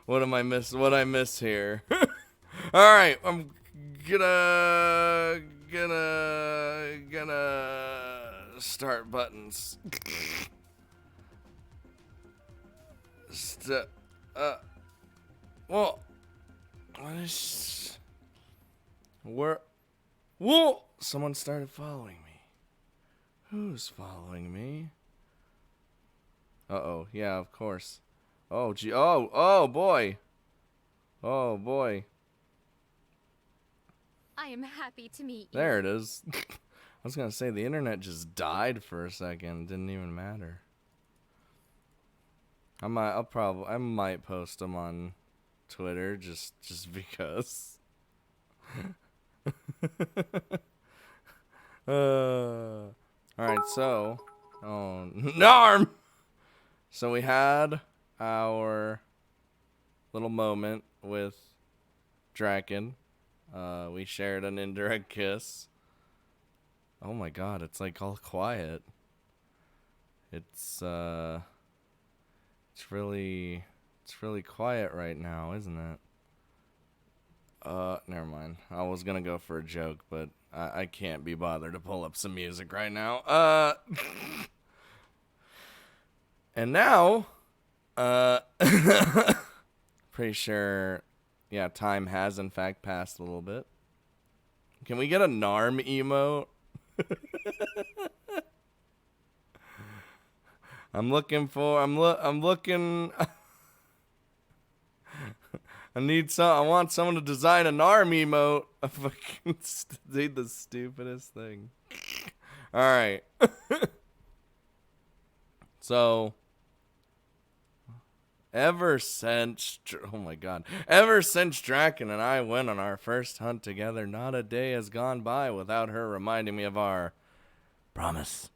What am I miss? What I miss here? All right, I'm gonna start buttons. Well, what is? Where? Whoa! Someone started following me. Who's following me? Uh-oh. Yeah, of course. Oh, gee. Oh, boy. Oh, boy. I am happy to meet you. There it is. I was gonna say, the internet just died for a second. Didn't even matter. I might post them on Twitter just because. Alright, so. Oh, NARM! So we had our little moment with Draken. We shared an indirect kiss. Oh my god, it's like all quiet. It's really quiet right now, isn't it? Never mind. I was gonna go for a joke, but I can't be bothered to pull up some music right now. And now, pretty sure, yeah, time has in fact passed a little bit. Can we get a NARM emote? I'm looking. I want someone to design an arm emote. I fucking did the stupidest thing. Alright. So, ever since Draken and I went on our first hunt together, not a day has gone by without her reminding me of our promise.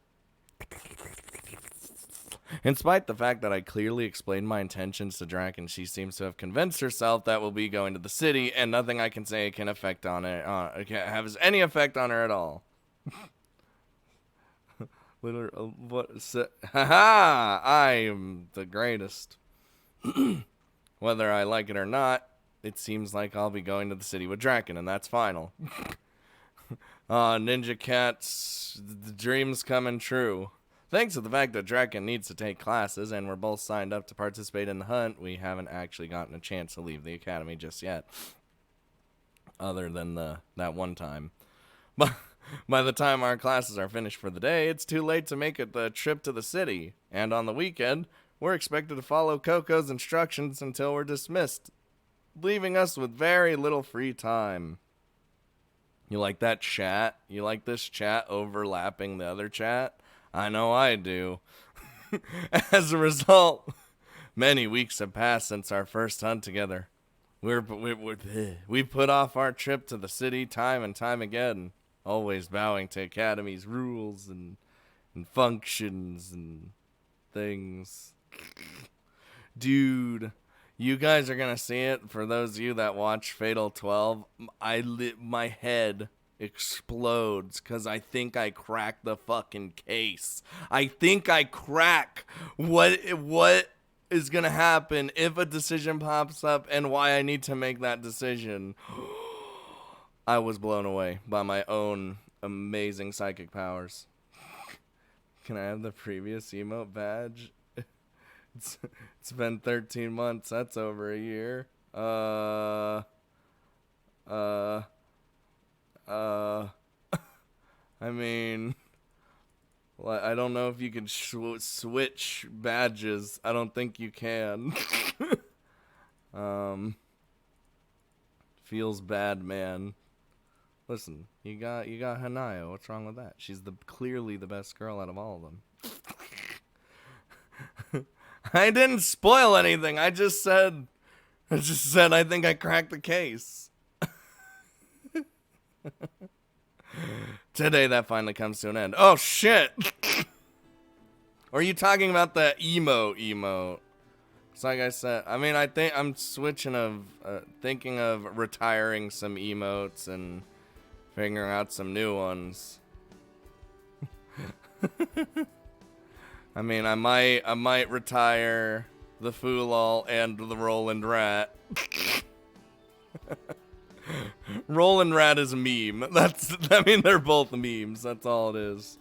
In spite the fact that I clearly explained my intentions to Draken, she seems to have convinced herself that we'll be going to the city, and nothing I can say can affect on it. Has any effect on her at all. Haha! I am the greatest. Whether I like it or not, it seems like I'll be going to the city with Draken, and that's final. Ninja Cat's the dream's coming true. Thanks to the fact that Draken needs to take classes and we're both signed up to participate in the hunt, we haven't actually gotten a chance to leave the academy just yet. Other than that one time. But by the time our classes are finished for the day, it's too late to make the trip to the city. And on the weekend, we're expected to follow Coco's instructions until we're dismissed, leaving us with very little free time. You like that chat? You like this chat overlapping the other chat? I know I do. As a result, many weeks have passed since our first hunt together. We put off our trip to the city time and time again, always bowing to Academy's rules and functions and things. Dude, you guys are gonna see it. For those of you that watch Fatal 12, my head explodes because I think I cracked the fucking case. I think I crack what is gonna happen if a decision pops up and why I need to make that decision. I was blown away by my own amazing psychic powers. Can I have the previous emote badge? It's been 13 months. That's over a year. I mean, I don't know if you can switch badges. I don't think you can. Feels bad, man. Listen, you got Hanayo. What's wrong with that? She's clearly the best girl out of all of them. I didn't spoil anything. I just said I think I cracked the case. Today that finally comes to an end. Oh shit! Or are you talking about the emote? It's like I said. I mean, I think I'm thinking of retiring some emotes and figuring out some new ones. I mean, I might retire the Foolall, and the Roland Rat. Roland Rat is a meme. I mean, they're both memes. That's all it is.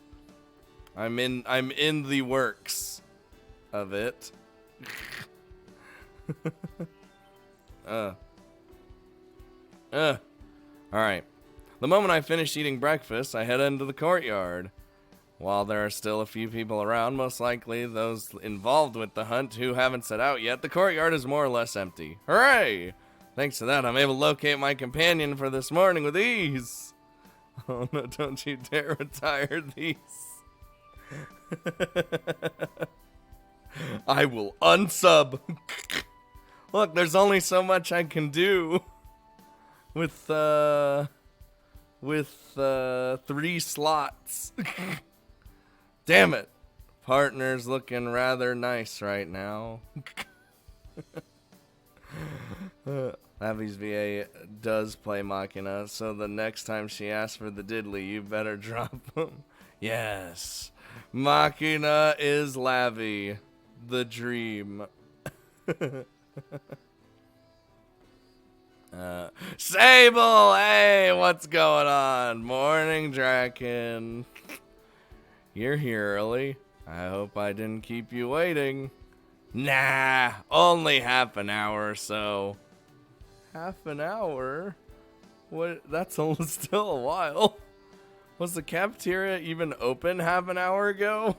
I'm in the works of it. Alright. The moment I finish eating breakfast, I head into the courtyard. While there are still a few people around, most likely those involved with the hunt who haven't set out yet, the courtyard is more or less empty. Hooray! Thanks to that, I'm able to locate my companion for this morning with ease. Oh no, don't you dare retire these. I will unsub. Look, there's only so much I can do with 3 slots. Damn it. Partner's looking rather nice right now. Lavy's VA does play Machina, so the next time she asks for the diddly, you better drop him. Yes. Machina is Lavy. The dream. Sable! Hey, what's going on? Morning, Draken. You're here early. I hope I didn't keep you waiting. Nah, only half an hour or so. Half an hour? What? That's still a while. Was the cafeteria even open half an hour ago?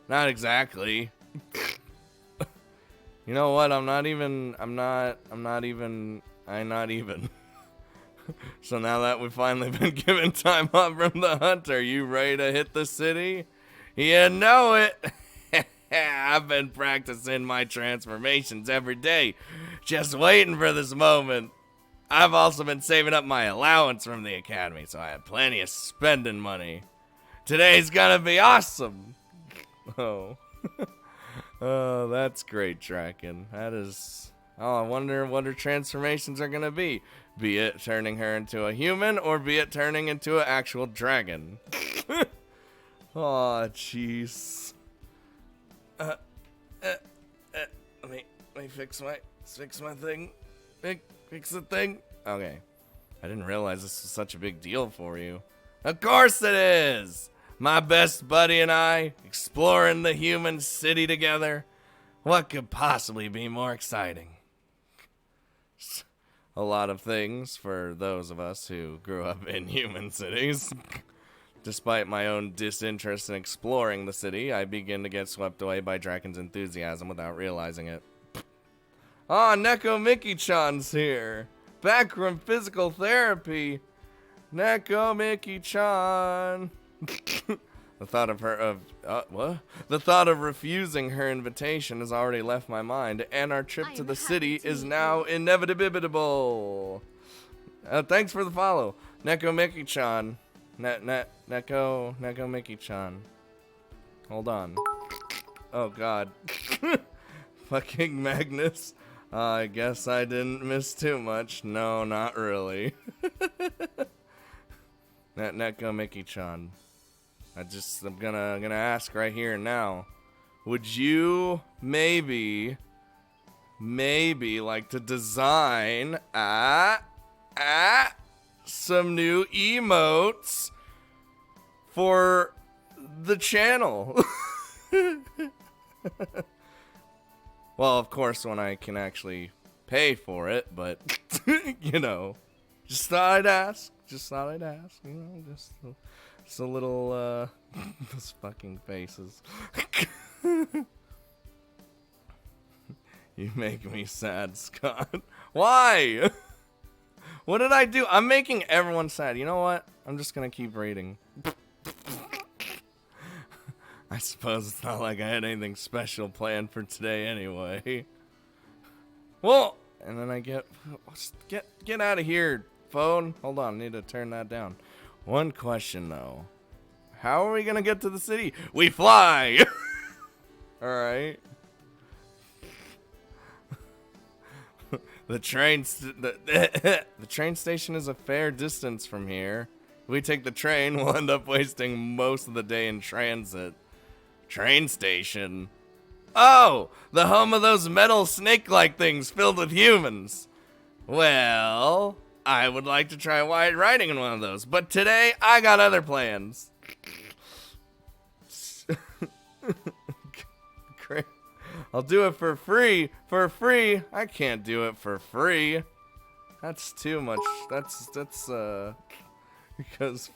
Not exactly. You know what? I'm not even. So now that we've finally been given time off from the hunt, are you ready to hit the city? You know it. I've been practicing my transformations every day, just waiting for this moment. I've also been saving up my allowance from the academy, so I have plenty of spending money. Today's gonna be awesome. Oh. Oh, that's great, Draken. That is... Oh, I wonder what her transformations are gonna be. Be it turning her into a human, or be it turning into an actual dragon. Oh, jeez. Let me fix my thing. Fix the thing. Okay. I didn't realize this was such a big deal for you. Of course it is! My best buddy and I, exploring the human city together. What could possibly be more exciting? A lot of things for those of us who grew up in human cities. Despite my own disinterest in exploring the city, I begin to get swept away by Draken's enthusiasm without realizing it. Ah, Neko Mickey-chan's here. Back from physical therapy. Neko Mickey-chan. The thought of refusing her invitation has already left my mind, and our trip to the city is now inevitable. Thanks for the follow, Neko Mickey-chan. Neko Mickey-chan. Hold on. Oh God. Fucking Magnus. I guess I didn't miss too much. No, not really. Neko Mickey-chan. I'm gonna ask right here and now. Would you maybe like to design some new emotes for the channel? Well, of course, when I can actually pay for it, but you know, just thought I'd ask. You know, just a little, those fucking faces. You make me sad, Scott. Why? What did I do? I'm making everyone sad. You know what? I'm just gonna keep reading. I suppose it's not like I had anything special planned for today anyway. Well, and then I get out of here, phone. Hold on, I need to turn that down. One question though. How are we gonna get to the city? We fly! Alright. The train station is a fair distance from here. If we take the train, we'll end up wasting most of the day in transit. Train station? Oh, the home of those metal snake-like things filled with humans. Well, I would like to try riding in one of those, but today I got other plans. Great. I'll do it for free. For free? I can't do it for free. That's too much. That's because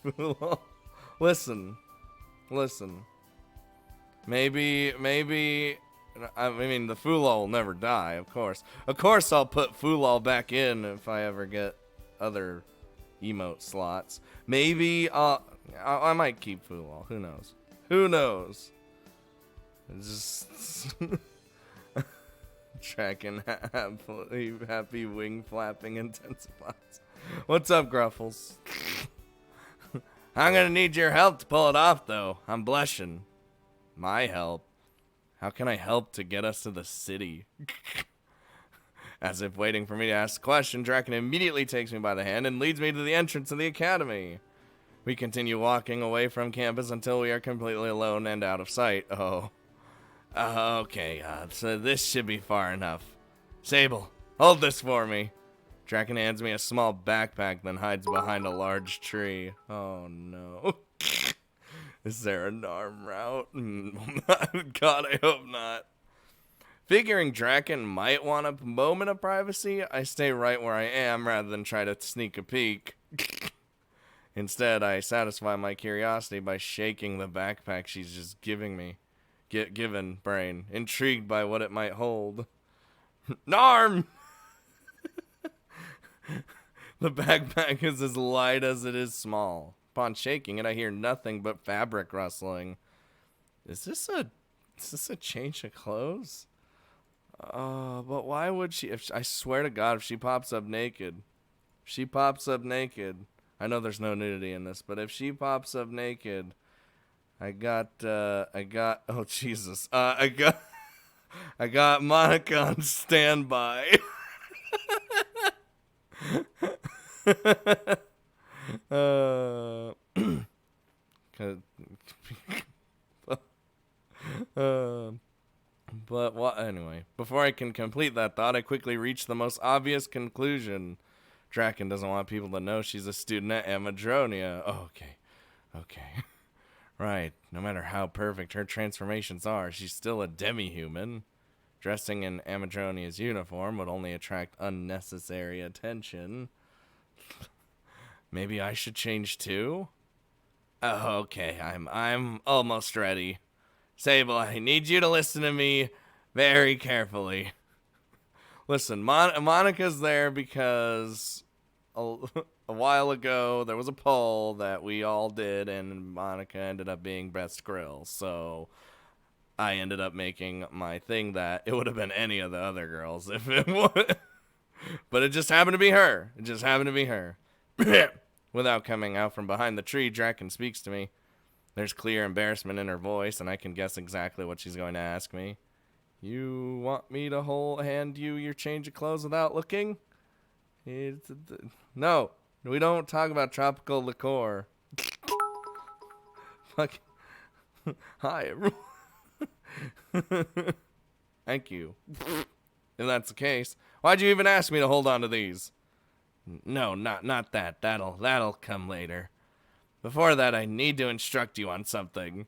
listen. Maybe I mean the Fulal will never die, of course. Of course I'll put Fulal back in if I ever get other emote slots. Maybe I might keep Fulal. Who knows? Who knows? Just tracking happy wing flapping intensifies. What's up, Gruffles? I'm gonna need your help to pull it off, though. I'm blushing. My help? How can I help to get us to the city? As if waiting for me to ask the question, Draken immediately takes me by the hand and leads me to the entrance of the academy. We continue walking away from campus until we are completely alone and out of sight. Oh. Okay, so this should be far enough. Sable, hold this for me. Draken hands me a small backpack, then hides behind a large tree. Oh no. Is there an arm route? God, I hope not. Figuring Draken might want a moment of privacy, I stay right where I am rather than try to sneak a peek. Instead, I satisfy my curiosity by shaking the backpack she's just giving me. Given brain, intrigued by what it might hold. Narm! The backpack is as light as it is small. Upon shaking it, I hear nothing but fabric rustling. Is this a change of clothes? But why would she? I swear to God, if she pops up naked, I know there's no nudity in this, but if she pops up naked, I got, oh Jesus, I got Monica on standby. But what? Anyway, before I can complete that thought, I quickly reach the most obvious conclusion. Draken doesn't want people to know she's a student at Amadronia. Oh, okay. Right, no matter how perfect her transformations are, she's still a demi-human. Dressing in Amadronia's uniform would only attract unnecessary attention. Maybe I should change too? Oh, okay, I'm almost ready. Sable, I need you to listen to me very carefully. Listen, Monica's there because a while ago there was a poll that we all did, and Monica ended up being best grill. So I ended up making my thing that it would have been any of the other girls if it would. But it just happened to be her. Without coming out from behind the tree, Draken speaks to me. There's clear embarrassment in her voice, and I can guess exactly what she's going to ask me. You want me to hand you your change of clothes without looking? No, we don't talk about tropical liqueur. Fuck. Hi, everyone. Thank you. If that's the case, why'd you even ask me to hold on to these? No, not that. That'll come later. Before that, I need to instruct you on something.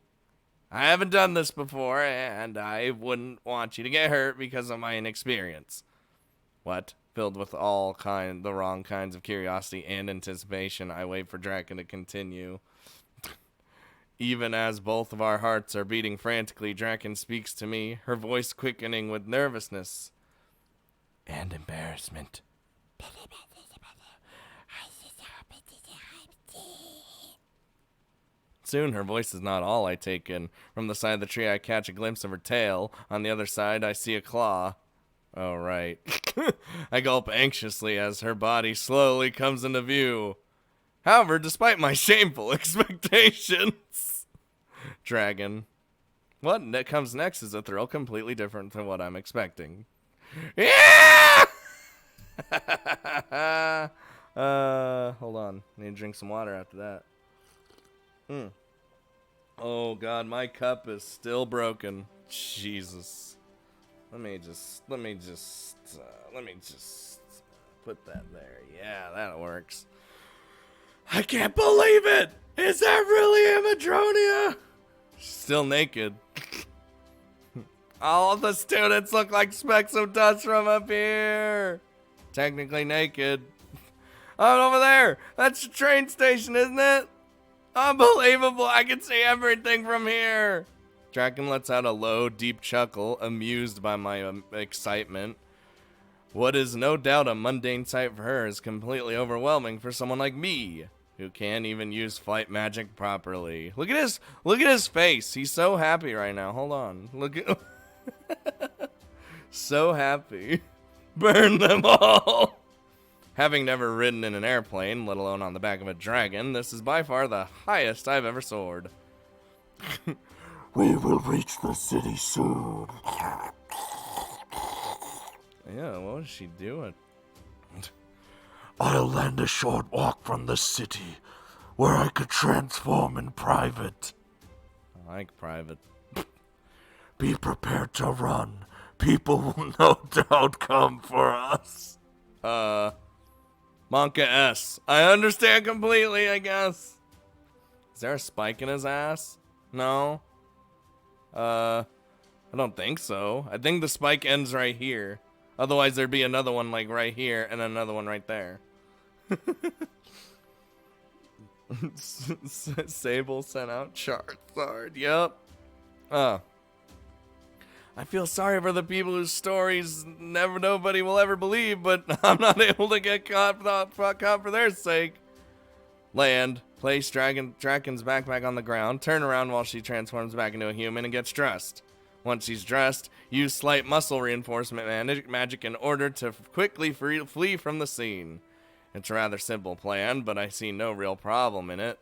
I haven't done this before, and I wouldn't want you to get hurt because of my inexperience. What? Filled with the wrong kinds of curiosity and anticipation, I wait for Draken to continue. Even as both of our hearts are beating frantically, Draken speaks to me, her voice quickening with nervousness and embarrassment. Soon her voice is not all I take in. From the side of the tree I catch a glimpse of her tail. On the other side I see a claw. Oh, right. I gulp anxiously as her body slowly comes into view. However, despite my shameful expectations... Dragon. What comes next is a thrill completely different than what I'm expecting. Yeah! Hold on. I need to drink some water after that. Oh, God, my cup is still broken. Jesus. Let me just put that there. Yeah, that works. I can't believe it! Is that really Amadronia? She's still naked. All the students look like specks of dust from up here. Technically naked. Oh, over there. That's the train station, isn't it? Unbelievable. I can see everything from here. Draken lets out a low, deep chuckle, amused by my excitement. What is no doubt a mundane sight for her is completely overwhelming for someone like me, who can't even use flight magic properly. Look at his face. He's so happy right now. Hold on. Look at so happy. Burn them all. Having never ridden in an airplane, let alone on the back of a dragon, this is by far the highest I've ever soared. We will reach the city soon. Yeah, what was she doing? I'll land a short walk from the city, where I could transform in private. I like private. Be prepared to run. People will no doubt come for us. Monka S. I understand completely, I guess. Is there a spike in his ass? No. I don't think so. I think the spike ends right here. Otherwise, there'd be another one like right here and another one right there. Sable sent out Charizard. Yep. I feel sorry for the people whose stories nobody will ever believe, but I'm not able to get caught for their sake. Land. Place Draken's backpack on the ground. Turn around while she transforms back into a human and gets dressed. Once she's dressed, use slight muscle reinforcement magic in order to quickly flee from the scene. It's a rather simple plan, but I see no real problem in it.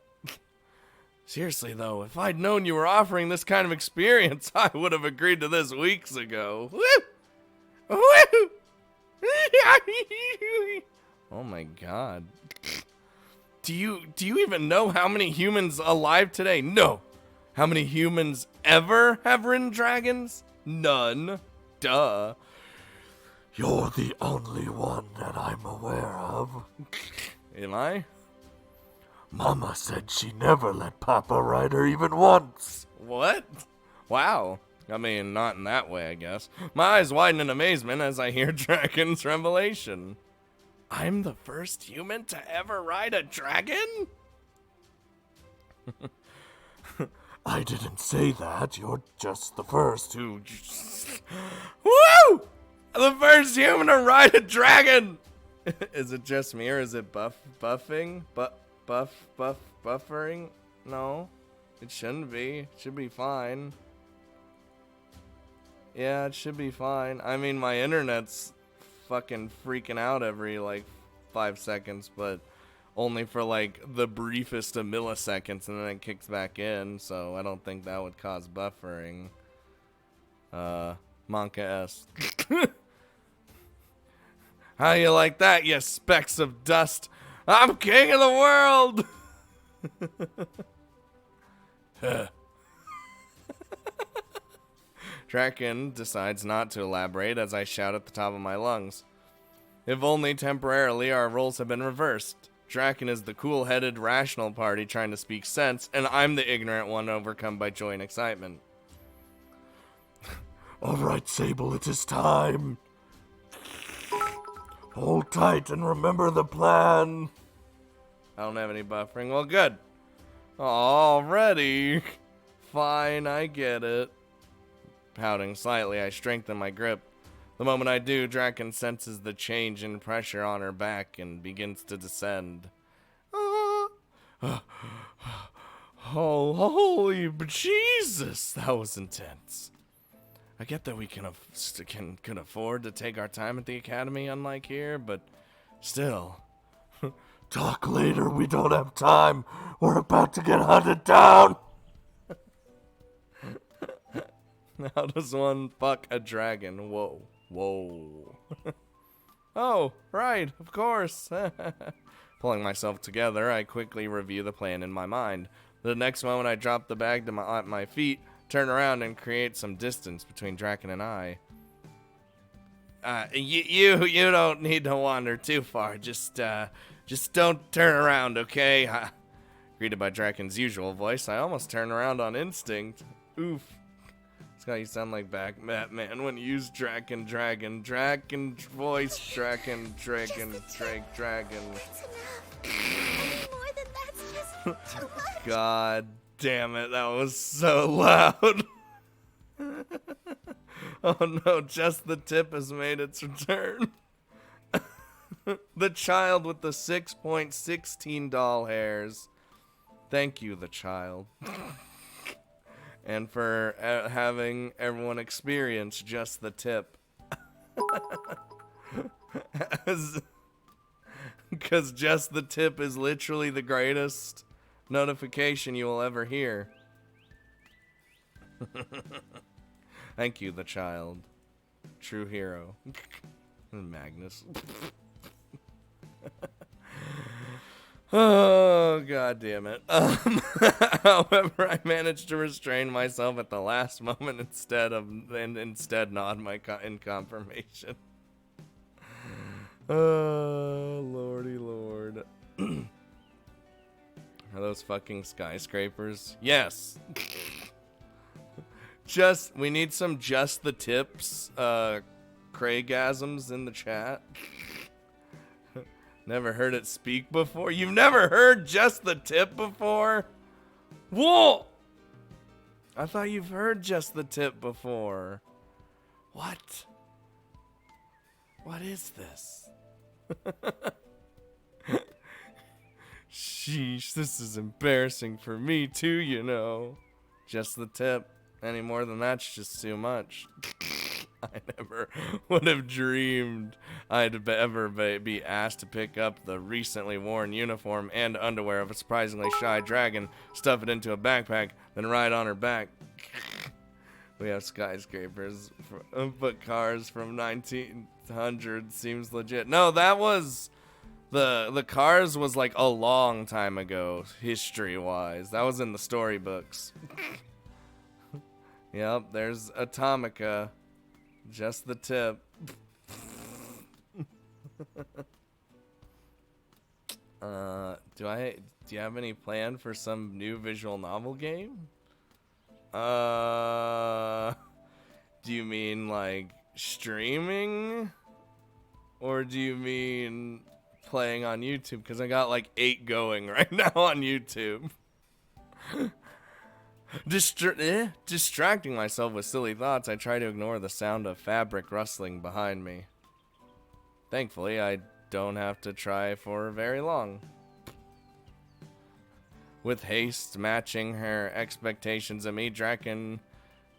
Seriously though, if I'd known you were offering this kind of experience, I would have agreed to this weeks ago. Woo! Woo! Oh my god. Do you even know how many humans alive today? No. How many humans ever have ridden dragons? None. Duh. You're the only one that I'm aware of. Am I? Mama said she never let Papa ride her even once. What? Wow. I mean, not in that way, I guess. My eyes widen in amazement as I hear Dragon's revelation. I'm the first human to ever ride a dragon? I didn't say that. You're just the first. Woo! The first human to ride a dragon! Is it just me or is it buffering? Buffering? No, it shouldn't be. It should be fine. Yeah, it should be fine. I mean, my internet's fucking freaking out every, like, 5 seconds, but only for, like, the briefest of milliseconds, and then it kicks back in, so I don't think that would cause buffering. Monka S. How you like that, you specks of dust? I'm king of the world! Draken decides not to elaborate as I shout at the top of my lungs. If only temporarily, our roles have been reversed. Draken is the cool-headed, rational party trying to speak sense, and I'm the ignorant one overcome by joy and excitement. All right, Sable, it is time. Hold tight and remember the plan. I don't have any buffering. Well, good. Already. Fine, I get it. Pouting slightly, I strengthen my grip. The moment I do, Draken senses the change in pressure on her back and begins to descend. Oh, holy Jesus, that was intense. I get that we can afford to take our time at the academy, unlike here, but still. Talk later, we don't have time. We're about to get hunted down. How does one fuck a dragon? Whoa. Whoa. Oh, right, of course. Pulling myself together, I quickly review the plan in my mind. The next moment, I drop the bag at my feet, turn around, and create some distance between Draken and I. You don't need to wander too far. Just don't turn around, okay? Greeted by Draken's usual voice, I almost turned around on instinct. Oof. It's how you sound like Batman when you use Draken voice, Draken. That's enough. Any more than that's just too much. God damn it, that was so loud. Oh no, just the tip has made its return. The child with the 6.16 doll hairs. Thank you, the child. And for having everyone experience just the tip. Because just the tip is literally the greatest notification you will ever hear. Thank you, the child. True hero. Magnus. Oh, god damn it. However, I managed to restrain myself at the last moment instead nod in confirmation. Oh, lordy lord. Are those fucking skyscrapers? Yes. We need some just the tips, Craigasms in the chat. Never heard it speak before? You've never heard just the tip before? Whoa! I thought you've heard just the tip before. What? What is this? Sheesh, this is embarrassing for me too, you know. Just the tip. Any more than that's just too much. I never would have dreamed I'd ever be asked to pick up the recently worn uniform and underwear of a surprisingly shy dragon, stuff it into a backpack, then ride on her back. We have skyscrapers, but cars from 1900 seems legit. No, that was the cars was like a long time ago, history-wise. That was in the storybooks. Yep, there's Atomica. Just the tip. Do you have any plan for some new visual novel game? Do you mean like streaming? Or do you mean playing on YouTube? Because I got like 8 going right now on YouTube. Distracting myself with silly thoughts, I try to ignore the sound of fabric rustling behind me. Thankfully, I don't have to try for very long. With haste matching her expectations of me, Draken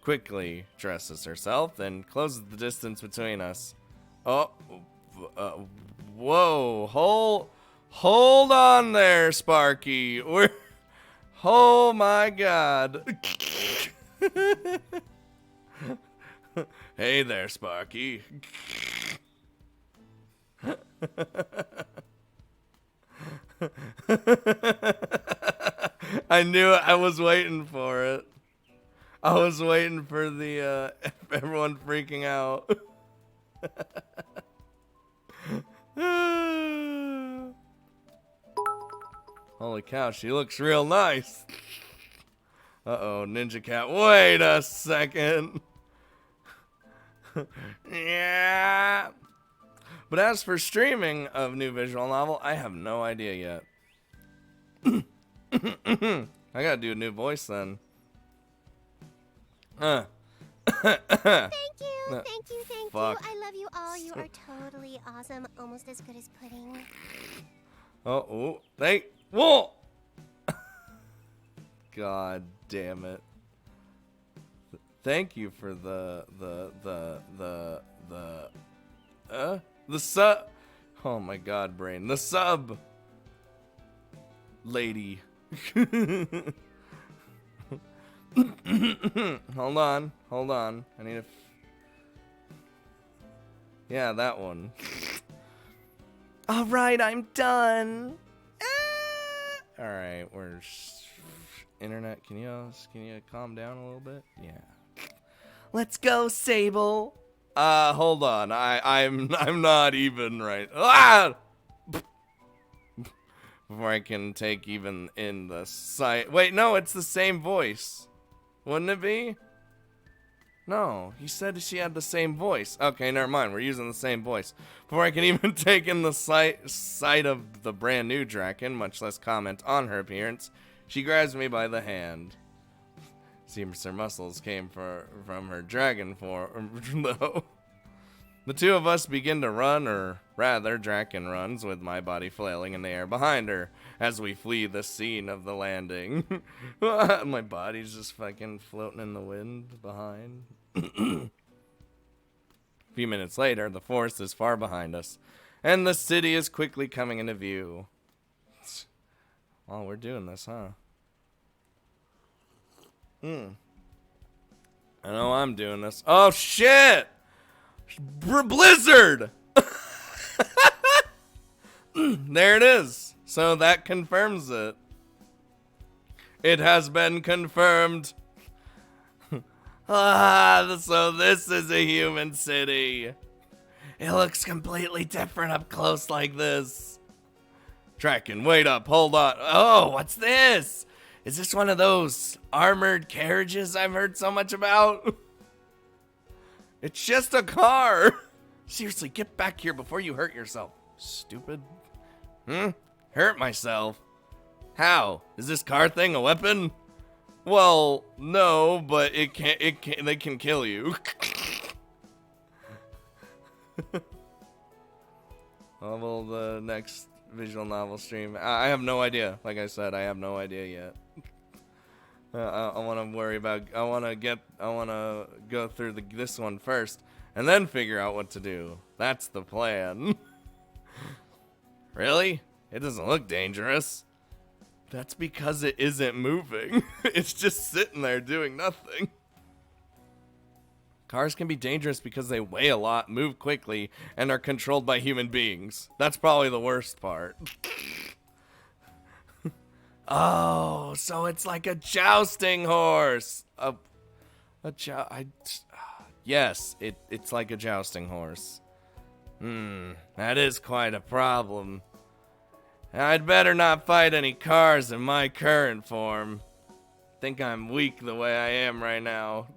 quickly dresses herself and closes the distance between us. Oh, whoa, hold on there, Sparky. Oh my god. Hey there, Sparky. I knew it. I was waiting for it. I was waiting for the everyone freaking out. Holy cow, she looks real nice. Uh-oh, Ninja Cat. Wait a second. Yeah. But as for streaming of new visual novel, I have no idea yet. I gotta do a new voice then. Thank you. Fuck. I love you all. You are totally awesome. Almost as good as pudding. Oh, whoa! God damn it. Thank you for the sub. Oh my god, brain. The sub. Lady. Hold on. I need yeah, that one. All right, I'm done. All right, we're internet. Can you calm down a little bit? Yeah. Let's go, Sable. Hold on. I'm not even right. Ah! Before I can take even in the sight. Wait, no, it's the same voice. Wouldn't it be? No, he said she had the same voice. Okay, never mind. We're using the same voice. Before I can even take in the sight of the brand new Draken, much less comment on her appearance, she grabs me by the hand. Seems her muscles came from her dragon form, though. The two of us begin to run, or rather, Draken runs, with my body flailing in the air behind her as we flee the scene of the landing. My body's just fucking floating in the wind behind. A few minutes later, the forest is far behind us, and the city is quickly coming into view. Oh, we're doing this, huh? I know I'm doing this. Oh, shit! Blizzard! There it is. So that confirms it. It has been confirmed. So this is a human city. It looks completely different up close like this. Draken, wait up, hold on. Oh, what's this? Is this one of those armored carriages I've heard so much about? It's just a car. Seriously, get back here before you hurt yourself. Stupid. Hurt myself? How? Is this car thing a weapon? Well, no, but they can kill you. Well, the next visual novel stream. I have no idea. Like I said, I have no idea yet. I want to worry about. I want to go through this one first, and then figure out what to do. That's the plan. Really? It doesn't look dangerous. That's because it isn't moving. It's just sitting there doing nothing. Cars can be dangerous because they weigh a lot, move quickly, and are controlled by human beings. That's probably the worst part. Oh, so it's like a jousting horse. Yes, it's like a jousting horse. That is quite a problem. I'd better not fight any cars in my current form. Think I'm weak the way I am right now.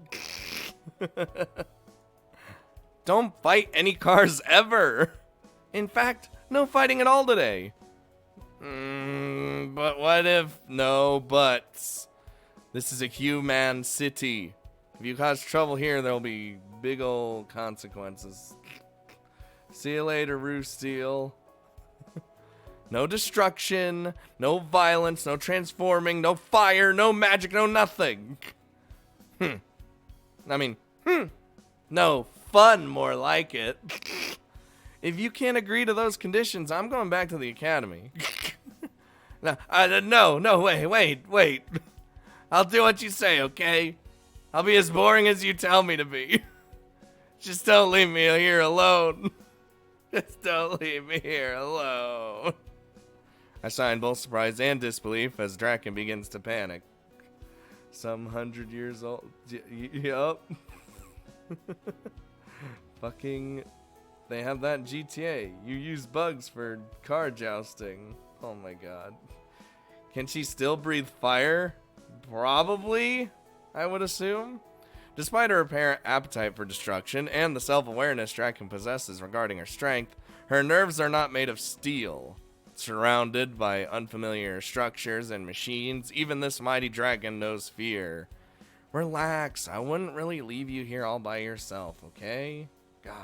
Don't fight any cars ever. In fact, no fighting at all today. But what if... No buts. This is a human city. If you cause trouble here, there'll be big old consequences. See you later, Roosteel. No destruction, no violence, no transforming, no fire, no magic, no nothing. No fun, more like it. If you can't agree to those conditions, I'm going back to the academy. No, wait. I'll do what you say, okay? I'll be as boring as you tell me to be. Just don't leave me here alone. Just don't leave me here alone. I sign both surprise and disbelief as Draken begins to panic. Some 100 years old. Yup. Fucking. They have that in GTA. You use bugs for car jousting. Oh my god. Can she still breathe fire? Probably, I would assume. Despite her apparent appetite for destruction and the self-awareness Draken possesses regarding her strength, her nerves are not made of steel. Surrounded by unfamiliar structures and machines, even this mighty dragon knows fear. Relax, I wouldn't really leave you here all by yourself, okay? God.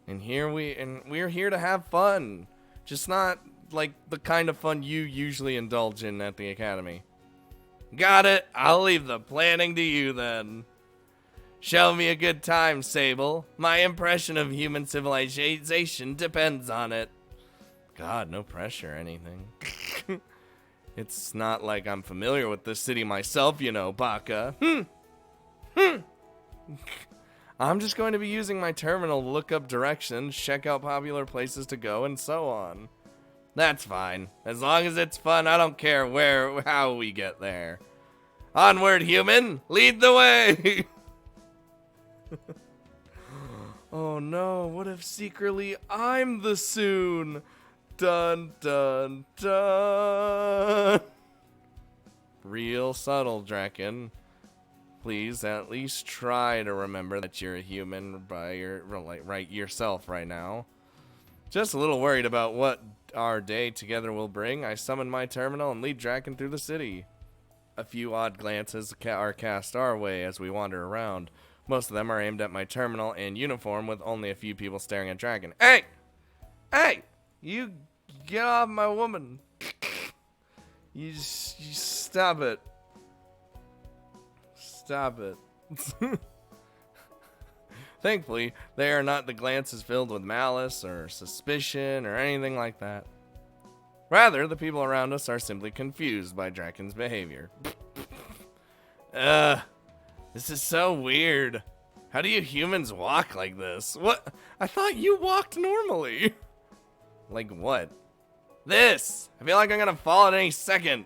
And we're here to have fun. Just not like the kind of fun you usually indulge in at the academy. Got it. I'll leave the planning to you then. Show me a good time, Sable. My impression of human civilization depends on it. God, no pressure or anything. It's not like I'm familiar with this city myself, you know, Baka. I'm just going to be using my terminal to look up directions, check out popular places to go, and so on. That's fine. As long as it's fun, I don't care how we get there. Onward, human! Lead the way! Oh no, what if secretly I'm the Soon? Dun dun dun. Real subtle, Draken. Please at least try to remember that you're a human by yourself right now. Just a little worried about what our day together will bring. I summon my terminal and lead Draken through the city. A few odd glances are cast our way as we wander around. Most of them are aimed at my terminal in uniform, with only a few people staring at Draken. Hey! Hey! You get off my woman. You stop it. Stop it. Thankfully, they are not the glances filled with malice or suspicion or anything like that. Rather, the people around us are simply confused by Draken's behavior. This is so weird. How do you humans walk like this? What? I thought you walked normally. Like what? This! I feel like I'm gonna fall at any second.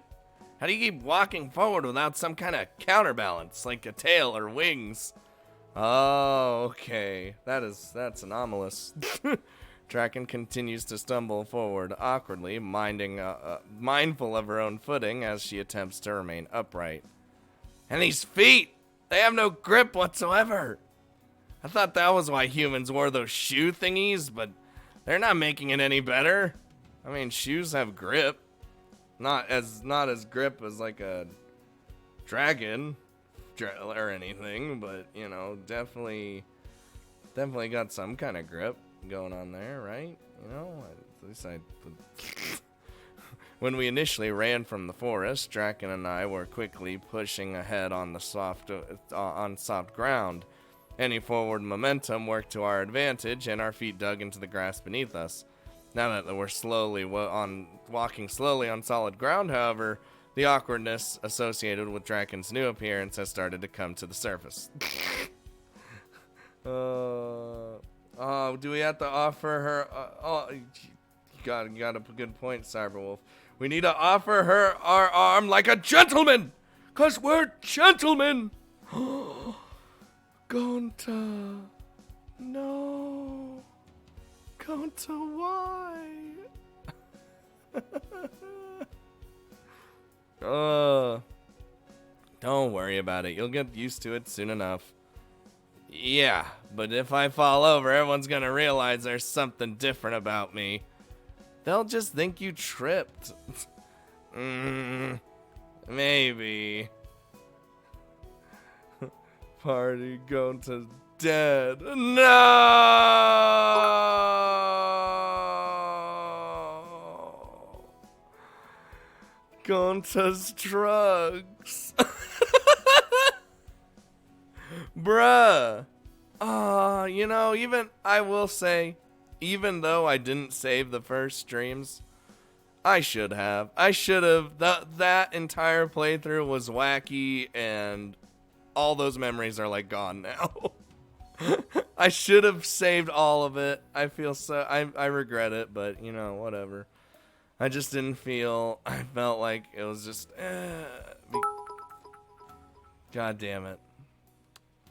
How do you keep walking forward without some kind of counterbalance, like a tail or wings? Oh, okay. That's anomalous. Draken continues to stumble forward awkwardly, mindful of her own footing as she attempts to remain upright. And these feet! They have no grip whatsoever! I thought that was why humans wore those shoe thingies, but they're not making it any better. I mean, shoes have grip. Not as grip as like a dragon or anything, but you know, definitely got some kind of grip going on there, right? You know, at least when we initially ran from the forest, Draken and I were quickly pushing ahead on soft ground. Any forward momentum worked to our advantage, and our feet dug into the grass beneath us. Now that we're walking slowly on solid ground, however, the awkwardness associated with Draken's new appearance has started to come to the surface. Do we have to offer her? You got a good point, Cyberwolf. We need to offer her our arm like a gentleman, 'cause we're gentlemen. Gonta, no. Gonta, why? Don't worry about it. You'll get used to it soon enough. Yeah, but if I fall over, everyone's gonna realize there's something different about me. They'll just think you tripped. Maybe. Party going to dead. No! Gonta's drugs. Bruh. You know, I will say, even though I didn't save the first streams, I should have. That entire playthrough was wacky, and all those memories are like gone now. I should have saved all of it. I regret it, but you know, whatever. I just didn't feel, I felt like it was just, God damn it.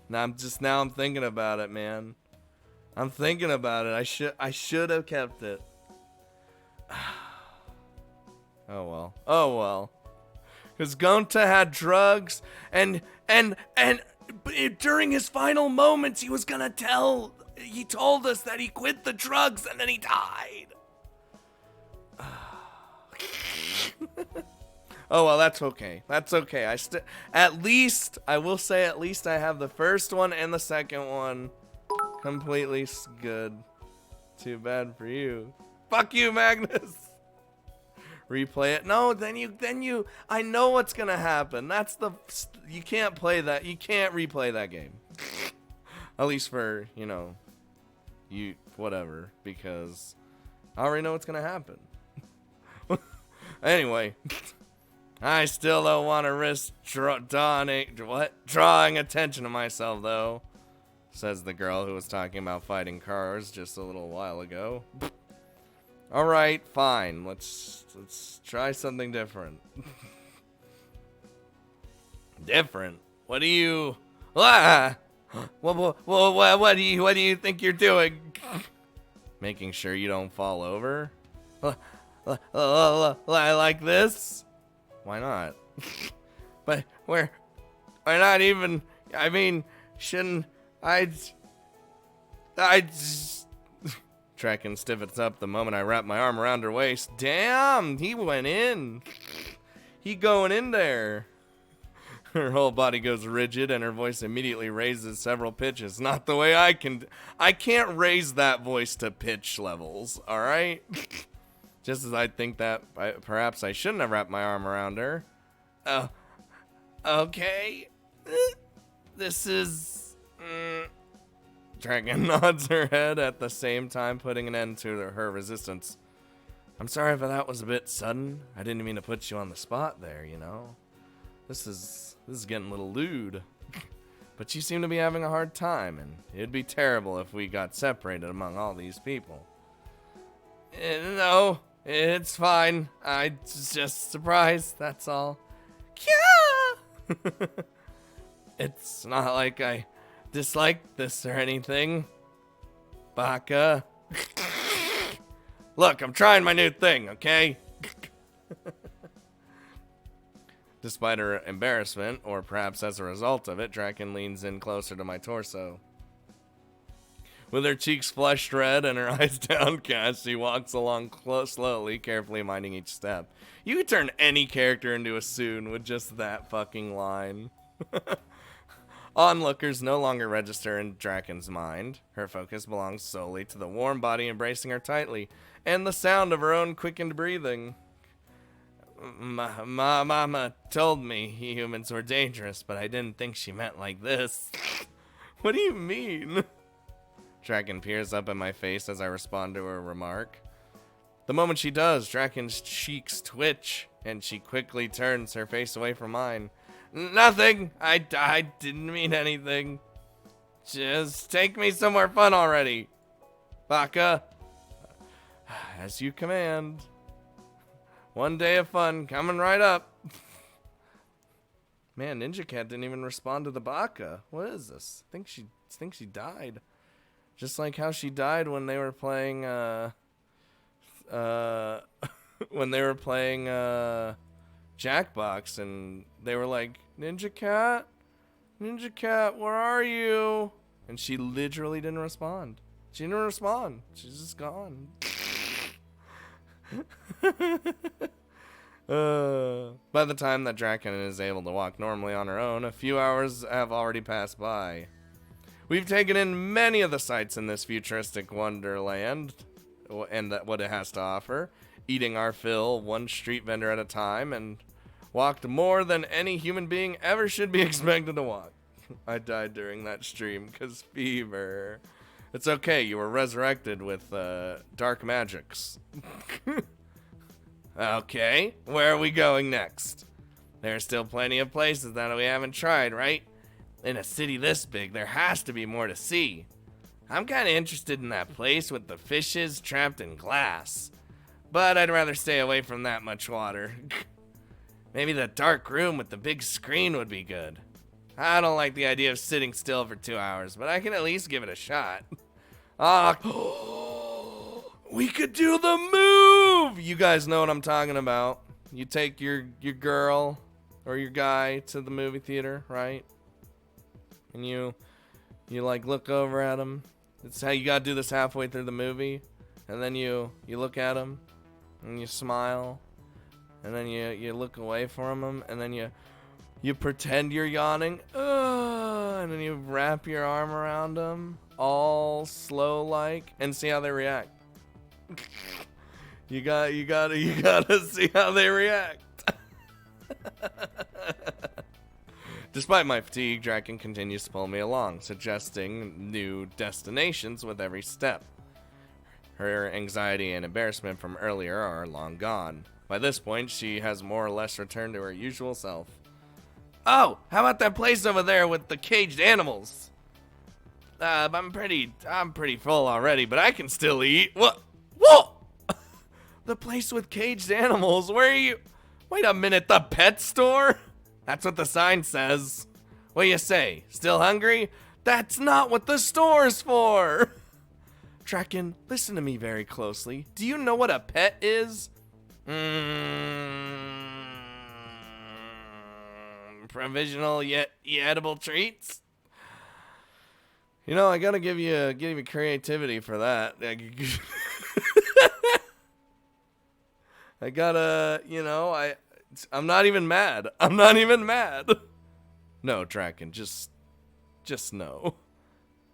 Now I'm thinking about it, man. I'm thinking about it. I should have kept it. Oh well. Because Gonta had drugs, and during his final moments, he told us that he quit the drugs and then he died. Oh well, that's okay. At least I have the first one and the second one completely good. Too bad for you. Fuck you, Magnus. Replay it. No, then you. I know what's gonna happen. You can't play that. You can't replay that game. At least for whatever, because I already know what's gonna happen. Anyway. I still don't want to risk drawing attention to myself, though, says the girl who was talking about fighting cars just a little while ago. All right, fine. Let's try something different. Different? What do you... Well, what do you think you're doing? Making sure you don't fall over? Like this? Why not? But we're not even, I mean, shouldn't I Tracking stiffens up the moment I wrap my arm around her waist. Damn, he went in. He going in there. Her whole body goes rigid and her voice immediately raises several pitches. Not the way I can't raise that voice to pitch levels, alright? Just as I think that perhaps I shouldn't have wrapped my arm around her. Okay. This is... Dragon nods her head at the same time putting an end to her resistance. I'm sorry if that was a bit sudden. I didn't mean to put you on the spot there, you know. This is getting a little lewd. But you seem to be having a hard time, and it'd be terrible if we got separated among all these people. No, it's fine. I'm just surprised, that's all. Kya! It's not like I dislike this or anything. Baka. Look, I'm trying my new thing, okay? Despite her embarrassment, or perhaps as a result of it, Draken leans in closer to my torso. With her cheeks flushed red and her eyes downcast, she walks along slowly, carefully minding each step. You could turn any character into a Soon with just that fucking line. Onlookers no longer register in Draken's mind. Her focus belongs solely to the warm body embracing her tightly, and the sound of her own quickened breathing. Mama told me humans were dangerous, but I didn't think she meant like this. What do you mean? Draken peers up at my face as I respond to her remark. The moment she does, Draken's cheeks twitch, and she quickly turns her face away from mine. Nothing. I didn't mean anything. Just take me somewhere fun already. Baka. As you command. One day of fun coming right up. Man, Ninja Cat didn't even respond to the Baka. What is this? I think she died. Just like how she died when they were playing Jackbox, and they were like, Ninja Cat, where are you? And she literally didn't respond. She's just gone. By the time that Draken is able to walk normally on her own, a few hours have already passed by. We've taken in many of the sights in this futuristic wonderland and what it has to offer, eating our fill one street vendor at a time, and walked more than any human being ever should be expected to walk. I died during that stream because fever. It's okay, you were resurrected with dark magics. Okay, where are we going next? There are still plenty of places that we haven't tried, right? In a city this big, there has to be more to see. I'm kind of interested in that place with the fishes trapped in glass. But I'd rather stay away from that much water. Maybe the dark room with the big screen would be good. I don't like the idea of sitting still for 2 hours, but I can at least give it a shot. We could do the move! You guys know what I'm talking about. You take your girl or your guy to the movie theater, right? And you like look over at him. It's how you gotta do this halfway through the movie. And then you look at him and you smile. And then you look away from him, and then you pretend you're yawning. And then you wrap your arm around him, all slow like, and see how they react. You gotta see how they react. Despite my fatigue, Draken continues to pull me along, suggesting new destinations with every step. Her anxiety and embarrassment from earlier are long gone. By this point, she has more or less returned to her usual self. Oh, how about that place over there with the caged animals? I'm pretty full already, but I can still eat. What? Whoa! The place with caged animals. Where are you? Wait a minute, the pet store? That's what the sign says. What do you say? Still hungry? That's not what the store's for! Draken, listen to me very closely. Do you know what a pet is? Provisional yet edible treats? You know, I gotta give you creativity for that. I gotta, I'm not even mad. I'm not even mad. No, Draken, just know.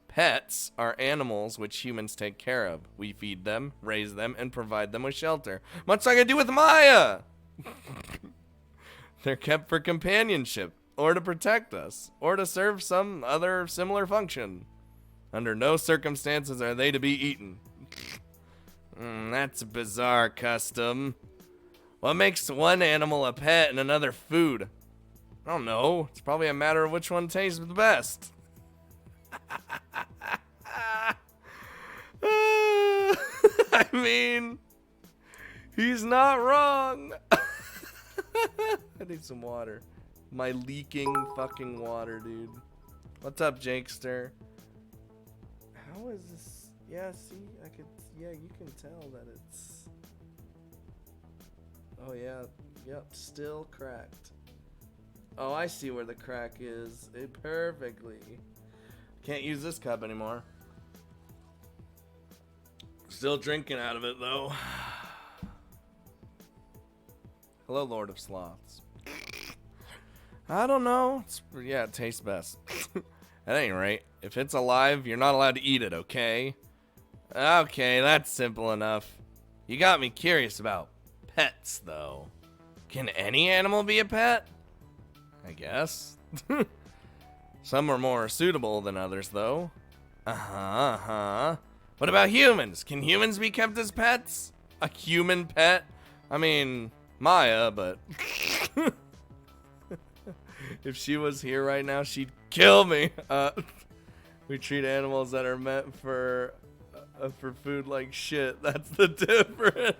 Pets are animals which humans take care of. We feed them, raise them, and provide them with shelter. Much like I do with Maya! They're kept for companionship, or to protect us, or to serve some other similar function. Under no circumstances are they to be eaten. That's a bizarre custom. What makes one animal a pet and another food? I don't know. It's probably a matter of which one tastes the best. I mean, he's not wrong. I need some water. My leaking fucking water, dude. What's up, Jakester? How is this? Yeah, see, you can tell that it's... Oh yeah, yep, still cracked. Oh, I see where the crack is. Perfectly. Can't use this cup anymore. Still drinking out of it, though. Hello, Lord of Sloths. I don't know. It tastes best. At any rate, if it's alive, you're not allowed to eat it, okay? Okay, that's simple enough. You got me curious about pets, though. Can any animal be a pet? I guess. Some are more suitable than others, though. What about humans? Can humans be kept as pets? A human pet? I mean, Maya, but... if she was here right now, she'd kill me. We treat animals that are meant for food like shit. That's the difference.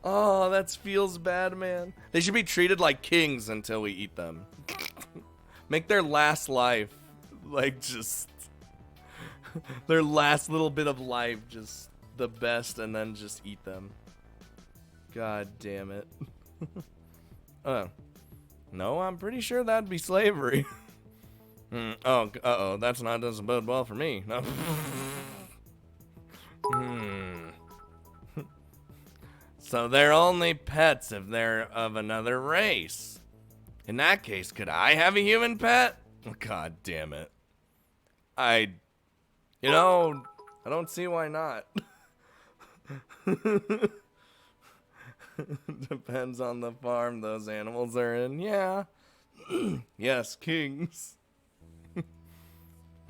Oh, that feels bad, man. They should be treated like kings until we eat them. Make their last life, like, just... their last little bit of life just the best, and then just eat them. God damn it. No, I'm pretty sure that'd be slavery. Uh-oh, doesn't bode well for me. No. So they're only pets if they're of another race. In that case, could I have a human pet? God damn it. I don't see why not. Depends on the farm those animals are in. Yeah. Yes, kings.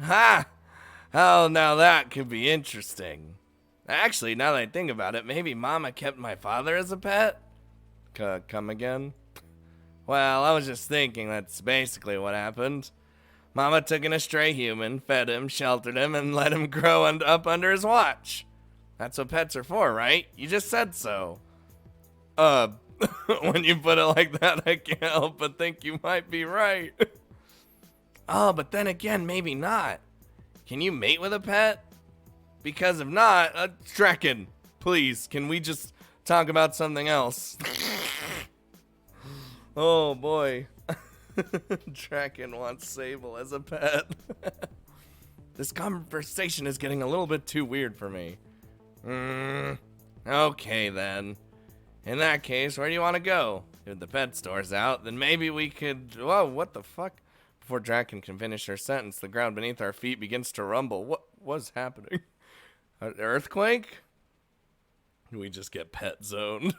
Ha! Oh, now that could be interesting. Actually, now that I think about it, maybe Mama kept my father as a pet? Come again? Well, I was just thinking that's basically what happened. Mama took an astray human, fed him, sheltered him, and let him grow up under his watch. That's what pets are for, right? You just said so. When you put it like that, I can't help but think you might be right. Oh, but then again, maybe not. Can you mate with a pet? Because if not, Draken, please, can we just talk about something else? Oh boy. Draken wants Sable as a pet. This conversation is getting a little bit too weird for me. Okay then. In that case, where do you want to go? If the pet store's out, then maybe we could... Whoa, what the fuck? Before Draken can finish her sentence, the ground beneath our feet begins to rumble. What was happening? An earthquake? We just get pet zoned.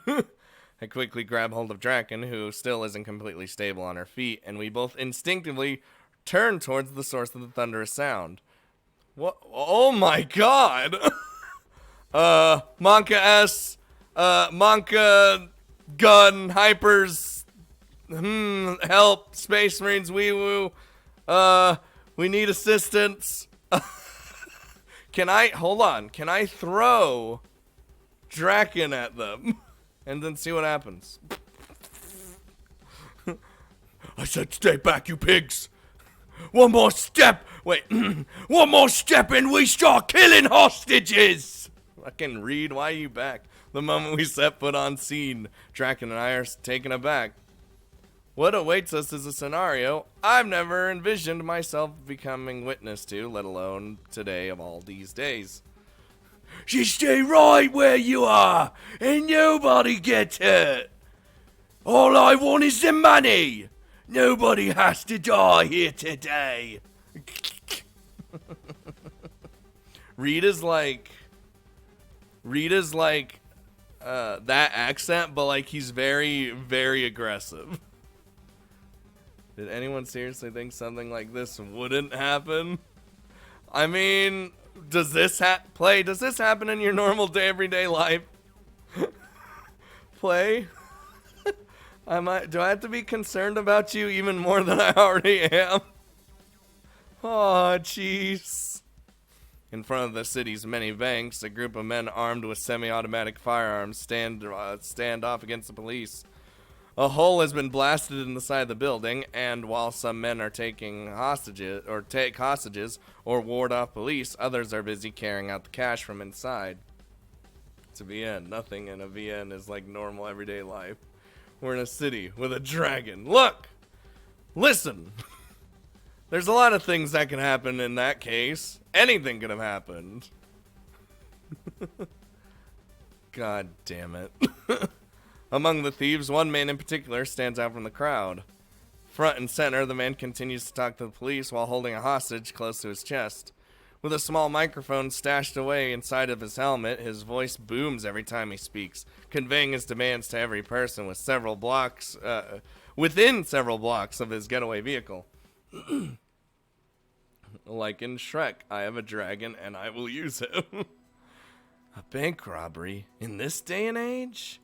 I quickly grab hold of Draken, who still isn't completely stable on her feet, and we both instinctively turn towards the source of the thunderous sound. What? Oh my god! Monka S, Monka Gun, Hypers, help, Space Marines, wee woo, we need assistance. Can I throw Draken at them? And then see what happens. I said stay back, you pigs! One more step! Wait, one more step and we start killing hostages! Fucking Reed, why are you back? The moment we set foot on scene, Draken and I are taken aback. What awaits us is a scenario I've never envisioned myself becoming witness to, let alone today of all these days. You stay right where you are, and nobody gets hurt. All I want is the money. Nobody has to die here today. Rita's like that accent, but like he's very, very aggressive. Did anyone seriously think something like this wouldn't happen? I mean, does this happen in your normal day, everyday life? Play? Do I have to be concerned about you even more than I already am? Oh, jeez. In front of the city's many banks, a group of men armed with semi-automatic firearms stand off against the police. A hole has been blasted in the side of the building, and while some men are taking hostages or ward off police, others are busy carrying out the cash from inside. It's a VN. Nothing in a VN is like normal everyday life. We're in a city with a dragon. Look! Listen! There's a lot of things that can happen in that case. Anything could have happened. God damn it. Among the thieves, one man in particular stands out from the crowd. Front and center, the man continues to talk to the police while holding a hostage close to his chest. With a small microphone stashed away inside of his helmet, his voice booms every time he speaks, conveying his demands to every person within several blocks of his getaway vehicle. Like in Shrek, I have a dragon and I will use him. A bank robbery in this day and age?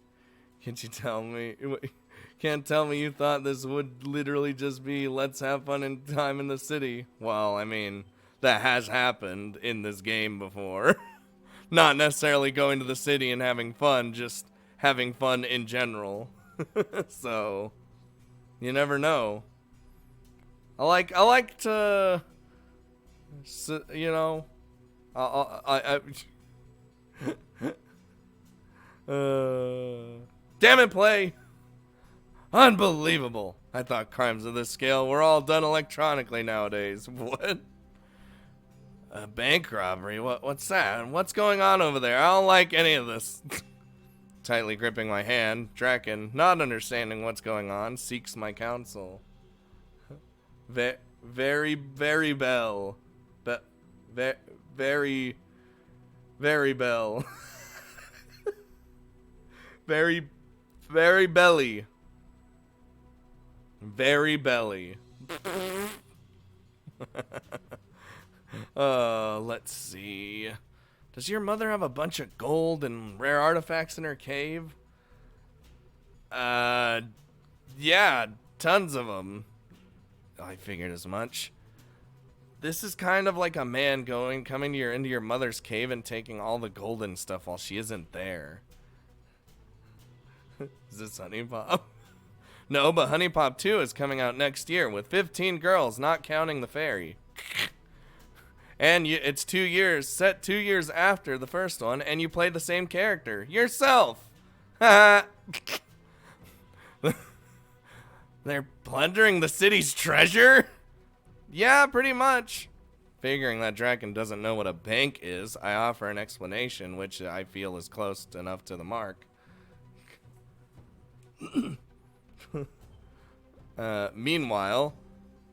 Can't tell me you thought this would literally just be let's have fun and time in the city. Well, I mean, that has happened in this game before. Not necessarily going to the city and having fun, just having fun in general. So, you never know. I like to, you know, damn it, Play. Unbelievable. I thought crimes of this scale were all done electronically nowadays. What? A bank robbery? What's that? What's going on over there? I don't like any of this. Tightly gripping my hand, Draken, not understanding what's going on, seeks my counsel. Very bell. Very bell. Very belly. Very belly. Let's see. Does your mother have a bunch of gold and rare artifacts in her cave? Yeah, tons of them. I figured as much. This is kind of like a man coming into your mother's cave and taking all the golden stuff while she isn't there. Is this Honey Pop? No, but Honey Pop 2 is coming out next year with 15 girls, not counting the fairy. And it's 2 years, set 2 years after the first one, and you play the same character, yourself. They're plundering the city's treasure? Yeah, pretty much. Figuring that Draken doesn't know what a bank is, I offer an explanation, which I feel is close enough to the mark. Meanwhile,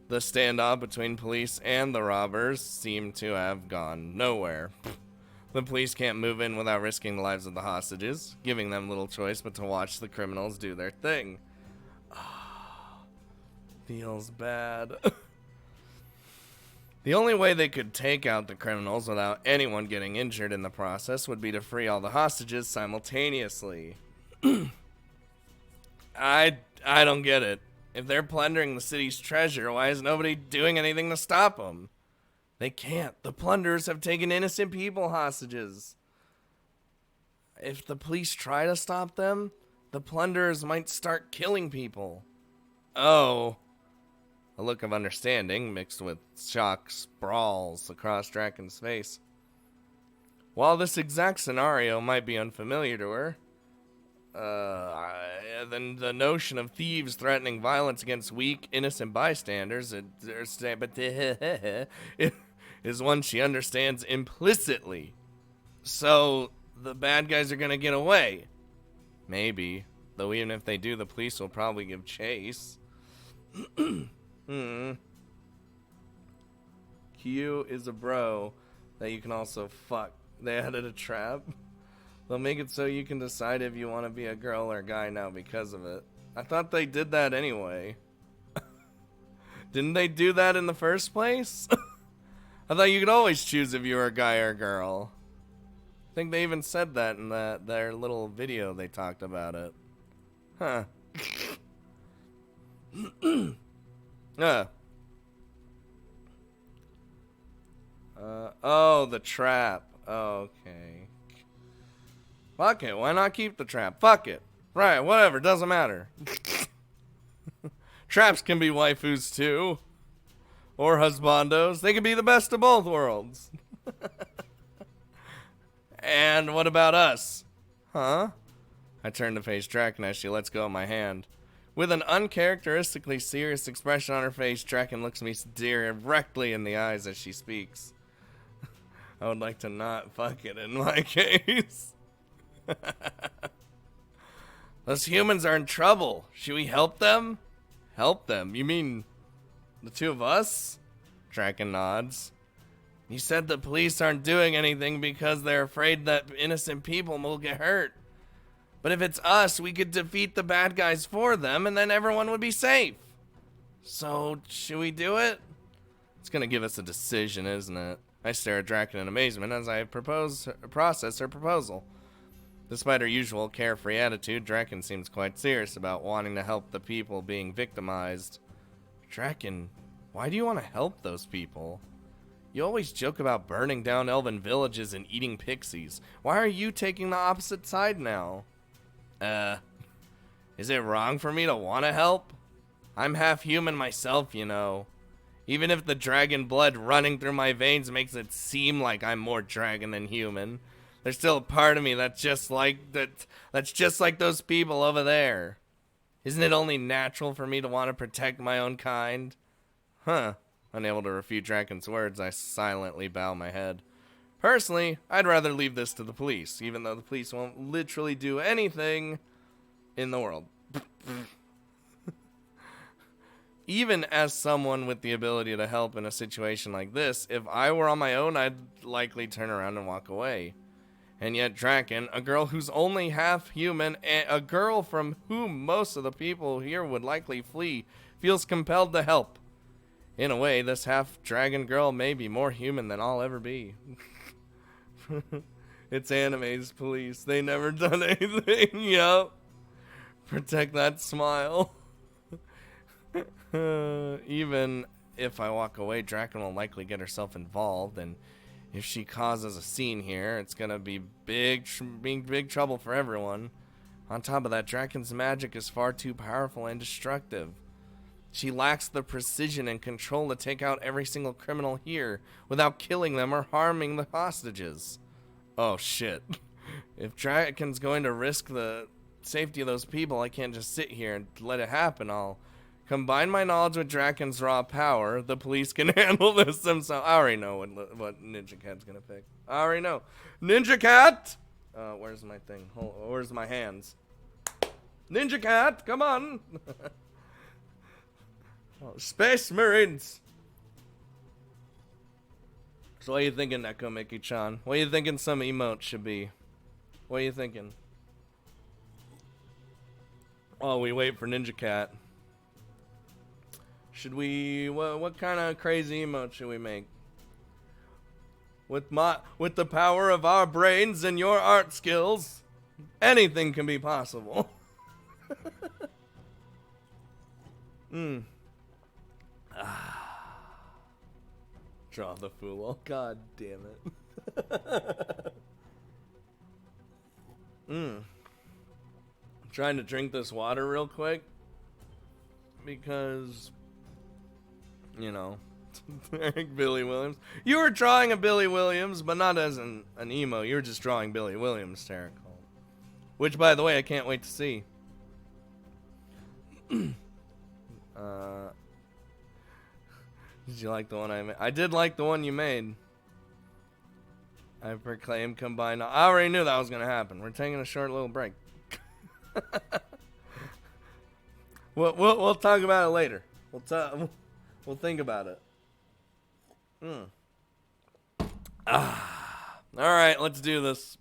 the standoff between police and the robbers seem to have gone nowhere. The police can't move in without risking the lives of the hostages, giving them little choice but to watch the criminals do their thing. Feels bad. The only way they could take out the criminals without anyone getting injured in the process would be to free all the hostages simultaneously. I don't get it. If they're plundering the city's treasure, why is nobody doing anything to stop them? They can't. The plunderers have taken innocent people hostages. If the police try to stop them, the plunderers might start killing people. Oh. A look of understanding mixed with shock sprawls across Draken's face. While this exact scenario might be unfamiliar to her, then the notion of thieves threatening violence against weak, innocent bystanders is one she understands implicitly. So, the bad guys are gonna get away. Maybe. Though even if they do, the police will probably give chase. Q is a bro that you can also fuck. They added a trap. They'll make it so you can decide if you want to be a girl or a guy now because of it. I thought they did that anyway. Didn't they do that in the first place? I thought you could always choose if you were a guy or a girl. I think they even said that in their little video they talked about it. Huh. Oh, the trap. Okay. Fuck it, why not keep the trap? Fuck it. Right, whatever, doesn't matter. Traps can be waifus too. Or husbandos. They can be the best of both worlds. And what about us? Huh? I turn to face Draken as she lets go of my hand. With an uncharacteristically serious expression on her face, Draken looks me directly in the eyes as she speaks. I would like to not fuck it in my case. Those humans are in trouble. Should we help them? Help them? You mean the two of us? Draken nods. You said the police aren't doing anything because they're afraid that innocent people will get hurt. But if it's us, we could defeat the bad guys for them and then everyone would be safe. So, should we do it? It's gonna give us a decision, isn't it? I stare at Draken in amazement as I process her proposal. Despite her usual carefree attitude, Draken seems quite serious about wanting to help the people being victimized. Draken, why do you want to help those people? You always joke about burning down elven villages and eating pixies. Why are you taking the opposite side now? Is it wrong for me to want to help? I'm half human myself, you know. Even if the dragon blood running through my veins makes it seem like I'm more dragon than human, there's still a part of me that's just like those people over there. Isn't it only natural for me to want to protect my own kind? Huh. Unable to refute Draken's words, I silently bow my head. Personally, I'd rather leave this to the police, even though the police won't literally do anything in the world. Even as someone with the ability to help in a situation like this, if I were on my own, I'd likely turn around and walk away. And yet Draken, a girl who's only half human, and a girl from whom most of the people here would likely flee, feels compelled to help. In a way, this half-dragon girl may be more human than I'll ever be. It's anime's police. They never done anything. Yup. Protect that smile. Even if I walk away, Draken will likely get herself involved, and if she causes a scene here, it's gonna be big trouble for everyone. On top of that, Draken's magic is far too powerful and destructive. She lacks the precision and control to take out every single criminal here without killing them or harming the hostages. Oh shit. If Draken's going to risk the safety of those people, I can't just sit here and let it happen. I'll combine my knowledge with Draken's raw power. The police can handle this themselves. I already know what Ninja Cat's gonna pick. I already know. Ninja Cat! Where's my thing? Where's my hands? Ninja Cat, come on! Oh, Space Marines! So what are you thinking, Neko Mickey-chan? What are you thinking some emotes should be? What are you thinking? Oh, we wait for Ninja Cat. Should we... What kind of crazy emote should we make? With the power of our brains and your art skills, anything can be possible. Draw the fool. Oh, god damn it. I'm trying to drink this water real quick because you know, Billy Williams. You were drawing a Billy Williams, but not as an emo. You were just drawing Billy Williams, Terra Colt. Which, by the way, I can't wait to see. Did you like the one I made? I did like the one you made. I proclaim combined. I already knew that was going to happen. We're taking a short little break. We'll talk about it later. We'll think about it. All right, let's do this.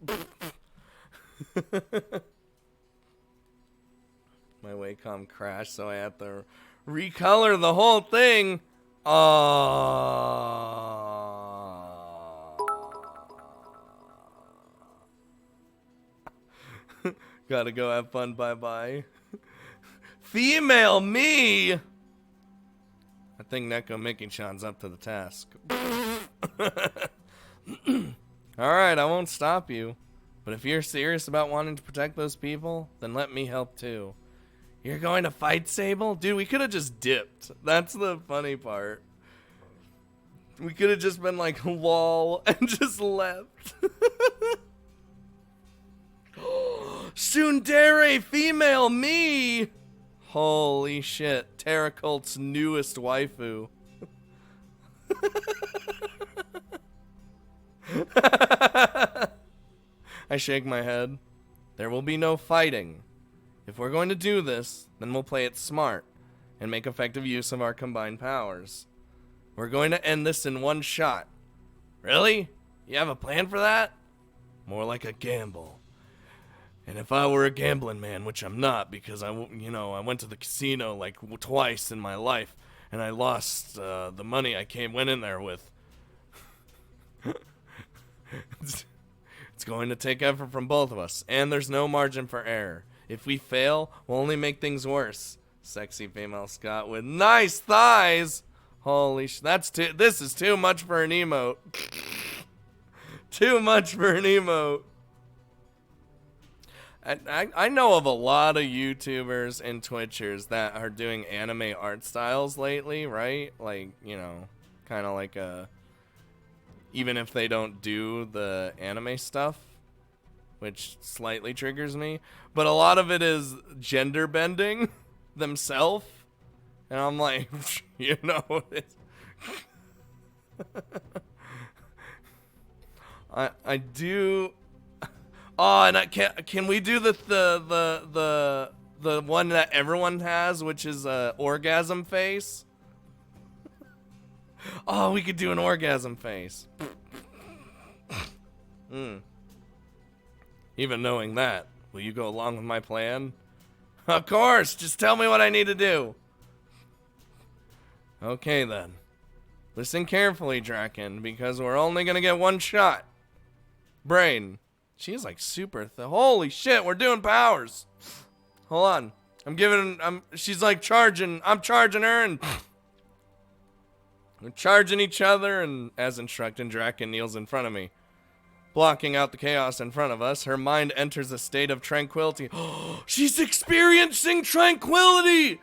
My Wacom crashed, so I have to recolor the whole thing. Gotta go have fun. Bye. Female me. I think Neko Mickey-chan's up to the task. Alright, I won't stop you. But if you're serious about wanting to protect those people, then let me help too. You're going to fight Sable? Dude, we could have just dipped. That's the funny part. We could have just been like, lol, and just left. Tsundere female me! Holy shit. Terra Colt's newest waifu. I shake my head. There will be no fighting. If we're going to do this, then we'll play it smart and make effective use of our combined powers. We're going to end this in one shot. Really? You have a plan for that? More like a gamble. And if I were a gambling man, which I'm not, because I went to the casino like twice in my life, and I lost the money I went in there with. It's going to take effort from both of us, and there's no margin for error. If we fail, we'll only make things worse. Sexy female Scott with nice thighs. Holy sh! This is too much for an emote. Too much for an emote. I know of a lot of YouTubers and Twitchers that are doing anime art styles lately, right? Like, kind of like even if they don't do the anime stuff, which slightly triggers me. But a lot of it is gender bending themselves. And I'm like, I do. Oh, and can we do the one that everyone has, which is orgasm face? Oh, we could do an orgasm face. Even knowing that, will you go along with my plan? Of course, just tell me what I need to do. Okay then. Listen carefully, Draken, because we're only gonna get one shot. Brain. She's like super holy shit, we're doing powers. Hold on. She's like charging. I'm charging her and we're charging each other, and as instructed, Draken kneels in front of me. Blocking out the chaos in front of us, her mind enters a state of tranquility. She's experiencing tranquility!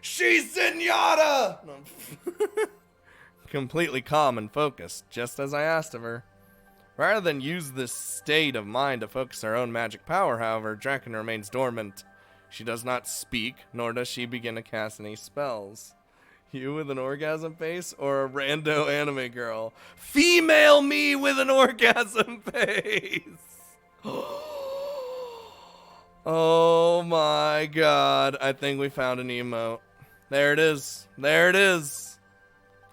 She's Zenyatta! Completely calm and focused, just as I asked of her. Rather than use this state of mind to focus her own magic power, however, Draken remains dormant. She does not speak, nor does she begin to cast any spells. You with an orgasm face, or a rando anime girl? Female me with an orgasm face! Oh my god, I think we found an emote. There it is. There it is.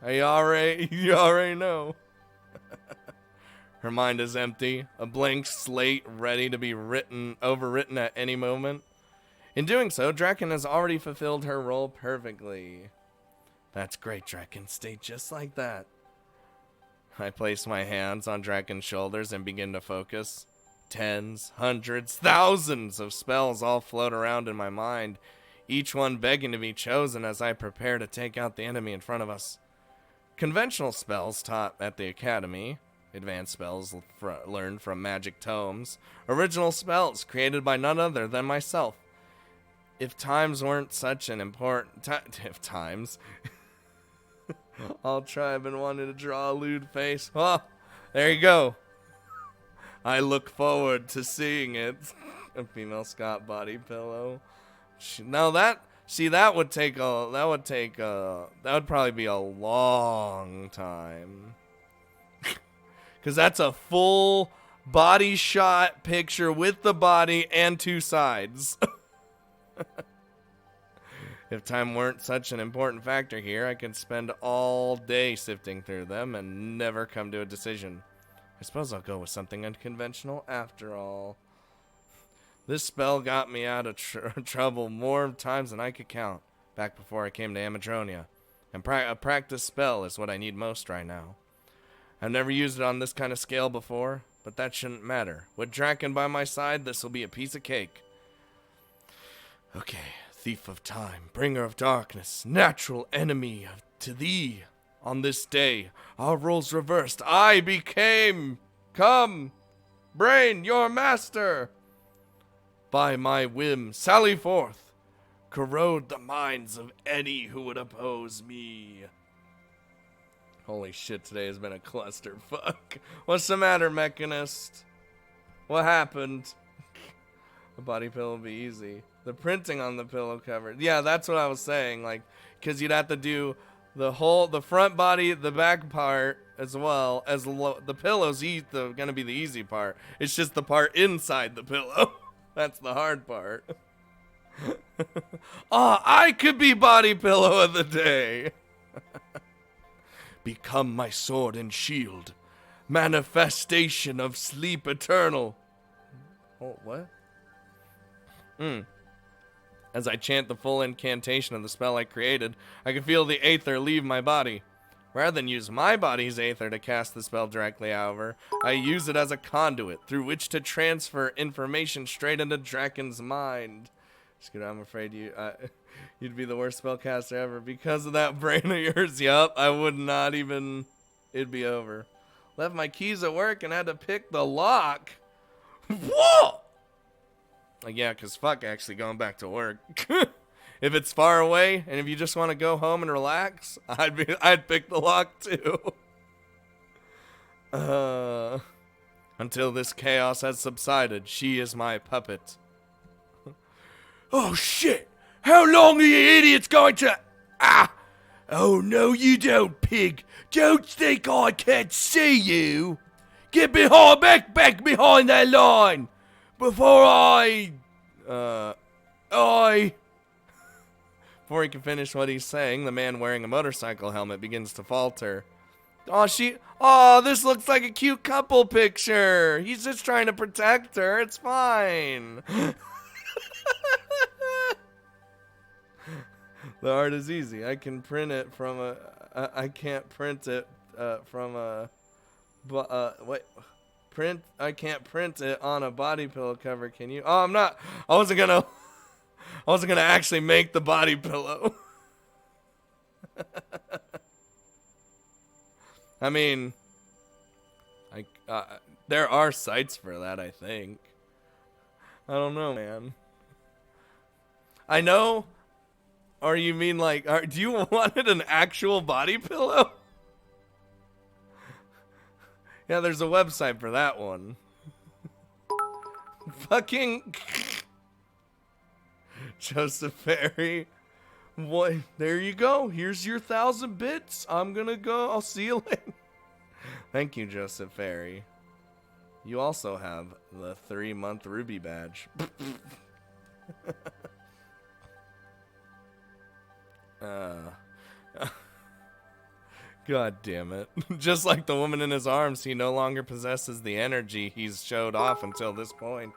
You already know. Her mind is empty, a blank slate ready to be overwritten at any moment. In doing so, Draken has already fulfilled her role perfectly. That's great, Draken. Stay just like that. I place my hands on Draken's shoulders and begin to focus. Tens, hundreds, thousands of spells all float around in my mind, each one begging to be chosen as I prepare to take out the enemy in front of us. Conventional spells taught at the academy, advanced spells learned from magic tomes, original spells created by none other than myself. If times weren't such an important if times I'll try. I've been wanting to draw a lewd face. Oh, there you go. I look forward to seeing it. A female Scott body pillow. Now that would probably be a long time. Cause that's a full body shot picture with the body and two sides. If time weren't such an important factor here, I could spend all day sifting through them and never come to a decision. I suppose I'll go with something unconventional after all. This spell got me out of trouble more times than I could count, back before I came to Amadronia. And a practice spell is what I need most right now. I've never used it on this kind of scale before, but that shouldn't matter. With Draken by my side, this will be a piece of cake. Okay. Thief of time, bringer of darkness, natural enemy to thee. On this day, our roles reversed. I became, come, Brain, your master. By my whim, sally forth, corrode the minds of any who would oppose me. Holy shit, today has been a clusterfuck. What's the matter, Mechanist? What happened? The body pillow will be easy. The printing on the pillow cover. Yeah, that's what I was saying. Like, because you'd have to do the front body, the back part, as well as the pillow's gonna be the easy part. It's just the part inside the pillow. That's the hard part. Oh, I could be body pillow of the day. Become my sword and shield. Manifestation of sleep eternal. Oh, what? As I chant the full incantation of the spell I created, I can feel the aether leave my body. Rather than use my body's aether to cast the spell directly, however, I use it as a conduit through which to transfer information straight into Draken's mind. Scooter, I'm afraid you'd be the worst spellcaster ever because of that brain of yours. Yup, I would not even. It'd be over. Left my keys at work and had to pick the lock. Whoa! Yeah, because fuck actually going back to work. If it's far away and if you just want to go home and relax, I'd pick the lock too. Until this chaos has subsided, she is my puppet. Oh shit! How long are you idiots going to... Ah! Oh no you don't, pig! Don't think I can't see you! Get back behind that line! Before Before he can finish what he's saying, the man wearing a motorcycle helmet begins to falter. Oh, this looks like a cute couple picture. He's just trying to protect her. It's fine. The art is easy. I can print it from a... I can't print it from a... I can't print it on a body pillow cover, can you? Oh, I'm not. I wasn't gonna actually make the body pillow. I mean, there are sites for that, I think. I don't know, man. I know. Or you mean like, do you want an actual body pillow? Yeah, there's a website for that one. Fucking Joseph Ferry. What? There you go. Here's your 1,000 bits. I'm gonna go. I'll see you later. Thank you, Joseph Ferry. You also have the 3-month Ruby badge. God damn it. Just like the woman in his arms, he no longer possesses the energy he's showed off until this point.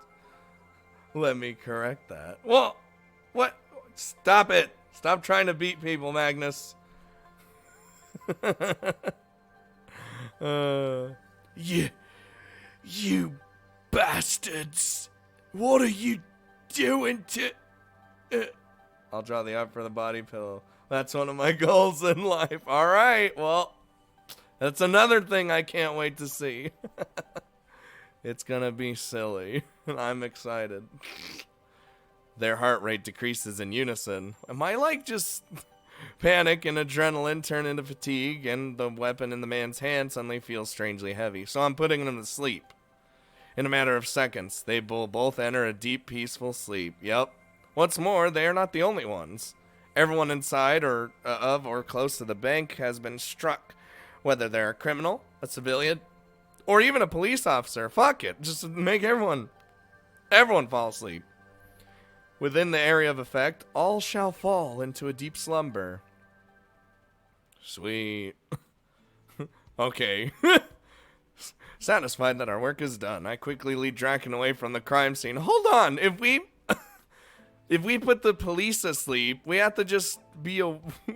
Let me correct that. Well, what? Stop it. Stop trying to beat people, Magnus. You bastards. What are you doing to... I'll draw the art for the body pillow. That's one of my goals in life. All right, well, that's another thing I can't wait to see. It's gonna be silly, and I'm excited. Their heart rate decreases in unison. Am I like just... Panic and adrenaline turn into fatigue, and the weapon in the man's hand suddenly feels strangely heavy. So I'm putting them to sleep. In a matter of seconds, they will both enter a deep, peaceful sleep. Yep. What's more, they are not the only ones. Everyone inside or close to the bank has been struck. Whether they're a criminal, a civilian, or even a police officer. Fuck it. Just make everyone fall asleep. Within the area of effect, all shall fall into a deep slumber. Sweet. Okay. Satisfied that our work is done, I quickly lead Draken away from the crime scene. Hold on, if we put the police asleep, we have to just we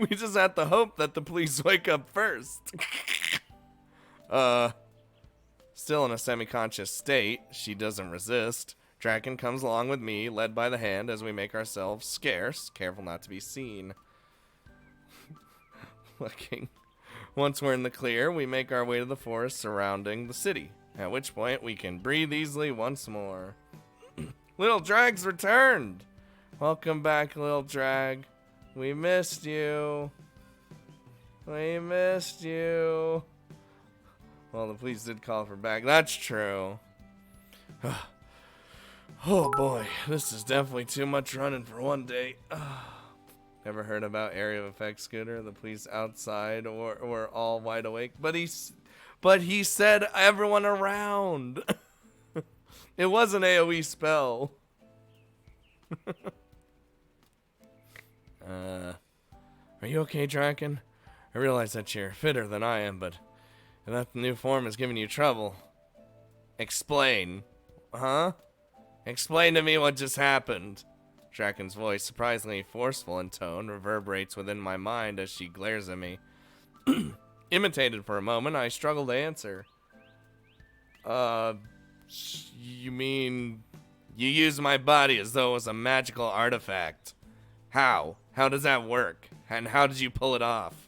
just have to hope that the police wake up first. Still in a semi-conscious state, she doesn't resist. Draken comes along with me, led by the hand, as we make ourselves scarce, careful not to be seen. Looking. Once we're in the clear, we make our way to the forest surrounding the city, at which point we can breathe easily once more. Little Drag's returned! Welcome back, Little Drag. We missed you. We missed you. Well, the police did call for back. That's true. Oh boy, this is definitely too much running for one day. Never heard about area of effect Scooter? The police outside or all wide awake. But he said everyone around. It was an AoE spell. Are you okay, Draken? I realize that you're fitter than I am, but that the new form is giving you trouble. Explain. Huh? Explain to me what just happened. Draken's voice, surprisingly forceful in tone, reverberates within my mind as she glares at me. Imitated for a moment, I struggle to answer. You mean you use my body as though it was a magical artifact? How? How does that work? And how did you pull it off?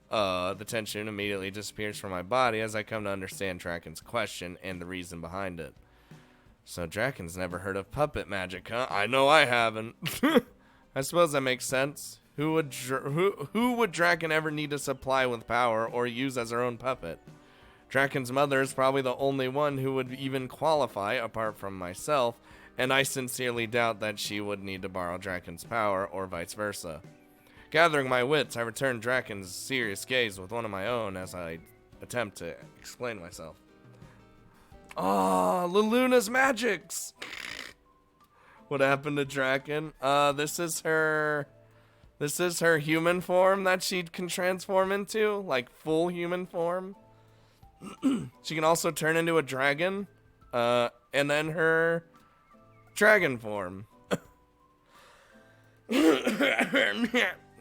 The tension immediately disappears from my body as I come to understand Draken's question and the reason behind it. So Draken's never heard of puppet magic, huh? I know I haven't. I suppose that makes sense. Who would Draken ever need to supply with power or use as her own puppet? Draken's mother is probably the only one who would even qualify, apart from myself, and I sincerely doubt that she would need to borrow Draken's power or vice versa. Gathering my wits, I return Draken's serious gaze with one of my own as I attempt to explain myself. Oh, Liluna's magics! What happened to Draken? This is her human form that she can transform into, like full human form. She can also turn into a dragon, and then her dragon form.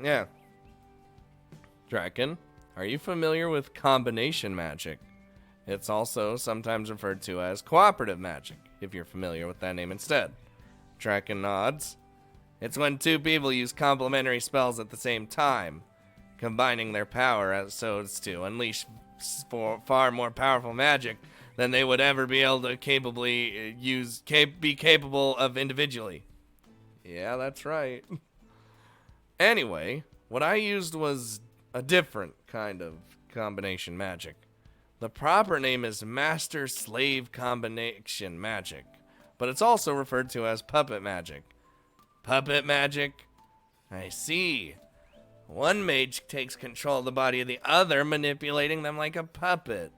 Yeah. Draken, are you familiar with combination magic? It's also sometimes referred to as cooperative magic, if you're familiar with that name instead. Draken nods. It's when two people use complementary spells at the same time, combining their power so as to unleash far more powerful magic than they would ever be able to be capable of individually. Yeah, that's right. Anyway, what I used was a different kind of combination magic. The proper name is Master-Slave Combination Magic, but it's also referred to as puppet magic. Puppet magic? I see. One mage takes control of the body of the other, manipulating them like a puppet.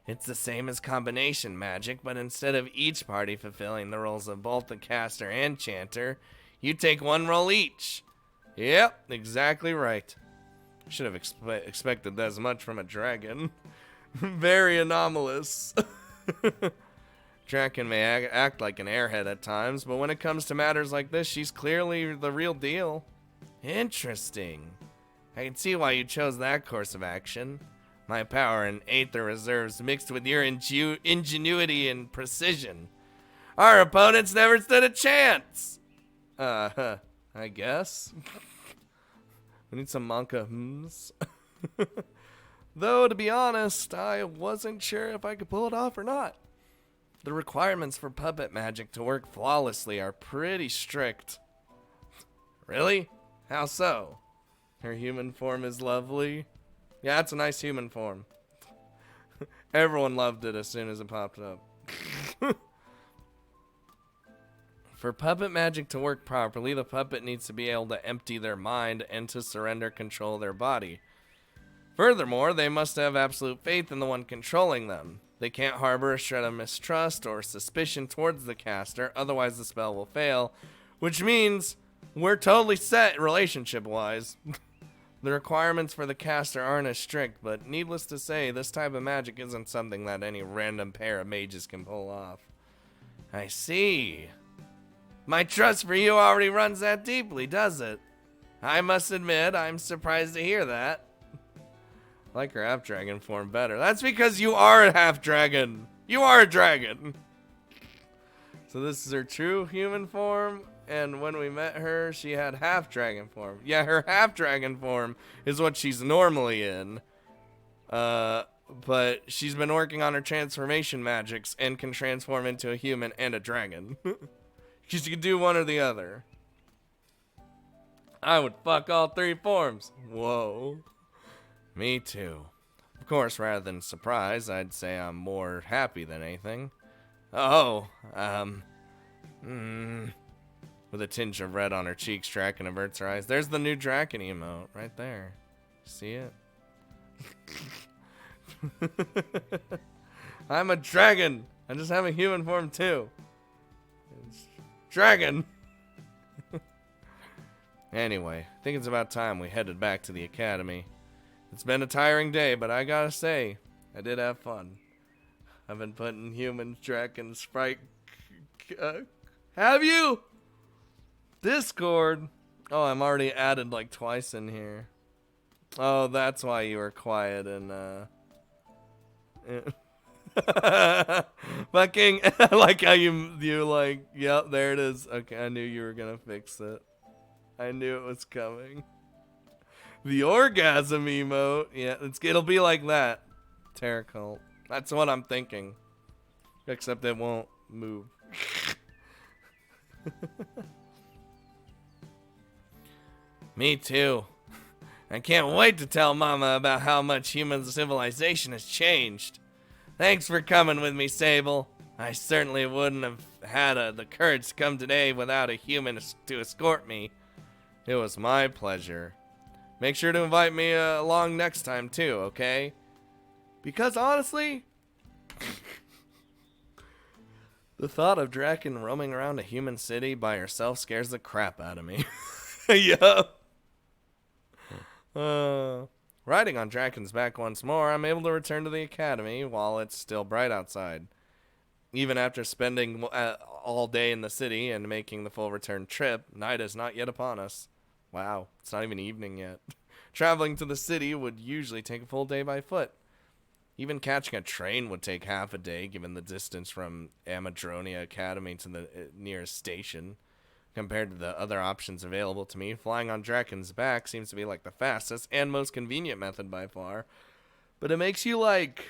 It's the same as combination magic, but instead of each party fulfilling the roles of both the caster and chanter, you take one role each. Yep, exactly right. Should have expected as much from a dragon. Very anomalous. Draken may act like an airhead at times, but when it comes to matters like this, she's clearly the real deal. Interesting. I can see why you chose that course of action. My power and Aether reserves mixed with your ingenuity and precision. Our opponents never stood a chance. I guess. We need some Monka hmms. Though, to be honest, I wasn't sure if I could pull it off or not. The requirements for puppet magic to work flawlessly are pretty strict. Really? How so? Her human form is lovely. Yeah, it's a nice human form. Everyone loved it as soon as it popped up. For puppet magic to work properly, the puppet needs to be able to empty their mind and to surrender control of their body. Furthermore, they must have absolute faith in the one controlling them. They can't harbor a shred of mistrust or suspicion towards the caster, otherwise the spell will fail, which means we're totally set relationship-wise. The requirements for the caster aren't as strict, but needless to say, this type of magic isn't something that any random pair of mages can pull off. I see. My trust for you already runs that deeply, does it? I must admit, I'm surprised to hear that. I like her half-dragon form better. That's because you are a half-dragon. You are a dragon. So this is her true human form, and when we met her, she had half-dragon form. Yeah, her half-dragon form is what she's normally in. But she's been working on her transformation magics and can transform into a human and a dragon. Because you can do one or the other. I would fuck all three forms. Whoa. Me too. Of course, rather than surprised, I'd say I'm more happy than anything. Oh, with a tinge of red on her cheeks, Draken averts her eyes. There's the new Draken emote right there. See it? I'm a dragon. I just have a human form too. It's dragon. Anyway, I think it's about time we headed back to the academy. It's been a tiring day, but I gotta say, I did have fun. I've been putting humans, dragons, sprite. Have you? Discord. Oh, I'm already added like twice in here. Oh, that's why you were quiet and fucking I like how you like, yep, there it is. Okay, I knew you were gonna fix it. I knew it was coming. The orgasm emote. Yeah, it'll be like that. Terror cult. That's what I'm thinking. Except it won't move. Me too. I can't wait to tell Mama about how much human civilization has changed. Thanks for coming with me, Sable. I certainly wouldn't have had the courage to come today without a human to escort me. It was my pleasure. Make sure to invite me along next time too, okay? Because honestly, the thought of Draken roaming around a human city by herself scares the crap out of me. Yup. Riding on Draken's back once more, I'm able to return to the academy while it's still bright outside. Even after spending all day in the city and making the full return trip, night is not yet upon us. Wow, it's not even evening yet. Traveling to the city would usually take a full day by foot. Even catching a train would take half a day, given the distance from Amadronia Academy to the nearest station. Compared to the other options available to me, flying on Draken's back seems to be like the fastest and most convenient method by far. But it makes you like...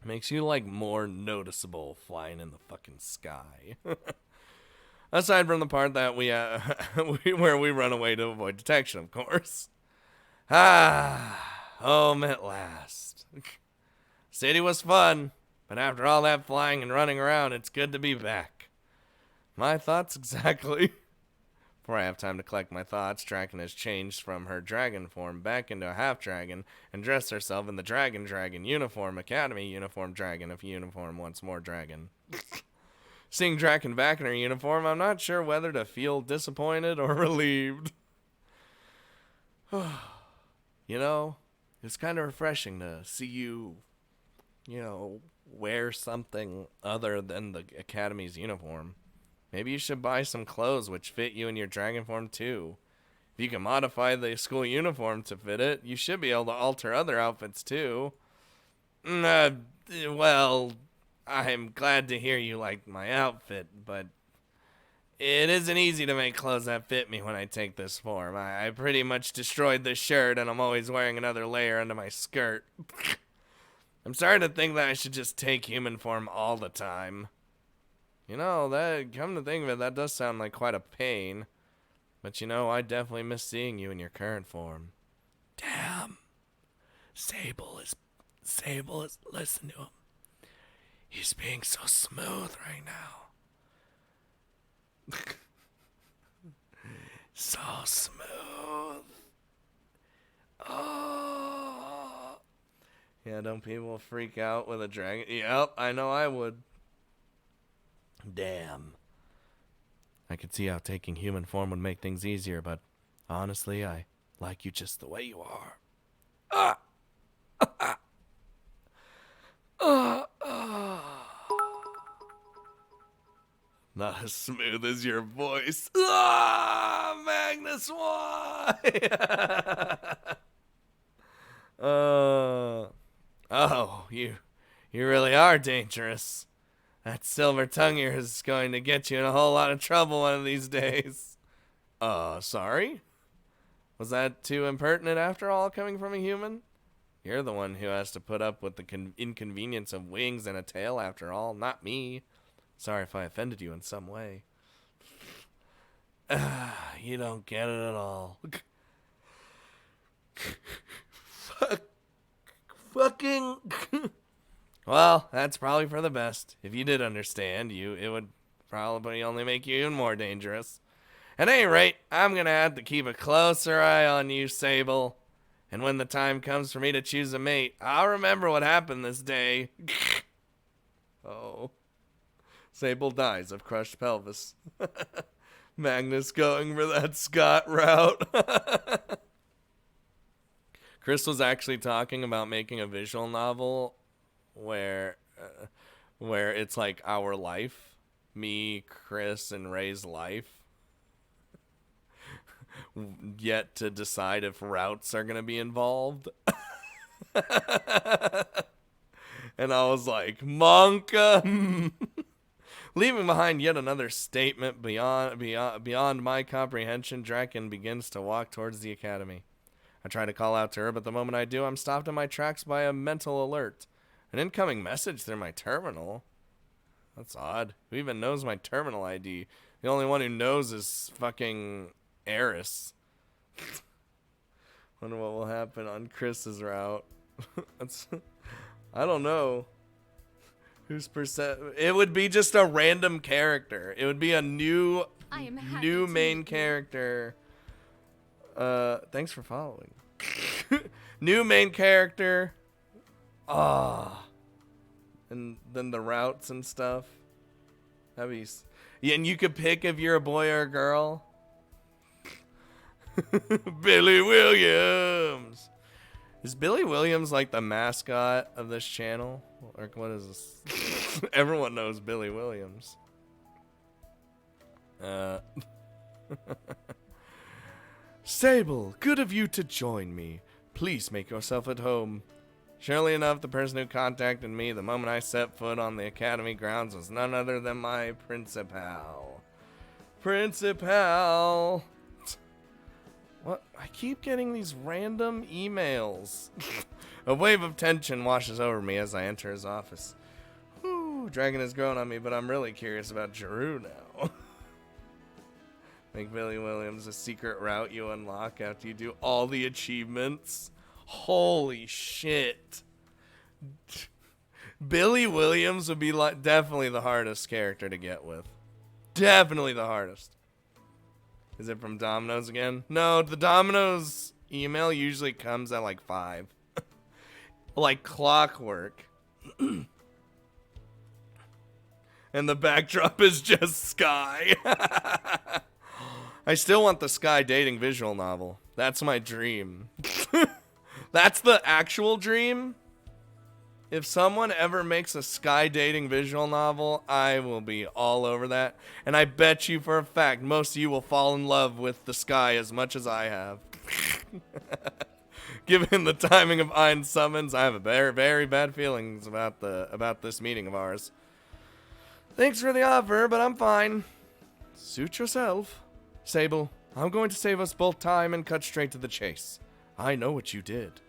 makes you like more noticeable flying in the fucking sky. Aside from the part that we where we run away to avoid detection, of course. Home at last. City was fun, but after all that flying and running around, it's good to be back. My thoughts exactly. Before I have time to collect my thoughts, Draken has changed from her dragon form back into a half-dragon and dressed herself in the dragon uniform, academy uniform dragon of uniform once more dragon. Seeing Draken back in her uniform, I'm not sure whether to feel disappointed or relieved. You know, it's kind of refreshing to see you, wear something other than the academy's uniform. Maybe you should buy some clothes which fit you in your dragon form too. If you can modify the school uniform to fit it, you should be able to alter other outfits too. Well, I'm glad to hear you like my outfit, but it isn't easy to make clothes that fit me when I take this form. I pretty much destroyed this shirt and I'm always wearing another layer under my skirt. I'm starting to think that I should just take human form all the time. You know, that, come to think of it, that does sound like quite a pain. But you know, I definitely miss seeing you in your current form. Damn. Sable is, listen to him. He's being so smooth right now. So smooth. Oh. Yeah, don't people freak out with a dragon? Yep, I know I would. Damn. I could see how taking human form would make things easier, but honestly, I like you just the way you are. Ah! Not as smooth as your voice. Ah, Magnus, why? Oh, you really are dangerous. That silver tongue here is going to get you in a whole lot of trouble one of these days. Sorry? Was that too impertinent after all, coming from a human? You're the one who has to put up with the inconvenience of wings and a tail after all, not me. Sorry if I offended you in some way. You don't get it at all. Fucking... Well, that's probably for the best. If you did understand, it would probably only make you even more dangerous. At any rate, I'm gonna have to keep a closer eye on you, Sable. And when the time comes for me to choose a mate, I'll remember what happened this day. Oh. Sable dies of crushed pelvis. Magnus going for that Scott route. Chris was actually talking about making a visual novel where it's like our life, me, Chris, and Ray's life, yet to decide if routes are gonna be involved. And I was like, Monka. Leaving behind yet another statement beyond my comprehension, Draken begins to walk towards the academy. I try to call out to her, but the moment I do, I'm stopped in my tracks by a mental alert. An incoming message through my terminal. That's odd. Who even knows my terminal ID? The only one who knows is fucking Eris. Wonder what will happen on Chris's route. I don't know. Who's it would be just a random character. It would be a new main character. Thanks for following. New main character. And then the routes and stuff. That'd be... Yeah, and you could pick if you're a boy or a girl. Billy Williams. Is Billy Williams like the mascot of this channel? Or what is this? Everyone knows Billy Williams. Sable, good of you to join me. Please make yourself at home. Surely enough, the person who contacted me the moment I set foot on the academy grounds was none other than my principal. Principal! What? I keep getting these random emails. A wave of tension washes over me as I enter his office. Whew, Dragon has grown on me, but I'm really curious about Giroux now. Make Billy Williams a secret route you unlock after you do all the achievements. Holy shit. Billy Williams would be definitely the hardest character to get with. Definitely the hardest. Is it from Domino's again? No, the Domino's email usually comes at like 5. Like clockwork. And the backdrop is just Sky. I still want the Sky dating visual novel. That's my dream. That's the actual dream. If someone ever makes a Sky dating visual novel, I will be all over that. And I bet you for a fact most of you will fall in love with the Sky as much as I have. Given the timing of Ein's summons, I have a very, very bad feelings about this meeting of ours. Thanks for the offer, but I'm fine. Suit yourself. Sable, I'm going to save us both time and cut straight to the chase. I know what you did.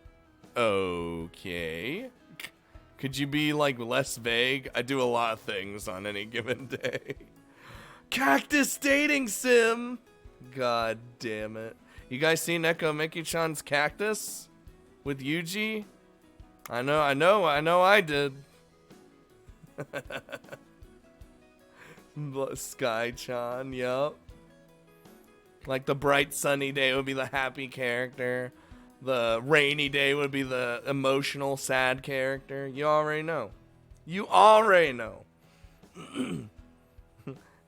Okay. Could you be, like, less vague? I do a lot of things on any given day. Cactus dating sim! God damn it. You guys seen Neko Miki-chan's cactus? With Yuji? I know I did. Sky-chan, yup. Like the bright sunny day would be the happy character. The rainy day would be the emotional sad character. You already know. You already know.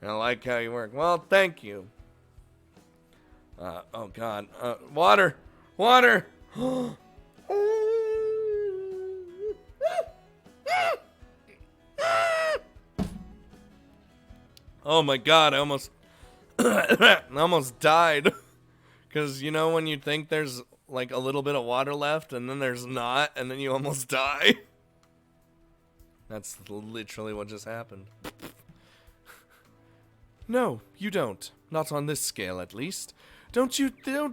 I like how you work. Well, thank you. Oh god. Water! Water! Oh my god, I almost I almost died. Cause you know when you think there's like a little bit of water left and then there's not and then you almost die? That's literally what just happened. No, you don't. Not on this scale, at least. Don't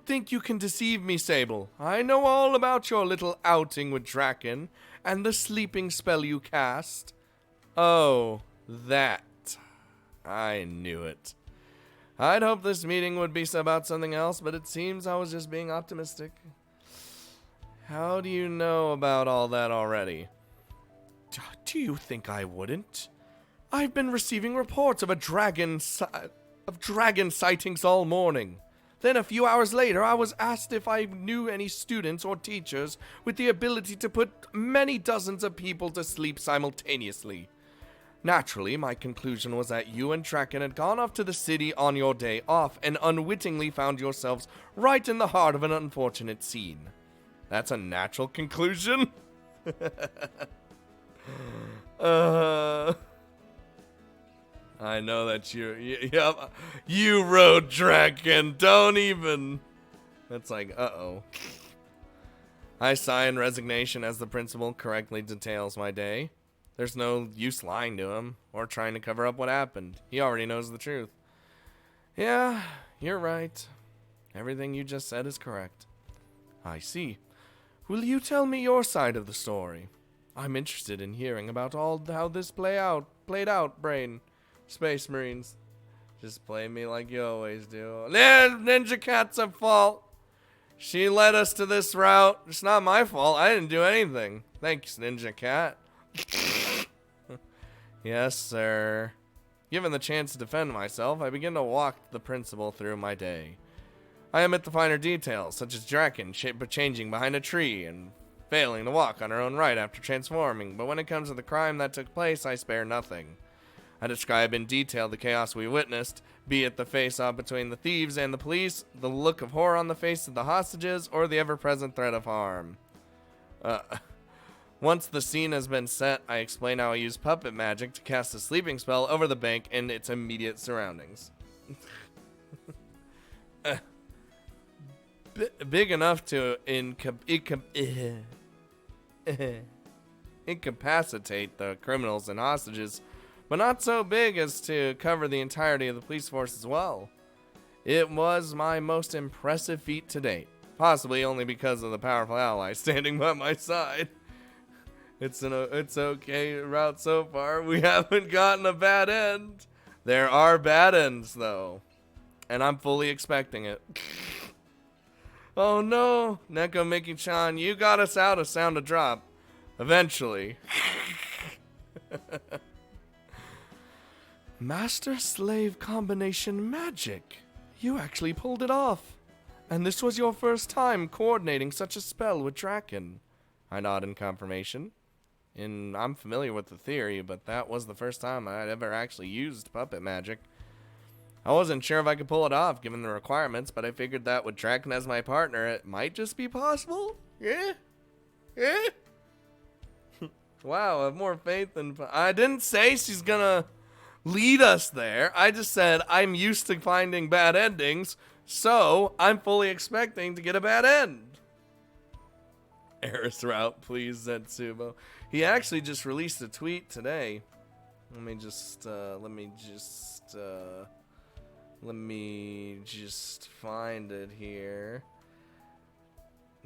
think you can deceive me, Sable. I know all about your little outing with Draken and the sleeping spell you cast. Oh, that. I knew it. I'd hoped this meeting would be about something else, but it seems I was just being optimistic. How do you know about all that already? Do you think I wouldn't? I've been receiving reports of dragon sightings all morning. Then a few hours later, I was asked if I knew any students or teachers with the ability to put many dozens of people to sleep simultaneously. Naturally, my conclusion was that you and Draken had gone off to the city on your day off and unwittingly found yourselves right in the heart of an unfortunate scene. That's a natural conclusion? I know that you rode Draken, don't even. That's like, uh-oh. I sigh in resignation as the principal correctly details my day. There's no use lying to him or trying to cover up what happened. He already knows the truth. Yeah, you're right. Everything you just said is correct. I see. Will you tell me your side of the story? I'm interested in hearing about how this played out, Brain. Space Marines. Just play me like you always do. Ninja Cat's at fault. She led us to this route. It's not my fault. I didn't do anything. Thanks, Ninja Cat. Yes, sir. Given the chance to defend myself, I begin to walk the principal through my day. I omit the finer details, such as Draken changing behind a tree and failing to walk on her own right after transforming, but when it comes to the crime that took place, I spare nothing. I describe in detail the chaos we witnessed, be it the face-off between the thieves and the police, the look of horror on the face of the hostages, or the ever-present threat of harm. Once the scene has been set, I explain how I use puppet magic to cast a sleeping spell over the bank and its immediate surroundings. Big enough to incapacitate the criminals and hostages, but not so big as to cover the entirety of the police force as well. It was my most impressive feat to date, possibly only because of the powerful ally standing by my side. It's okay route so far. We haven't gotten a bad end. There are bad ends, though, and I'm fully expecting it. Oh no, Neko Miki-chan, you got us out of Sound of Drop. Eventually. Master-slave combination magic. You actually pulled it off. And this was your first time coordinating such a spell with Draken. I nod in confirmation. And I'm familiar with the theory, but that was the first time I'd ever actually used puppet magic. I wasn't sure if I could pull it off given the requirements, but I figured that with Draken as my partner, it might just be possible. Yeah? Yeah? Wow, I have more faith than... I didn't say she's gonna lead us there. I just said I'm used to finding bad endings, so I'm fully expecting to get a bad end. Eris route, please, Zetsubo. He actually just released a tweet today. Let me just find it here.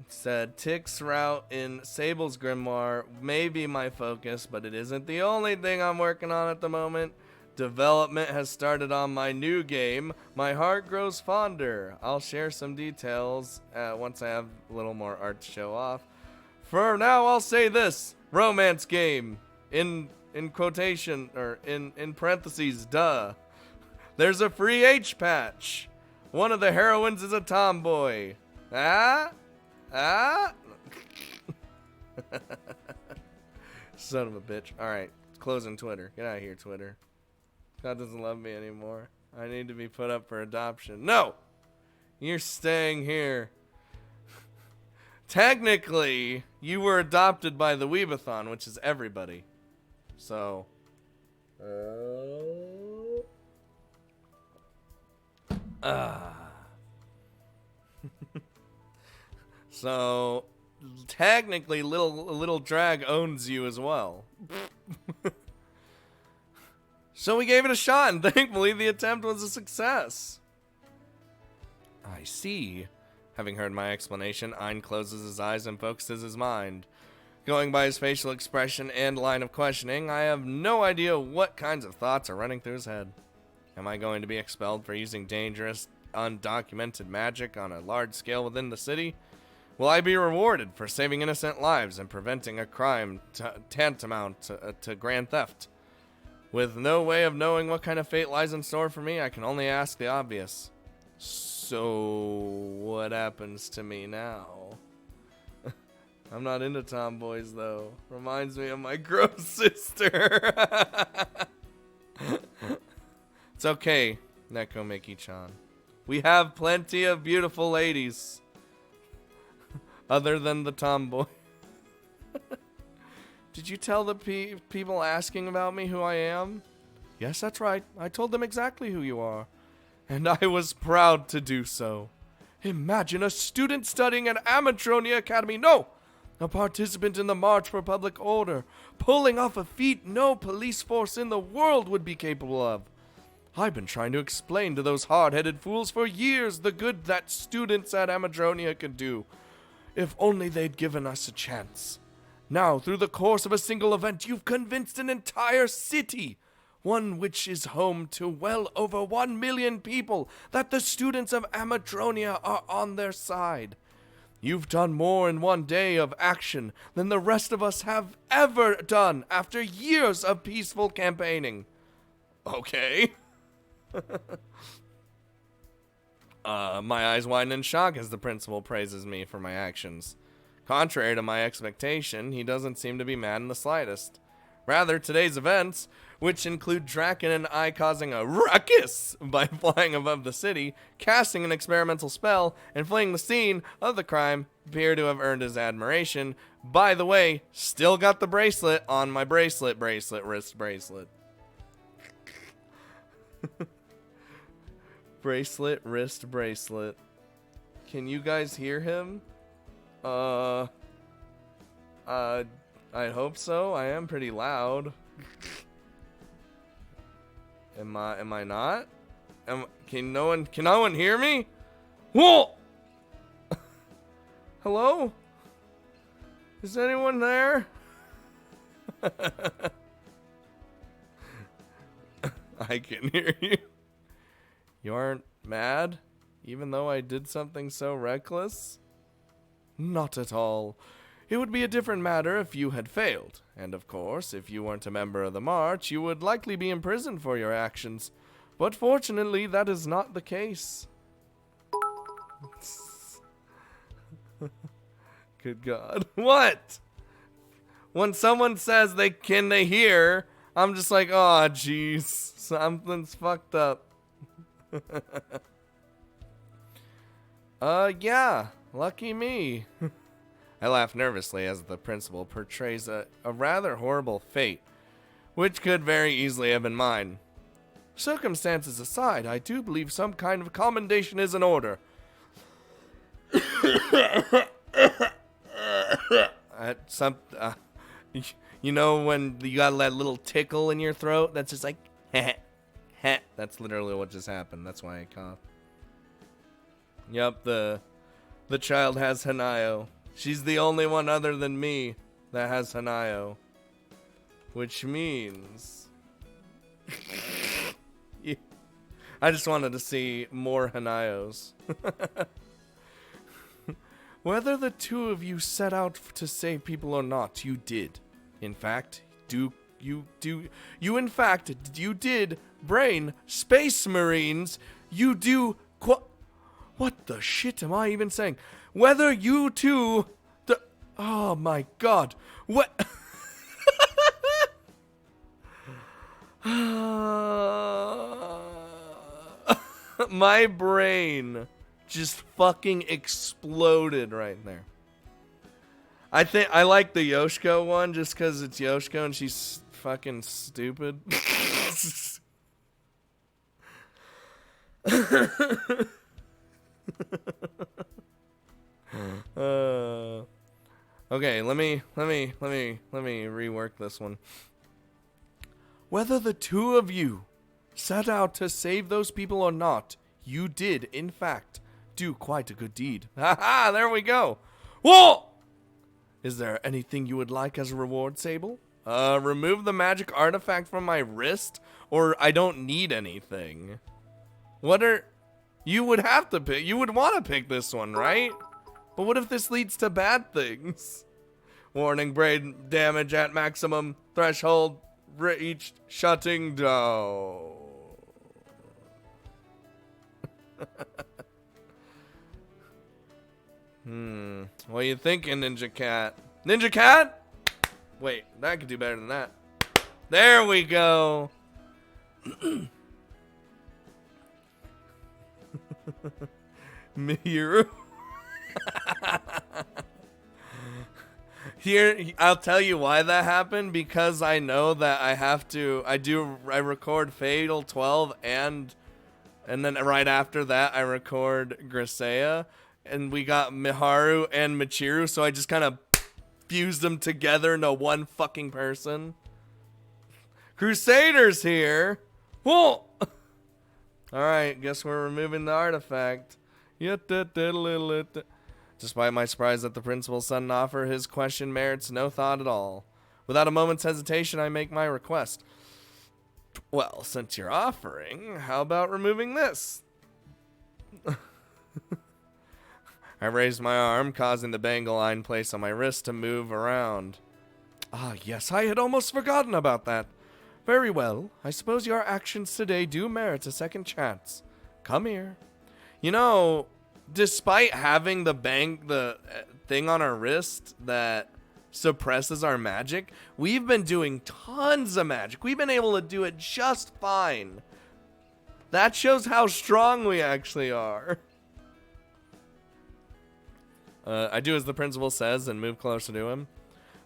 Said Tick's route in Sable's Grimoire may be my focus, but it isn't the only thing I'm working on at the moment. Development has started on my new game, My Heart Grows Fonder. I'll share some details once I have a little more art to show off. For now, I'll say this. Romance game. In quotation, or in parentheses, duh. There's a free H patch. One of the heroines is a tomboy. Ah? Son of a bitch. Alright, closing Twitter. Get out of here, Twitter. God doesn't love me anymore. I need to be put up for adoption. No! You're staying here. Technically, you were adopted by the Weebathon, which is everybody. So. So, technically, little drag owns you as well. So we gave it a shot, and thankfully the attempt was a success. I see. Having heard my explanation, Ein closes his eyes and focuses his mind. Going by his facial expression and line of questioning, I have no idea what kinds of thoughts are running through his head. Am I going to be expelled for using dangerous, undocumented magic on a large scale within the city? Will I be rewarded for saving innocent lives and preventing a crime tantamount to grand theft? With no way of knowing what kind of fate lies in store for me, I can only ask the obvious. So, what happens to me now? I'm not into tomboys, though. Reminds me of my gross sister. It's okay, Neko Miki-chan. We have plenty of beautiful ladies. Other than the tomboy. Did you tell the people asking about me who I am? Yes, that's right. I told them exactly who you are. And I was proud to do so. Imagine a student studying at Amatronia Academy. No! A participant in the March for Public Order. Pulling off a feat no police force in the world would be capable of. I've been trying to explain to those hard-headed fools for years the good that students at Amatronia can do. If only they'd given us a chance. Now, through the course of a single event, you've convinced an entire city, one which is home to well over 1 million people, that the students of Amatronia are on their side. You've done more in one day of action than the rest of us have ever done after years of peaceful campaigning. Okay. My eyes widen in shock as the principal praises me for my actions. Contrary to my expectation, he doesn't seem to be mad in the slightest. Rather, today's events, which include Draken and I causing a ruckus by flying above the city, casting an experimental spell, and fleeing the scene of the crime, appear to have earned his admiration. By the way, still got the bracelet on my wrist bracelet. Wrist bracelet. Can you guys hear him? I hope so. I am pretty loud. Am I not? Can no one hear me? Whoa! Hello? Is anyone there? I can hear you. You aren't mad, even though I did something so reckless? Not at all. It would be a different matter if you had failed. And of course, if you weren't a member of the March, you would likely be imprisoned for your actions. But fortunately, that is not the case. Good God. What? When someone says they hear, I'm just like, oh, jeez. Something's fucked up. Yeah. Lucky me. I laugh nervously as the principal portrays a rather horrible fate, which could very easily have been mine. Circumstances aside, I do believe some kind of commendation is in order. You know when you got that little tickle in your throat? That's just like, That's literally what just happened. That's why I coughed. Yep, the The child has Hanayo. She's the only one other than me that has Hanayo. Which means... I just wanted to see more Hanayos. Whether the two of you set out to save people or not, you did. In fact, you did brain space marines. You do what the shit am I even saying? Whether you two oh my god. What my brain just fucking exploded right there. I think I like the Yoshiko one just because it's Yoshiko and she's fucking stupid. Okay, let me rework this one. Whether the two of you set out to save those people or not, you did, in fact, do quite a good deed. Haha, there we go. Whoa! Is there anything you would like as a reward, Sable? Remove the magic artifact from my wrist, or I don't need anything. What are... You would have to pick... You would want to pick this one, right? But what if this leads to bad things? Warning, brain damage at maximum threshold reached, shutting down. What are you thinking, Ninja Cat? Ninja Cat? Wait, that could do better than that. There we go. Mihiru. Here, I'll tell you why that happened, because I know that I record Fatal 12 and then right after that I record Grisea, and we got Miharu and Michiru, so I just kind of fused them together into one fucking person. Crusaders here. Whoa! Alright, guess we're removing the artifact. Despite my surprise that the principal's sudden offer, his question merits no thought at all. Without a moment's hesitation, I make my request. Well, since you're offering, how about removing this? I raised my arm, causing the bangle line placed on my wrist to move around. Ah, yes, I had almost forgotten about that. Very well, I suppose your actions today do merit a second chance. Come here. You know, despite having the thing on our wrist that suppresses our magic, we've been doing tons of magic. We've been able to do it just fine. That shows how strong we actually are. I do as the principal says and move closer to him.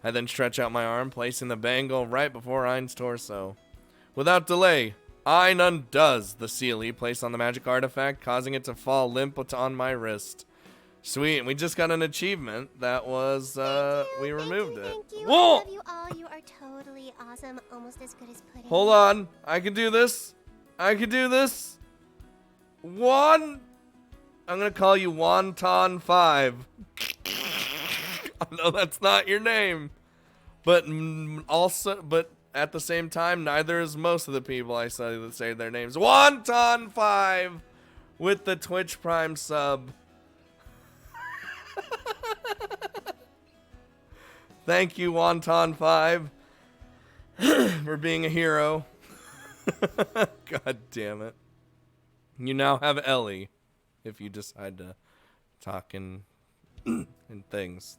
I then stretch out my arm, placing the bangle right before Ein's torso. Without delay, Ein undoes the seal he placed on the magic artifact, causing it to fall limp on my wrist. Sweet, we just got an achievement. That was, we removed it. Thank you. Whoa! I love you all. You are totally awesome. Almost as good as pudding. Hold on. I can do this. I can do this. I'm gonna call you Wonton 5. I know that's not your name. But at the same time, neither is most of the people I say that say their names. Wonton 5 with the Twitch Prime sub. Thank you, Wonton 5, for being a hero. God damn it. You now have Ellie, if you decide to talk in things.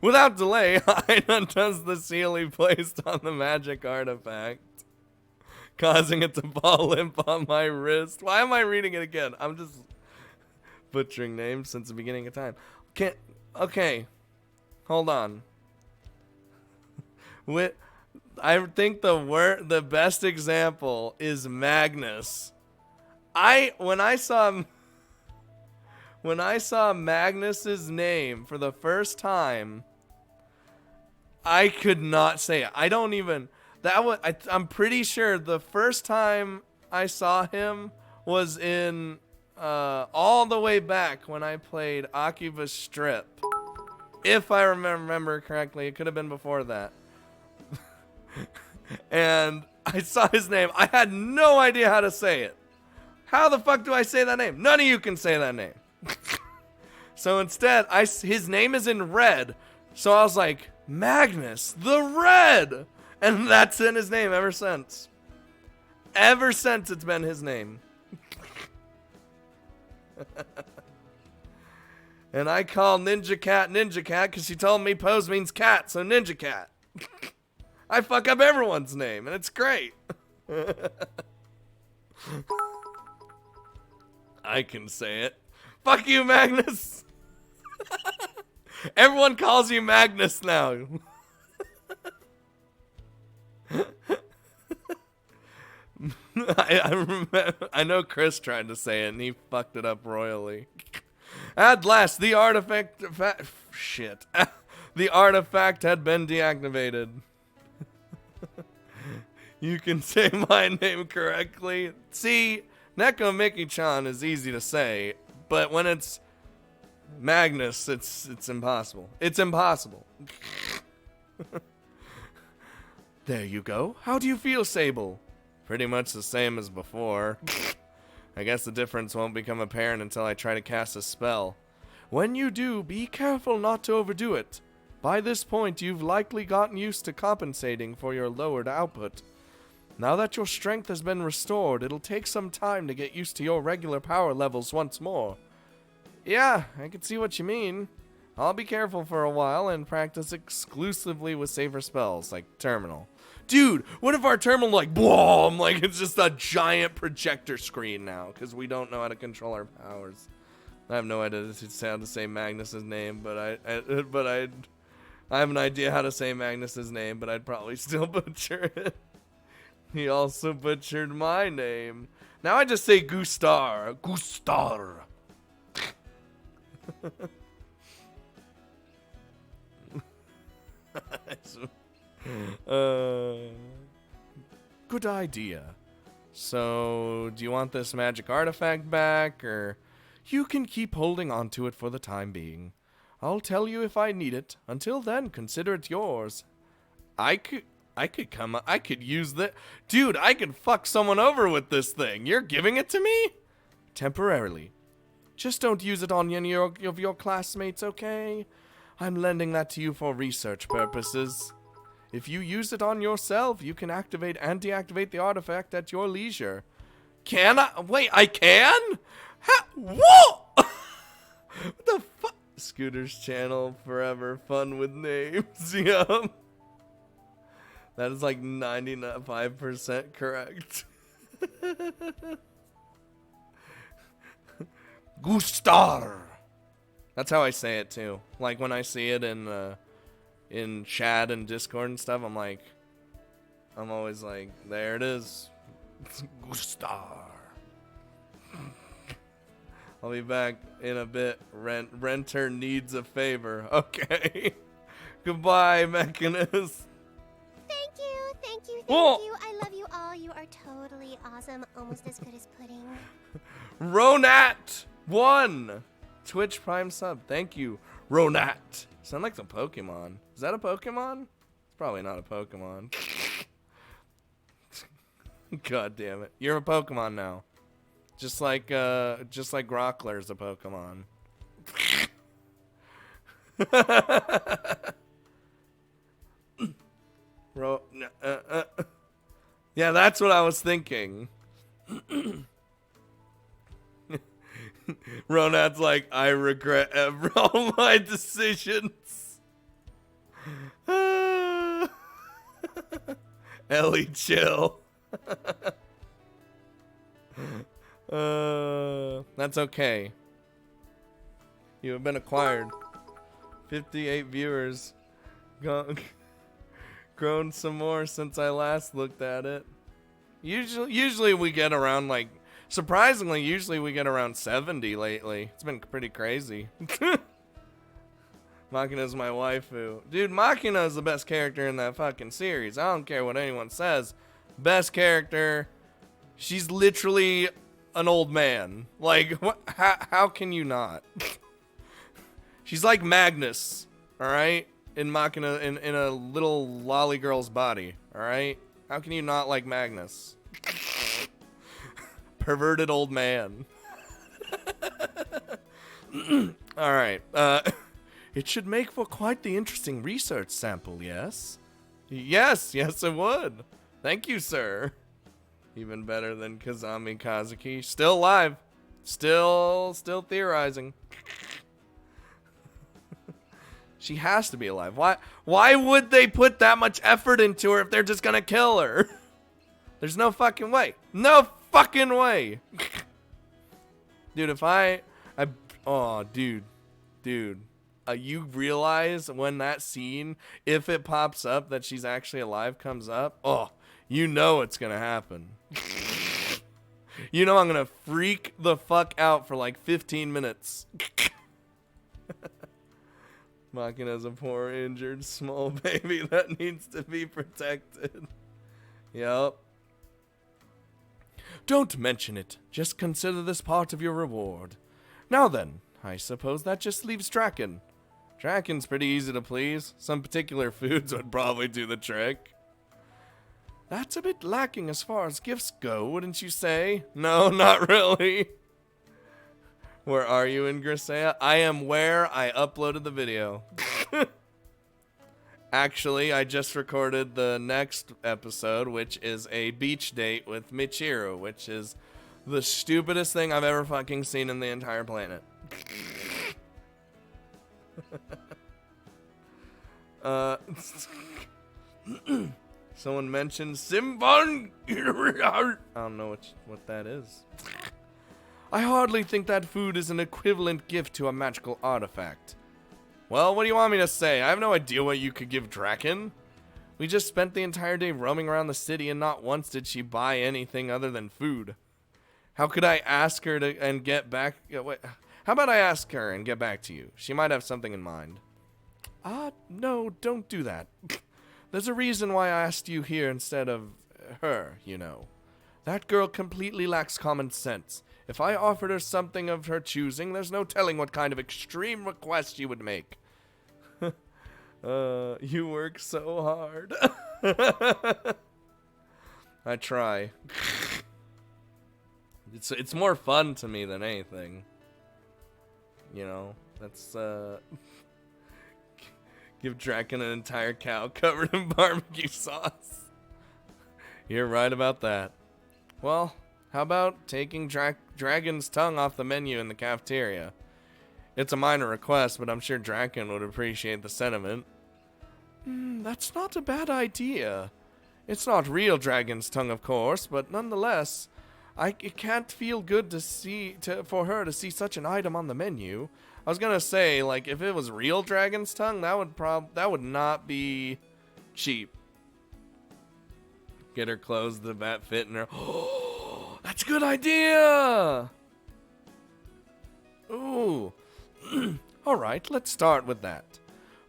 Without delay, Ein undoes the seal he placed on the magic artifact, causing it to fall limp on my wrist. Why am I reading it again? I'm just butchering names since the beginning of time. Okay. Hold on. I think the best example is Magnus. When I saw Magnus's name for the first time, I could not say it. I'm pretty sure the first time I saw him was in all the way back when I played Akiba Strip. If I remember correctly, it could have been before that. And I saw his name. I had no idea how to say it. How the fuck do I say that name? None of you can say that name. So instead, his name is in red. So I was like, Magnus, the Red. And that's been his name ever since. Ever since it's been his name. And I call Ninja Cat because she told me pose means cat, so Ninja Cat. I fuck up everyone's name, and it's great. I can say it. Fuck you, Magnus. Everyone calls you Magnus now. I remember. I know Chris tried to say it, and he fucked it up royally. At last, the artifact. Shit. The artifact had been deactivated. You can say my name correctly. See, Neko Mickey-chan is easy to say, but when it's Magnus, it's impossible. It's impossible. There you go. How do you feel, Sable? Pretty much the same as before. I guess the difference won't become apparent until I try to cast a spell. When you do, be careful not to overdo it. By this point, you've likely gotten used to compensating for your lowered output. Now that your strength has been restored, it'll take some time to get used to your regular power levels once more. Yeah, I can see what you mean. I'll be careful for a while and practice exclusively with safer spells, like Terminal. Dude, what if our terminal, like, boom, like, it's just a giant projector screen now, because we don't know how to control our powers. I have no idea how to say Magnus's name, but I have an idea how to say Magnus's name, but I'd probably still butcher it. He also butchered my name. Now I just say Gustar. Gustar. Good idea. So, do you want this magic artifact back, or you can keep holding on to it for the time being? I'll tell you if I need it. Until then, consider it yours. I could use that. Dude, I could fuck someone over with this thing. You're giving it to me? Temporarily. Just don't use it on any of your classmates, okay? I'm lending that to you for research purposes. If you use it on yourself, you can activate and deactivate the artifact at your leisure. Can I? Wait, I can? Whoa! What the fuck? Scooter's channel, forever fun with names. Yup. That is like 95% correct. Gustar. That's how I say it too. Like when I see it in chat and Discord and stuff, I'm always like, there it is. Gustar. I'll be back in a bit. Renter needs a favor. Okay. Goodbye, Mechanist. Thank you. Whoa. I love you all. You are totally awesome. Almost as good as pudding. Ronat 1. Twitch Prime sub. Thank you, Ronat. Sound like some Pokemon. Is that a Pokemon? It's probably not a Pokemon. God damn it. You're a Pokemon now. Just like Grockler's a Pokemon. Yeah, that's what I was thinking. Ronat's like, I regret all my decisions. Ellie, chill. That's okay. You have been acquired. 58 viewers. Grown some more since I last looked at it. Usually we get around like, surprisingly, usually we get around 70 lately. It's been pretty crazy. Machina's my waifu. Dude, Machina is the best character in that fucking series. I don't care what anyone says. Best character. She's literally an old man. Like, what? How can you not? She's like Magnus, all right? In Machina, in a little lolly girl's body, all right? How can you not like Magnus? Perverted old man. All right. It should make for quite the interesting research sample, yes? Yes, it would. Thank you, sir. Even better than Kazami Kazuki. Still alive. Still theorizing. She has to be alive. Why would they put that much effort into her if they're just gonna kill her? There's no fucking way. No fucking way. Dude, if dude. You realize when that scene, if it pops up that she's actually alive comes up, you know it's gonna happen. You know I'm gonna freak the fuck out for like 15 minutes. Machina's a poor, injured, small baby that needs to be protected. Yup. Don't mention it. Just consider this part of your reward. Now then, I suppose that just leaves Draken. Draken's pretty easy to please. Some particular foods would probably do the trick. That's a bit lacking as far as gifts go, wouldn't you say? No, not really. Where are you in Grisea? I am where I uploaded the video. Actually, I just recorded the next episode, which is a beach date with Michiru, which is the stupidest thing I've ever fucking seen in the entire planet. Someone mentioned Simbon. I don't know what that is. I hardly think that food is an equivalent gift to a magical artifact. Well, what do you want me to say? I have no idea what you could give Draken. We just spent the entire day roaming around the city and not once did she buy anything other than food. How could I ask her to and get back? Wait, how about I ask her and get back to you? She might have something in mind. No, don't do that. There's a reason why I asked you here instead of her, you know. That girl completely lacks common sense. If I offered her something of her choosing, there's no telling what kind of extreme request she would make. You work so hard. I try. It's more fun to me than anything. You know, that's give Draken an entire cow covered in barbecue sauce. You're right about that. Well, how about taking Dragon's tongue off the menu in the cafeteria? It's a minor request, but I'm sure Draken would appreciate the sentiment. That's not a bad idea. It's not real dragon's tongue, of course, but nonetheless, it can't feel good for her to see such an item on the menu. I was gonna say, like, if it was real dragon's tongue, that would not be cheap. Get her clothes that fit in her. Oh, that's a good idea. Ooh. All right, let's start with that.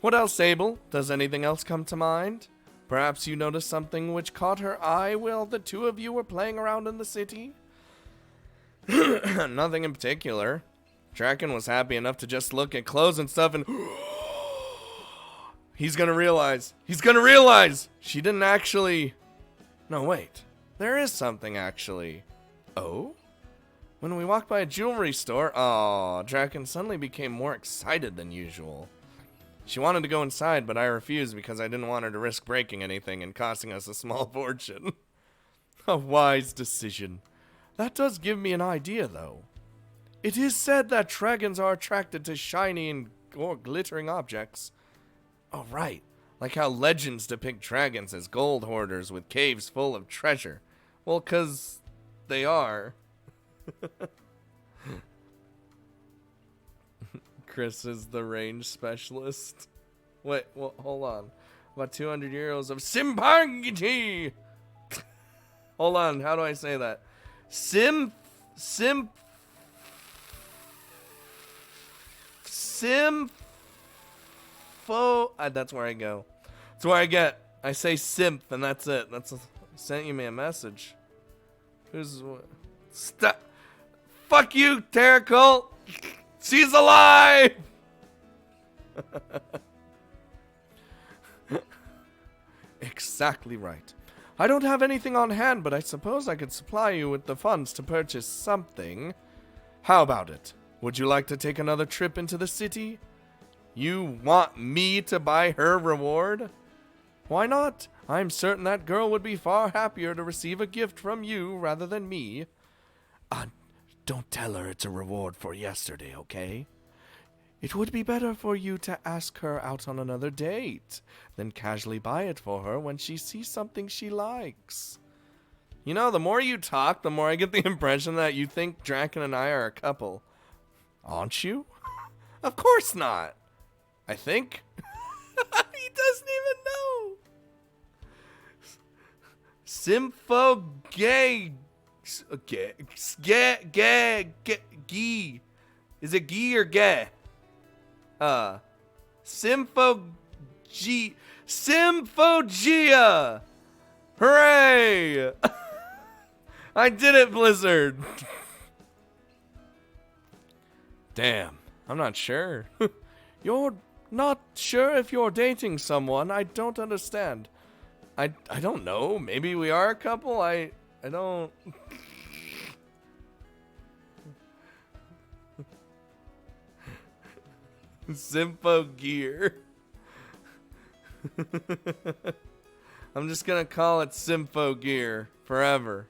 What else, Sable? Does anything else come to mind? Perhaps you noticed something which caught her eye while the two of you were playing around in the city? Nothing in particular. Draken was happy enough to just look at clothes and stuff and... He's gonna realize. She didn't actually... No, wait. There is something, actually. Oh? When we walked by a jewelry store... Aw, Draken suddenly became more excited than usual. She wanted to go inside, but I refused because I didn't want her to risk breaking anything and costing us a small fortune. A wise decision. That does give me an idea, though. It is said that dragons are attracted to shiny and glittering objects. Oh, right. Like how legends depict dragons as gold hoarders with caves full of treasure. Well, 'cause they are. Chris is the range specialist. Wait, well, hold on. About 200 euros of Simpangiti! Hold on, how do I say that? That's where I go. That's where I get. I say simp, and that's it. Sent you me a message. Stop. Fuck you, Terracult. She's alive. Exactly right. I don't have anything on hand, but I suppose I could supply you with the funds to purchase something. How about it? Would you like to take another trip into the city? You want me to buy her reward? Why not? I'm certain that girl would be far happier to receive a gift from you rather than me. Don't tell her it's a reward for yesterday, okay? It would be better for you to ask her out on another date than casually buy it for her when she sees something she likes. You know, the more you talk, the more I get the impression that you think Draken and I are a couple. Aren't you? Of course not. I think. He doesn't even know. Sympho gay. Gee. Is it gee or gay? Symphogia! Hooray! I did it, Blizzard! Damn, I'm not sure. You're not sure if you're dating someone? I don't understand. I don't know. Maybe we are a couple? I don't... Sympho gear. I'm just gonna call it Sympho gear forever.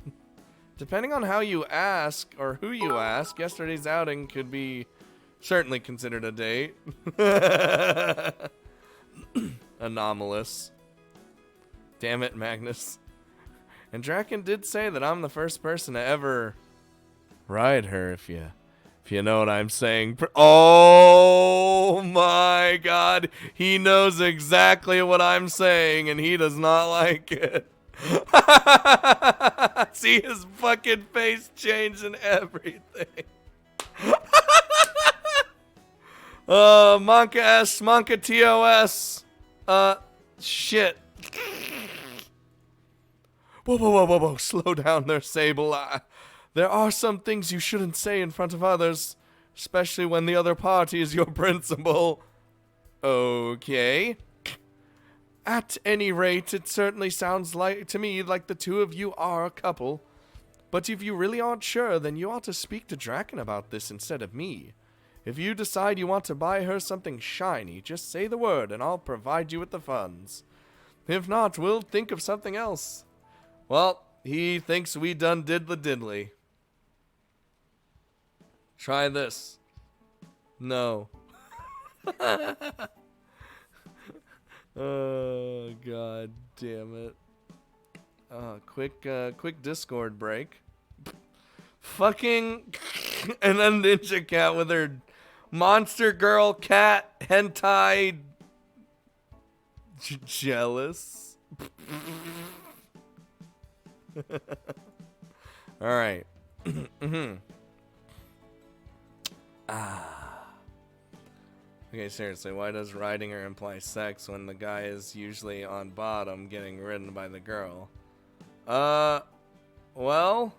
Depending on how you ask or who you ask, yesterday's outing could be certainly considered a date. Anomalous. Damn it, Magnus. And Draken did say that I'm the first person to ever ride her, if you know what I'm saying. Oh my god. He knows exactly what I'm saying and he does not like it. See his fucking face change and everything. Monka S, Monka TOS. Shit. Whoa. Slow down there, Sable. There are some things you shouldn't say in front of others, especially when the other party is your principal. Okay. At any rate, it certainly sounds to me like the two of you are a couple. But if you really aren't sure, then you ought to speak to Draken about this instead of me. If you decide you want to buy her something shiny, just say the word and I'll provide you with the funds. If not, we'll think of something else. Well, he thinks we done did the diddly. Try this. No. Oh, god damn it. Quick Discord break. Fucking and then Ninja Cat with her monster girl cat hentai jealous. All right. Okay, seriously, why does riding her imply sex when the guy is usually on bottom getting ridden by the girl? Well,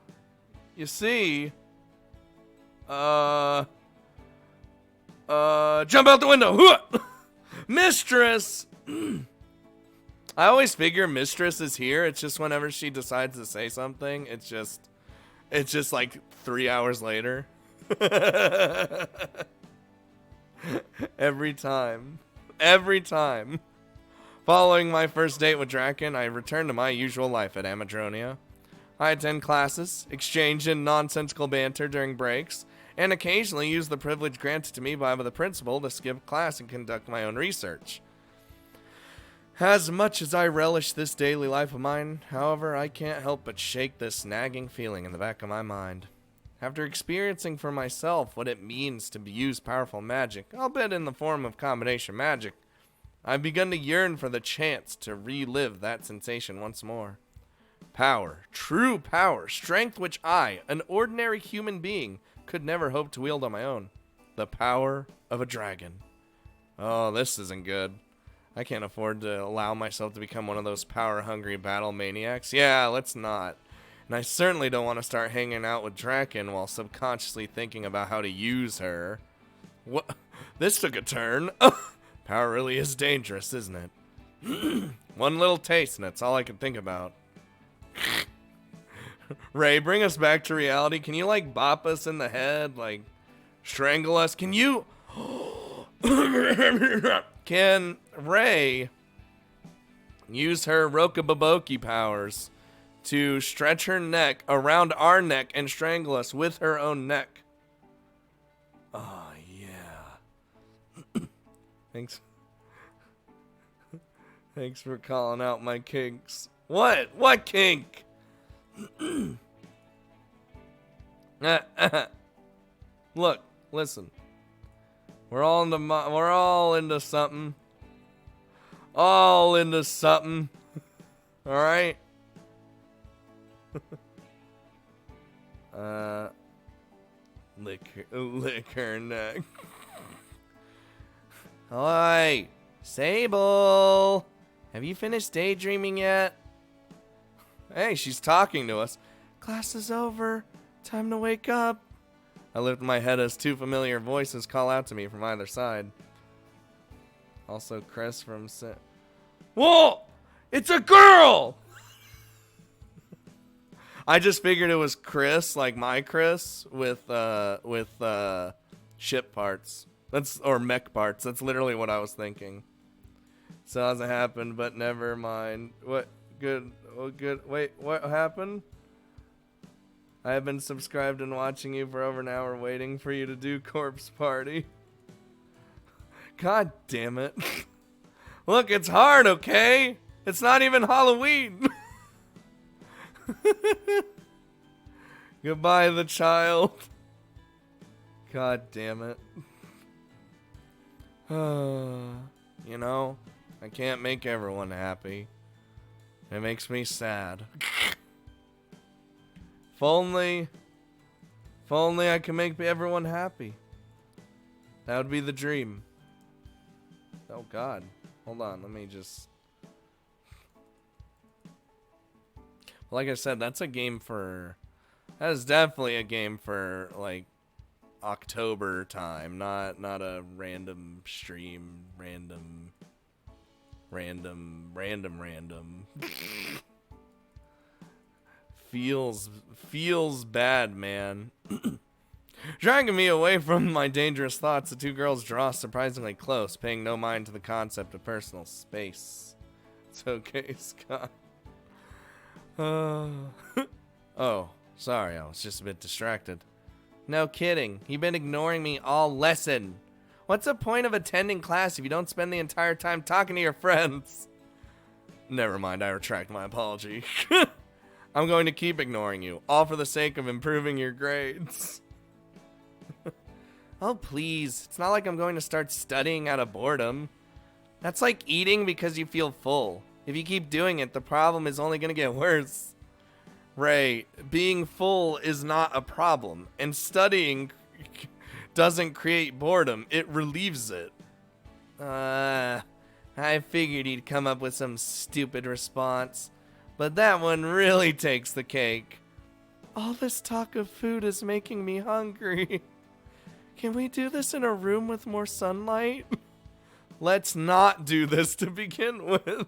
you see, jump out the window! Mistress! I always figure Mistress is here, it's just whenever she decides to say something, it's just like 3 hours later. Every time. Following my first date with Draken, I returned to my usual life at Amadronia. I attend classes, exchange in nonsensical banter during breaks, and occasionally use the privilege granted to me by the principal to skip class and conduct my own research. As much as I relish this daily life of mine, however, I can't help but shake this nagging feeling in the back of my mind. After experiencing for myself what it means to use powerful magic, albeit in the form of combination magic, I've begun to yearn for the chance to relive that sensation once more. Power, true power, strength which I, an ordinary human being, could never hope to wield on my own. The power of a dragon. Oh, this isn't good. I can't afford to allow myself to become one of those power-hungry battle maniacs. Yeah, let's not. And I certainly don't want to start hanging out with Draken while subconsciously thinking about how to use her. What? This took a turn. Power really is dangerous, isn't it? One little taste, and that's all I can think about. Ray, bring us back to reality. Can you, like, bop us in the head? Like, strangle us? Can you... Can Ray use her Rokaboboki powers to stretch her neck around our neck and strangle us with her own neck? Oh, yeah. Thanks. Thanks for calling out my kinks. What? What kink? Look, listen. We're all into something. All into something. All right. Lick her neck. Oi, Sable. Have you finished daydreaming yet? Hey, she's talking to us. Class is over. Time to wake up. I lift my head as two familiar voices call out to me from either side. Also, Chris from Whoa! It's a girl! I just figured it was Chris, like my Chris, with ship parts. Or mech parts. That's literally what I was thinking. So hasn't happened, but never mind. What? Good. Oh, good. Wait, what happened? I have been subscribed and watching you for over an hour, waiting for you to do Corpse Party. God damn it. Look, it's hard, okay? It's not even Halloween. Goodbye, the child. God damn it. You know, I can't make everyone happy. It makes me sad. If only I could make everyone happy. That would be the dream. Oh God. Hold on, let me just... Like I said, that's a game for... That is definitely a game for, like, October time. Not a random stream. Random. Feels bad, man. Dragging me away from my dangerous thoughts, the two girls draw surprisingly close, paying no mind to the concept of personal space. It's okay, Scott. Oh, sorry, I was just a bit distracted. No kidding. You've been ignoring me all lesson. What's the point of attending class if you don't spend the entire time talking to your friends? Never mind, I retract my apology. I'm going to keep ignoring you, all for the sake of improving your grades. Oh, please. It's not like I'm going to start studying out of boredom. That's like eating because you feel full. If you keep doing it, the problem is only going to get worse. Ray, being full is not a problem, and studying doesn't create boredom. It relieves it. I figured he'd come up with some stupid response, but that one really takes the cake. All this talk of food is making me hungry. Can we do this in a room with more sunlight? Let's not do this to begin with.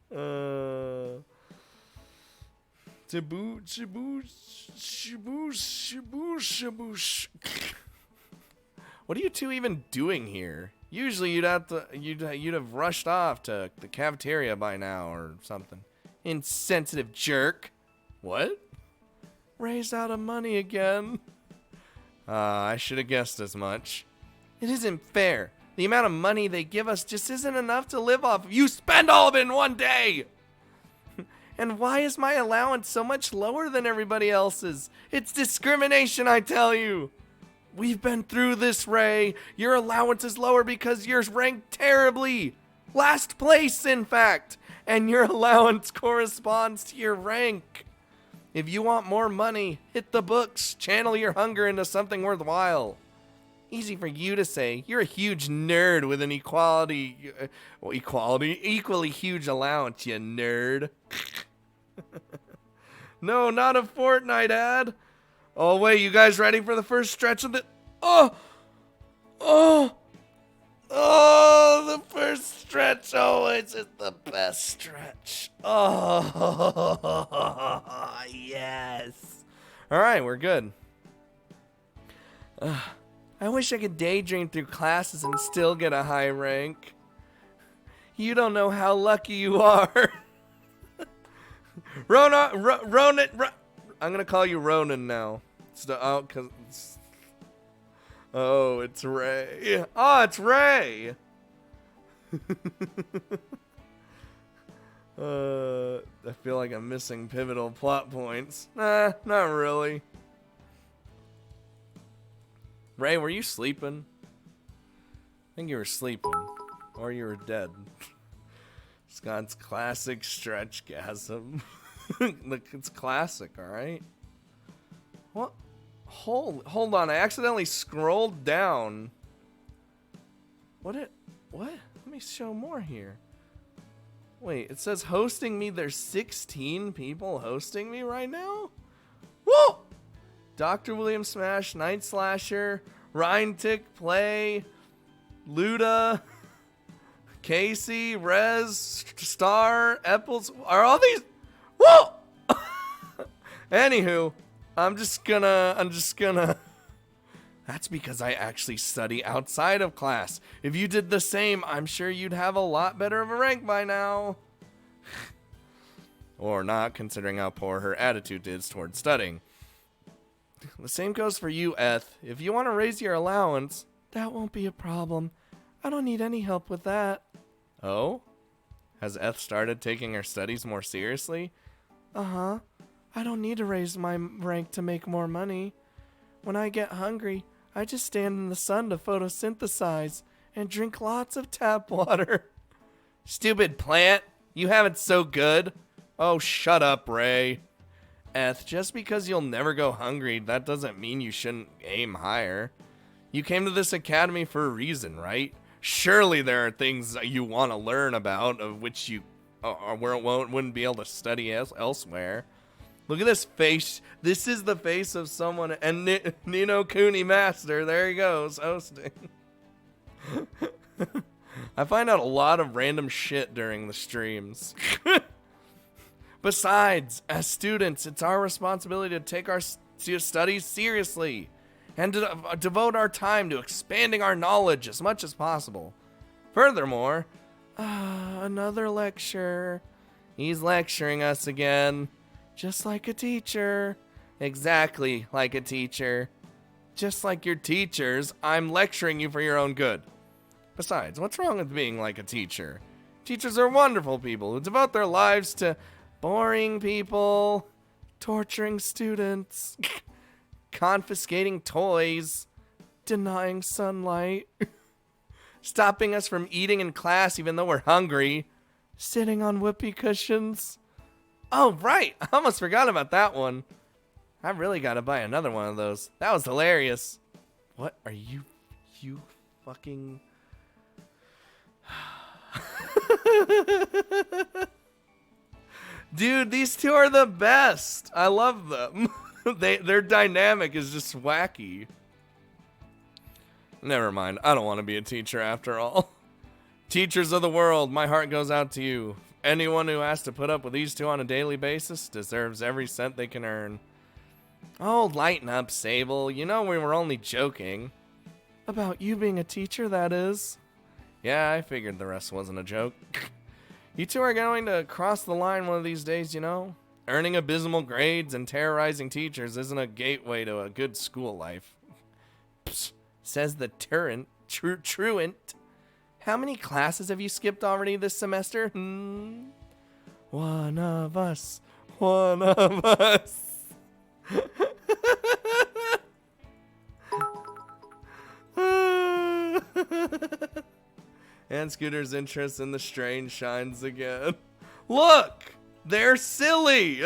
What are you two even doing here? Usually you'd have rushed off to the cafeteria by now or something. Insensitive jerk. What? Ray's out of money again. I should have guessed as much. It isn't fair. The amount of money they give us just isn't enough to live off of. You spend all of it in one day! And why is my allowance so much lower than everybody else's? It's discrimination, I tell you. We've been through this, Ray. Your allowance is lower because you're ranked terribly. Last place, in fact. And your allowance corresponds to your rank. If you want more money, hit the books. Channel your hunger into something worthwhile. Easy for you to say. You're a huge nerd with an equally huge allowance, you nerd. No, not a Fortnite ad. Oh, wait, you guys ready for the first stretch of the... Oh! Oh! Oh, the first stretch always is the best stretch. Oh, yes. All right, we're good. I wish I could daydream through classes and still get a high rank. You don't know how lucky you are. Ronan, I'm gonna call you Ronan now. Oh, it's Ray. Oh, it's Ray. I feel like I'm missing pivotal plot points. Nah, not really. Ray, were you sleeping? I think you were sleeping. Or you were dead. Scott's classic stretchgasm. Look, it's classic, alright? What? Hold on, I accidentally scrolled down. What? Let me show more here. Wait, it says hosting me. There's 16 people hosting me right now? Whoa! Dr. William Smash, Night Slasher, Ryan Tick Play, Luda, Casey, Rez, Star, Epples. Are all these? Whoa! Anywho, I'm just gonna. That's because I actually study outside of class. If you did the same, I'm sure you'd have a lot better of a rank by now. Or not, considering how poor her attitude is towards studying. The same goes for you, Eth. If you want to raise your allowance, that won't be a problem. I don't need any help with that. Oh? Has Eth started taking her studies more seriously? Uh-huh. I don't need to raise my rank to make more money. When I get hungry, I just stand in the sun to photosynthesize and drink lots of tap water. Stupid plant. You have it so good. Oh, shut up, Ray. Eth, just because you'll never go hungry, that doesn't mean you shouldn't aim higher. You came to this academy for a reason, right? Surely there are things that you want to learn about, of which you wouldn't be able to study elsewhere. Look at this face. This is the face of someone. And Nino Cooney Master, there he goes, hosting. I find out a lot of random shit during the streams. Besides, as students, it's our responsibility to take our studies seriously and to devote our time to expanding our knowledge as much as possible. Furthermore, another lecture. He's lecturing us again. Just like a teacher. Exactly like a teacher. Just like your teachers, I'm lecturing you for your own good. Besides, what's wrong with being like a teacher? Teachers are wonderful people who devote their lives to boring people, torturing students, confiscating toys, denying sunlight, stopping us from eating in class even though we're hungry, sitting on whoopee cushions. Oh, right. I almost forgot about that one. I really gotta buy another one of those. That was hilarious. What are you fucking... Dude, these two are the best. I love them. Their dynamic is just wacky. Never mind. I don't want to be a teacher after all. Teachers of the world, my heart goes out to you. Anyone who has to put up with these two on a daily basis deserves every cent they can earn. Oh, lighten up, Sable. You know we were only joking. About you being a teacher, that is. Yeah, I figured the rest wasn't a joke. You two are going to cross the line one of these days, you know? Earning abysmal grades and terrorizing teachers isn't a gateway to a good school life. Psst, says the truant. How many classes have you skipped already this semester? One of us. One of us. And Scooter's interest in the strange shines again. Look! They're silly!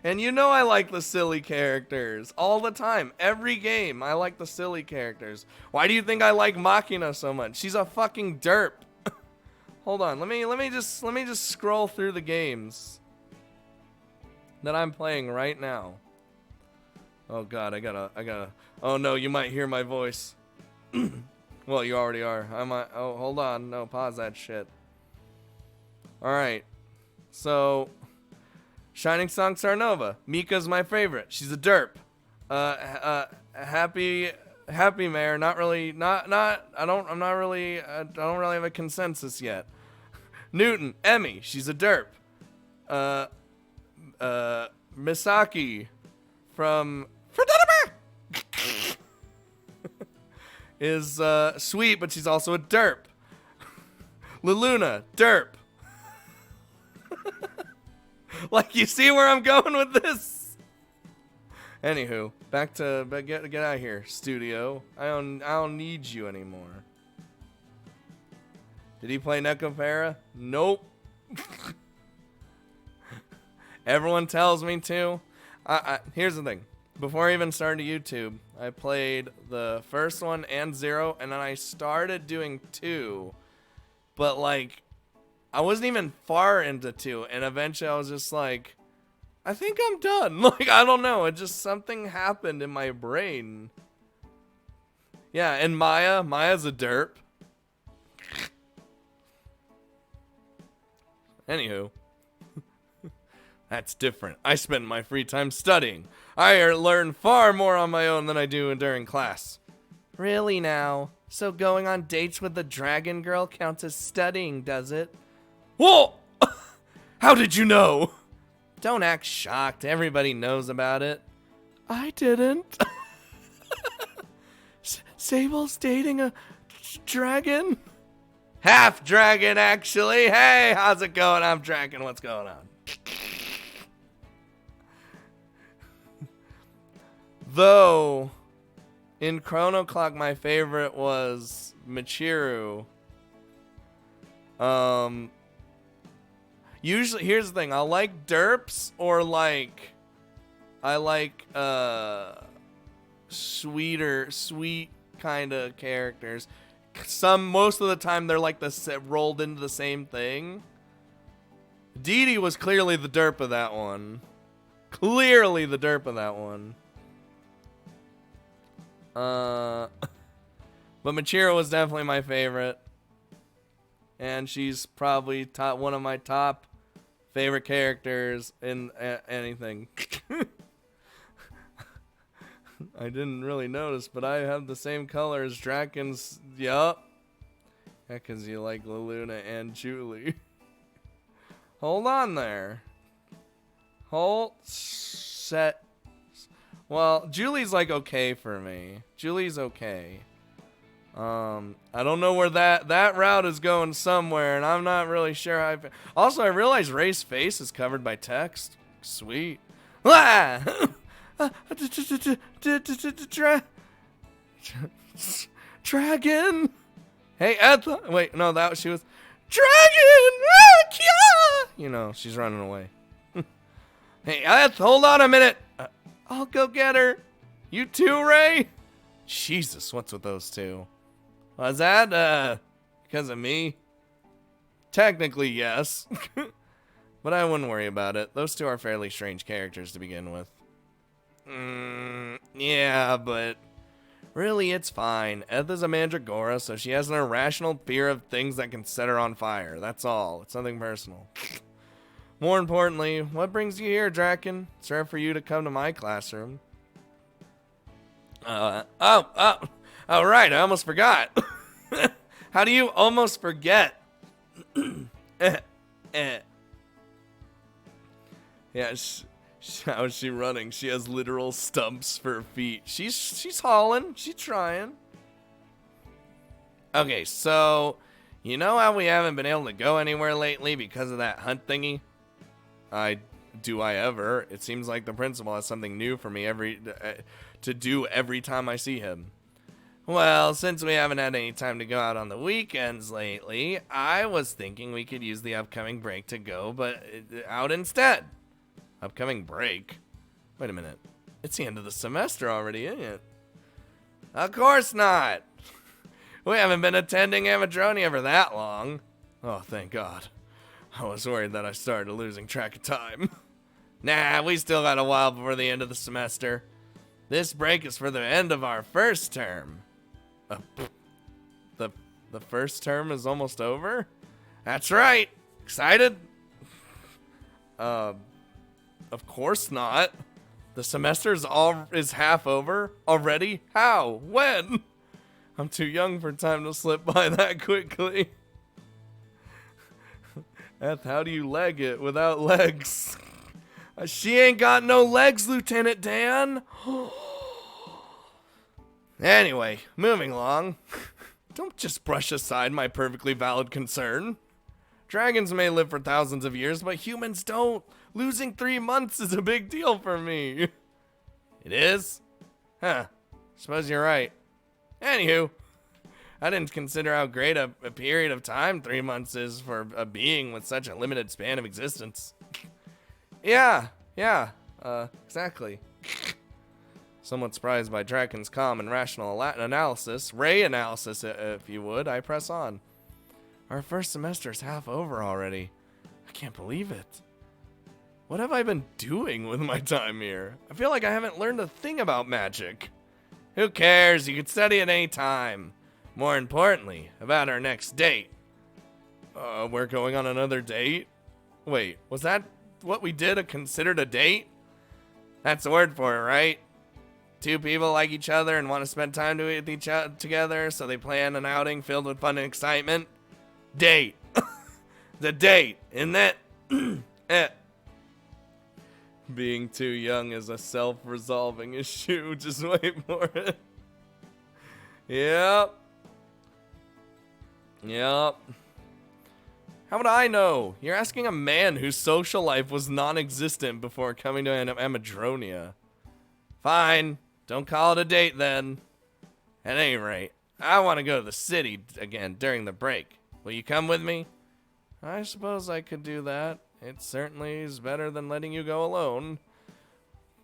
And you know I like the silly characters. All the time. Every game, I like the silly characters. Why do you think I like Machina so much? She's a fucking derp. Hold on, let me just scroll through the games. that I'm playing right now. Oh god, I gotta. Oh no, you might hear my voice. Well, you already are. I might. Oh, hold on. No, pause that shit. All right. So, Shining Song Starnova. Mika's my favorite. She's a derp. Happy Mayor. Not really. Not. I don't really have a consensus yet. Newton. Emmy. She's a derp. Misaki from is sweet, but she's also a derp. Luluna, derp. Like, you see where I'm going with this? Anywho, get out of here, studio. I don't need you anymore. Did he play Necopera? Nope. Everyone tells me to. Here's the thing. Before I even started YouTube, I played the first one and 0, and then I started doing 2. But, like, I wasn't even far into 2, and eventually I was just like, I think I'm done. Like, I don't know. It just, something happened in my brain. Yeah, and Maya's a derp. Anywho. That's different. I spend my free time studying. I learn far more on my own than I do during class. Really now? So going on dates with the dragon girl counts as studying, does it? Whoa! How did you know? Don't act shocked. Everybody knows about it. I didn't. Sable's dating a dragon? Half dragon, actually. Hey, how's it going? I'm Dragon. What's going on? Though, in Chrono Clock, my favorite was Michiru. Usually, here's the thing. I like derps or like, I like, sweet kind of characters. Most of the time, they're like rolled into the same thing. Dee Dee was clearly the derp of that one. Clearly the derp of that one. But Michiru was definitely my favorite. And she's probably one of my top favorite characters in anything. I didn't really notice, but I have the same color as Draken's. Yup. Yeah, because you like Luluna and Julie. Hold on there. Hold. Set. Well, Julie's like okay for me. Julie's okay. I don't know where that route is going somewhere, and I'm not really sure how Also, I realized Ray's face is covered by text. Sweet. Dragon. Hey, Ethel. Wait, no, she was Dragon. You know, she's running away. Hey, Ethel, hold on a minute. I'll go get her. You too, Ray? Jesus, what's with those two? Was that, because of me? Technically, yes. But I wouldn't worry about it. Those two are fairly strange characters to begin with. Yeah, but really, it's fine. Etha's a mandragora, so she has an irrational fear of things that can set her on fire. That's all. It's nothing personal. More importantly, what brings you here, Draken? It's rare for you to come to my classroom. Right, I almost forgot. How do you almost forget? Yeah, how is she running? She has literal stumps for feet. She's hauling. She's trying. Okay, so you know how we haven't been able to go anywhere lately because of that hunt thingy? Do I ever? It seems like the principal has something new for me to do every time I see him. Well, since we haven't had any time to go out on the weekends lately, I was thinking we could use the upcoming break to go, but out instead. Upcoming break? Wait a minute. It's the end of the semester already, isn't it? Of course not. We haven't been attending Amadronia for that long. Oh, thank God. I was worried that I started losing track of time. Nah, we still got a while before the end of the semester. This break is for the end of our first term. The first term is almost over? That's right. Excited? Of course not. The semester is half over already? How? When? I'm too young for time to slip by that quickly. Eth, how do you leg it without legs? She ain't got no legs, Lieutenant Dan. Anyway, moving along. Don't just brush aside my perfectly valid concern. Dragons may live for thousands of years, but humans don't. Losing 3 months is a big deal for me. It is? Huh. Suppose you're right. Anywho, I didn't consider how great a period of time 3 months is for a being with such a limited span of existence. Yeah, exactly. Somewhat surprised by Draken's calm and rational analysis, Ray analysis, if you would, I press on. Our first semester's half over already. I can't believe it. What have I been doing with my time here? I feel like I haven't learned a thing about magic. Who cares? You can study at any time. More importantly, about our next date. We're going on another date? Wait, was that what we did considered a date? That's the word for it, right? Two people like each other and want to spend time with each other together, so they plan an outing filled with fun and excitement. Date. The date, isn't it? Being too young is a self-resolving issue. Just wait for it. Yep. How would I know? You're asking a man whose social life was non-existent before coming to Amadronia. Fine. Don't call it a date then. At any rate, I want to go to the city again during the break. Will you come with me? I suppose I could do that. It certainly is better than letting you go alone.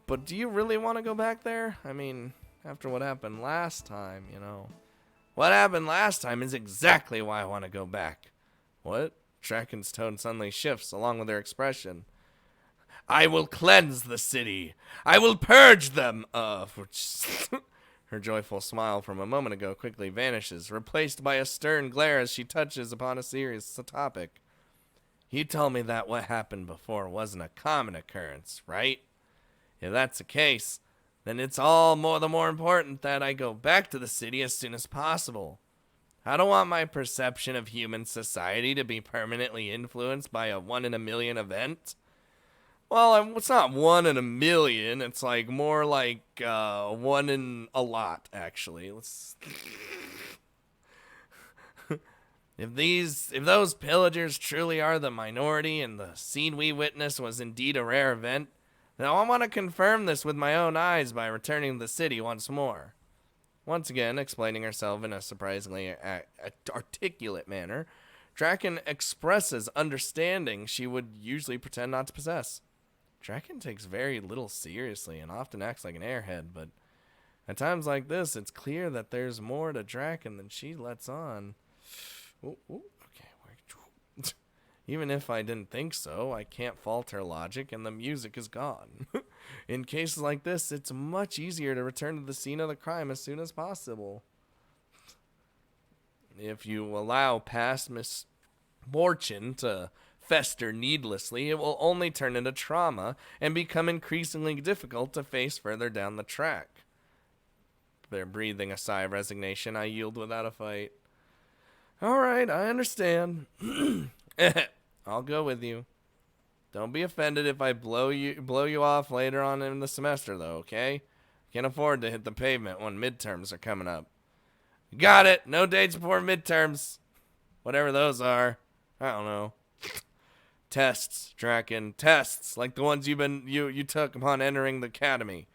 But do you really want to go back there? I mean, after what happened last time, you know. What happened last time is exactly why I want to go back. What? Draken's tone suddenly shifts along with her expression. I will cleanse the city. I will purge them. Her joyful smile from a moment ago quickly vanishes, replaced by a stern glare as she touches upon a serious topic. You told me that what happened before wasn't a common occurrence, right? If that's the case, then it's all the more important that I go back to the city as soon as possible. I don't want my perception of human society to be permanently influenced by a 1 in a million event. Well, it's not 1 in a million. It's like more like 1 in a lot, actually. If those pillagers truly are the minority and the scene we witnessed was indeed a rare event, then I want to confirm this with my own eyes by returning to the city once more. Once again, explaining herself in a surprisingly articulate manner, Draken expresses understanding she would usually pretend not to possess. Draken takes very little seriously and often acts like an airhead, but at times like this, it's clear that there's more to Draken than she lets on. Okay. Even if I didn't think so, I can't fault her logic, and the music is gone. In cases like this, it's much easier to return to the scene of the crime as soon as possible. If you allow past misfortune to fester needlessly, it will only turn into trauma and become increasingly difficult to face further down the track. They're breathing a sigh of resignation. I yield without a fight. All right, I understand. I'll go with you. Don't be offended if I blow you off later on in the semester, though, okay? Can't afford to hit the pavement when midterms are coming up. Got it. No dates before midterms. Whatever those are. I don't know. Tests, Draken. Tests, like the ones you took upon entering the academy.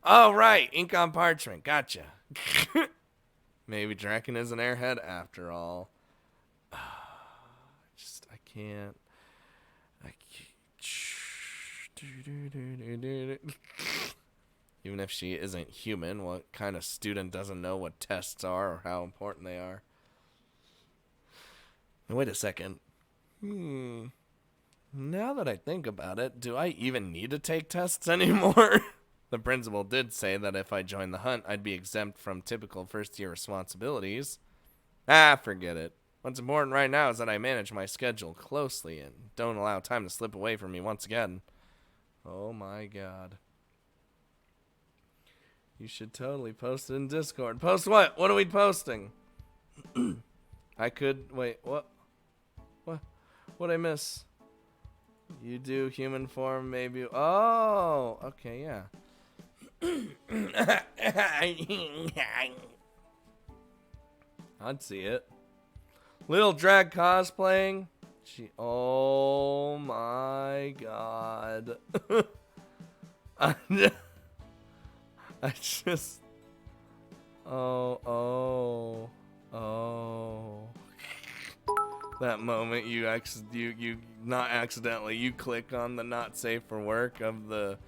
Oh, right. Ink on parchment. Gotcha. Maybe Draken is an airhead after all. I can't. Even if she isn't human, what kind of student doesn't know what tests are or how important they are? Wait a second. Now that I think about it, do I even need to take tests anymore? The principal did say that if I joined the hunt, I'd be exempt from typical first-year responsibilities. Ah, forget it. What's important right now is that I manage my schedule closely and don't allow time to slip away from me once again. Oh my god. You should totally post it in Discord. Post what? What are we posting? I could... Wait, what? What? What'd I miss? You do human form, maybe... Oh! Okay, yeah. I'd see it. Little drag cosplaying. Oh my god. I just. Oh. That moment you not accidentally, you click on the not safe for work of the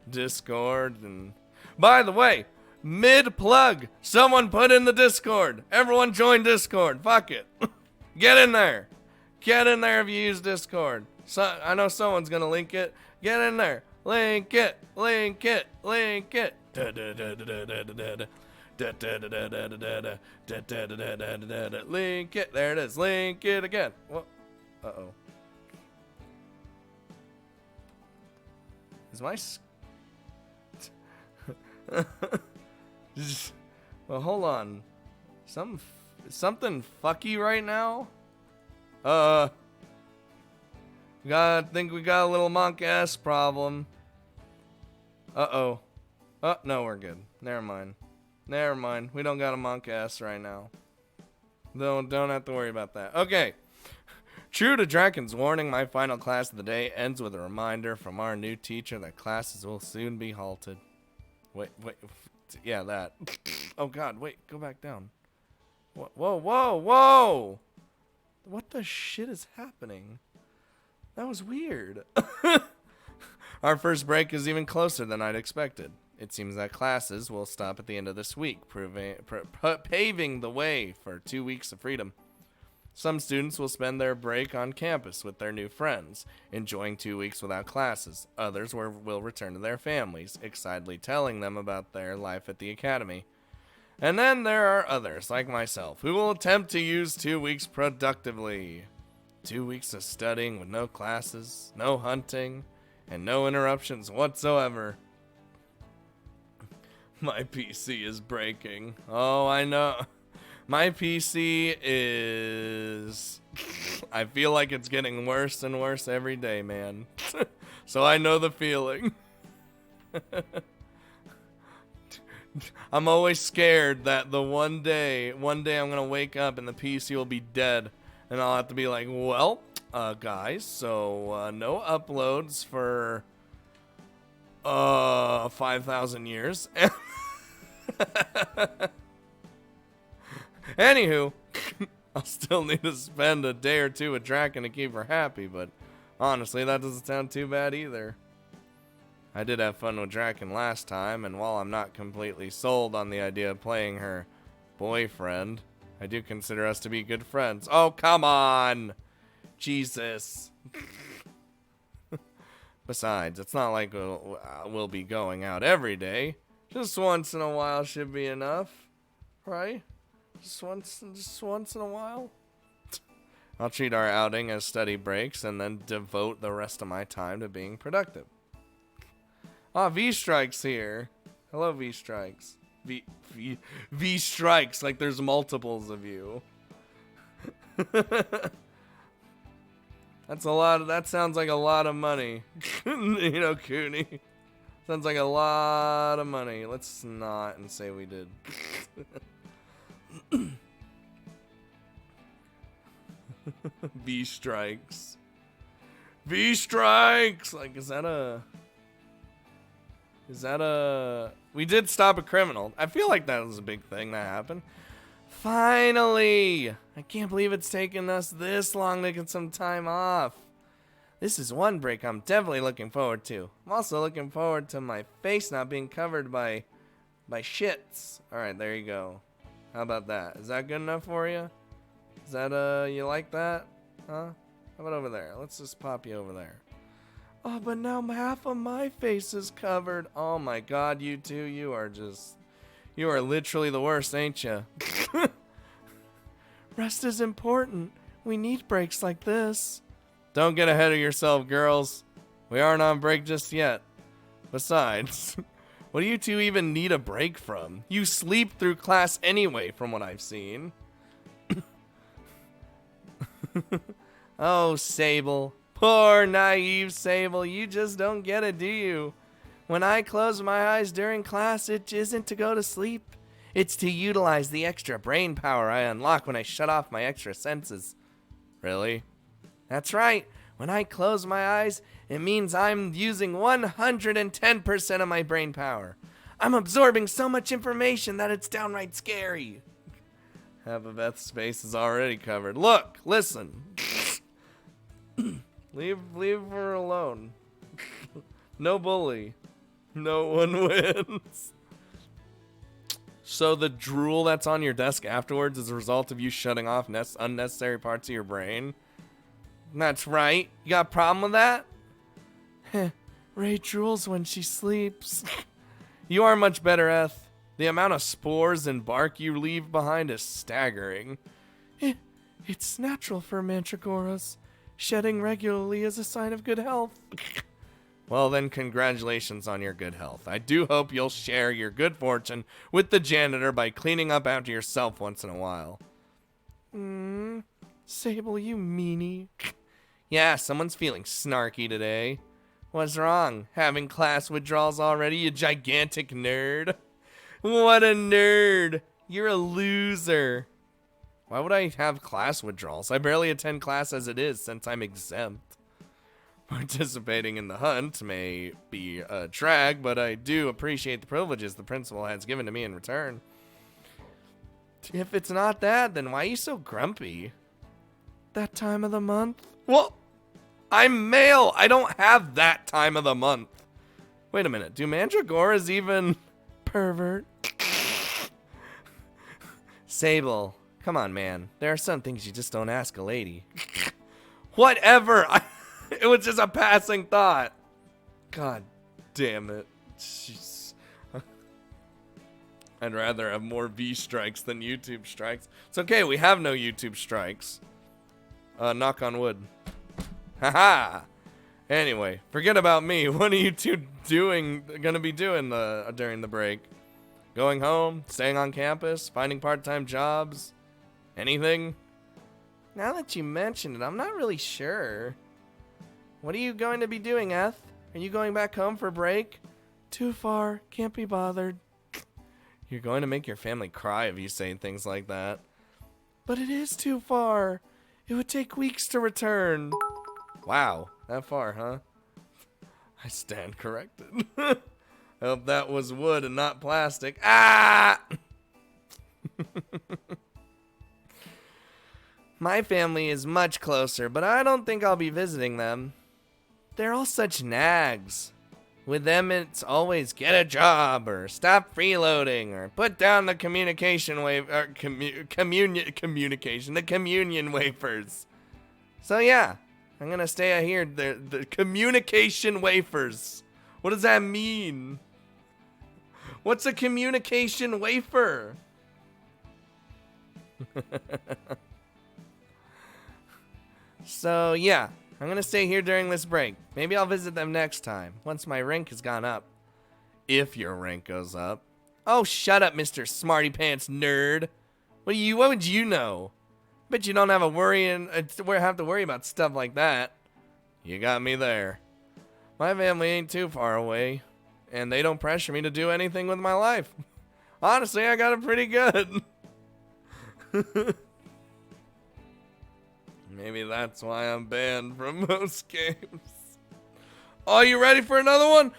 Discord. And by the way, mid plug, someone put in the Discord. Everyone join Discord. Fuck it. Get in there. Get in there if you use Discord. So, I know someone's gonna link it. Get in there. Link it. Link it. Link it. Link it. There it is. Link it again. What? Uh-oh. Is my... Well, hold on. Something fucky right now? Think we got a little monk ass problem. Uh-oh. Oh, no, we're good. Never mind. We don't got a monk ass right now. Don't have to worry about that. Okay. True to Draken's warning, my final class of the day ends with a reminder from our new teacher that classes will soon be halted. Wait. Yeah, that. Oh, God. Wait. Go back down. Whoa. What the shit is happening? That was weird. Our first break is even closer than I'd expected. It seems that classes will stop at the end of this week, paving the way for 2 weeks of freedom. Some students will spend their break on campus with their new friends, enjoying 2 weeks without classes. Others will return to their families, excitedly telling them about their life at the academy. And then there are others, like myself, who will attempt to use 2 weeks productively. 2 weeks of studying with no classes, no hunting, and no interruptions whatsoever. My PC is breaking. Oh, I know. My PC is... I feel like it's getting worse and worse every day, man. So I know the feeling. I'm always scared that the one day I'm gonna wake up and the PC will be dead. And I'll have to be like, well, guys, so no uploads for 5,000 years. Anywho, I'll still need to spend a day or two with Draken to keep her happy, but honestly, that doesn't sound too bad either. I did have fun with Draken last time, and while I'm not completely sold on the idea of playing her boyfriend, I do consider us to be good friends. Oh, come on! Jesus. Besides, it's not like we'll be going out every day. Just once in a while should be enough, right? Just once in a while. I'll treat our outing as study breaks and then devote the rest of my time to being productive. Ah, V-Strike's here. Hello, V-Strikes. V-Strikes, like there's multiples of you. That's a lot. That sounds like a lot of money. You know, Cooney. Sounds like a lot of money. Let's not and say we did. V-Strikes. V-Strikes! Like, is that a... We did stop a criminal. I feel like that was a big thing that happened. Finally! I can't believe it's taken us this long to get some time off. This is one break I'm definitely looking forward to. I'm also looking forward to my face not being covered by shits. Alright, there you go. How about that? Is that good enough for you? Is that, you like that? Huh? How about over there? Let's just pop you over there. Oh, but now half of my face is covered. Oh my god, you two, you are literally the worst, ain't you? Rest is important. We need breaks like this. Don't get ahead of yourself, girls. We aren't on break just yet. Besides, what do you two even need a break from? You sleep through class anyway, from what I've seen. Oh, Sable. Poor, naive Sable. You just don't get it, do you? When I close my eyes during class, it isn't to go to sleep. It's to utilize the extra brain power I unlock when I shut off my extra senses. Really? That's right. When I close my eyes, it means I'm using 110% of my brain power. I'm absorbing so much information that it's downright scary. Half of Beth's space is already covered. Look, listen. Leave her alone. No bully. No one wins. So the drool that's on your desk afterwards is a result of you shutting off unnecessary parts of your brain? That's right. You got a problem with that? Ray drools when she sleeps. You are much better, Eth. The amount of spores and bark you leave behind is staggering. It's natural for mandragoras. Shedding regularly is a sign of good health. Well then, congratulations on your good health. I do hope you'll share your good fortune with the janitor by cleaning up after yourself once in a while. Sable, you meanie. Yeah, someone's feeling snarky today. What's wrong? Having class withdrawals already, you gigantic nerd? What a nerd! You're a loser. Why would I have class withdrawals? I barely attend class as it is since I'm exempt. Participating in the hunt may be a drag, but I do appreciate the privileges the principal has given to me in return. If it's not that, then why are you so grumpy? That time of the month? Well, I'm male. I don't have that time of the month. Wait a minute. Do mandragoras even... Pervert. Sable. Come on, man. There are some things you just don't ask a lady. Whatever. It was just a passing thought. God damn it. Jeez. I'd rather have more V strikes than YouTube strikes. It's okay. We have no YouTube strikes. Knock on wood. Haha. Anyway, forget about me. What are you two gonna be doing during the break? Going home? Staying on campus? Finding part-time jobs? Anything? Now that you mention it, I'm not really sure. What are you going to be doing, Eth? Are you going back home for break? Too far. Can't be bothered. You're going to make your family cry if you say things like that. But it is too far. It would take weeks to return. Wow. That far, huh? I stand corrected. I hope that was wood and not plastic. Ah! My family is much closer, but I don't think I'll be visiting them. They're all such nags. With them, it's always get a job, or stop freeloading, or put down the communication communion wafers. So yeah, I'm gonna stay here. The communication wafers. What does that mean? What's a communication wafer? So yeah, I'm gonna stay here during this break. Maybe I'll visit them next time, once my rank has gone up. If your rank goes up. Oh, shut up, Mr. Smarty Pants nerd. What would you know? Bet you don't have to worry about stuff like that. You got me there. My family ain't too far away, and they don't pressure me to do anything with my life. Honestly, I got it pretty good. Maybe that's why I'm banned from most games. Oh, you ready for another one?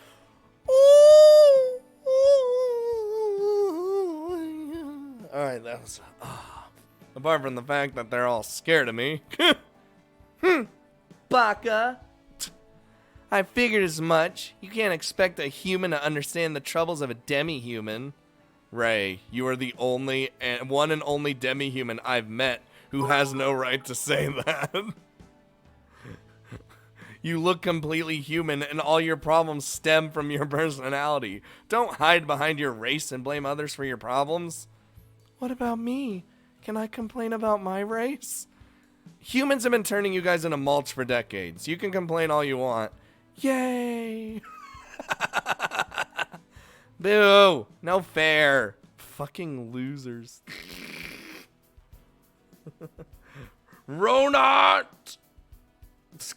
Alright, that was... apart from the fact that they're all scared of me. Baka. I figured as much. You can't expect a human to understand the troubles of a demi-human. Ray, you are the one and only demi-human I've met who has no right to say that. You look completely human, and all your problems stem from your personality. Don't hide behind your race and blame others for your problems. What about me? Can I complain about my race? Humans have been turning you guys into mulch for decades. You can complain all you want. Yay! Boo! No fair. Fucking losers. Ronot!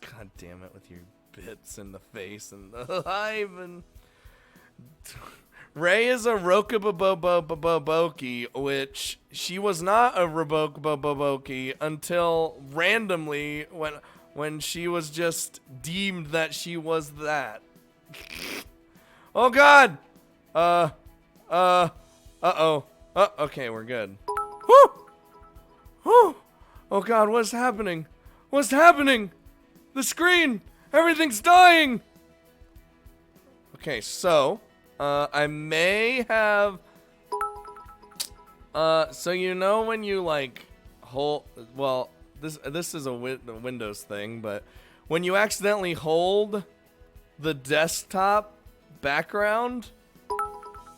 God damn it with your bits in the face and the hive and... Ray is a Rokaboboboboboki, which she was not a Roboboboboki until randomly when she was just deemed that she was that. Oh god! Uh-oh. Oh, okay, we're good. Woo! Woo! Oh god, what's happening? What's happening? The screen! Everything's dying! Okay, so, I may have... so you know when you, like, hold... Well, this is a Windows thing, but when you accidentally hold the desktop background,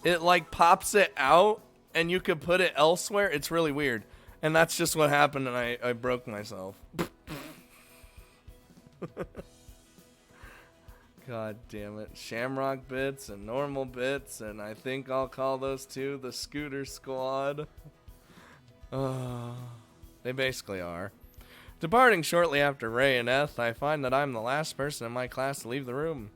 it, like, pops it out, and you could put it elsewhere. It's really weird. And that's just what happened, and I broke myself. God damn it. Shamrock bits and normal bits, and I think I'll call those two the Scooter Squad. They basically are. Departing shortly after Ray and Eth, I find that I'm the last person in my class to leave the room.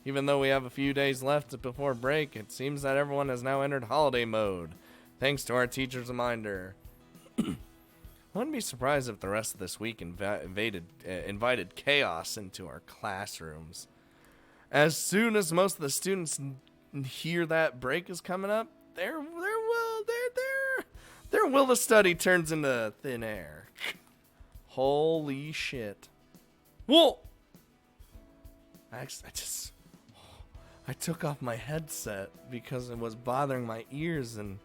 Even though we have a few days left before break, it seems that everyone has now entered holiday mode, thanks to our teacher's reminder. I wouldn't be surprised if the rest of this week invited chaos into our classrooms. As soon as most of the students hear that break is coming up, their will to study turns into thin air. Holy shit! Whoa! I took off my headset because it was bothering my ears, and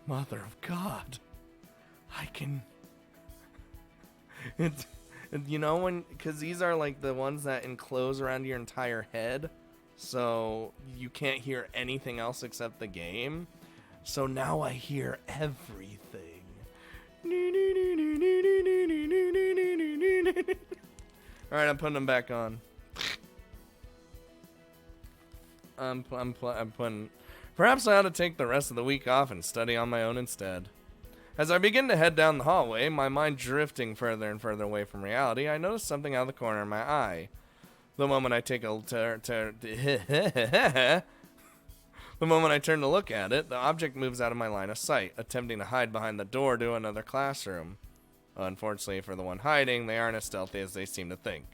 mother of God, I can. You know, because these are like the ones that enclose around your entire head, so you can't hear anything else except the game. So now I hear everything. All right, I'm putting them back on. I'm putting. Perhaps I ought to take the rest of the week off and study on my own instead. As I begin to head down the hallway, my mind drifting further and further away from reality, I notice something out of the corner of my eye. The moment I take the moment I turn to look at it, the object moves out of my line of sight, attempting to hide behind the door to another classroom. Unfortunately for the one hiding, they aren't as stealthy as they seem to think.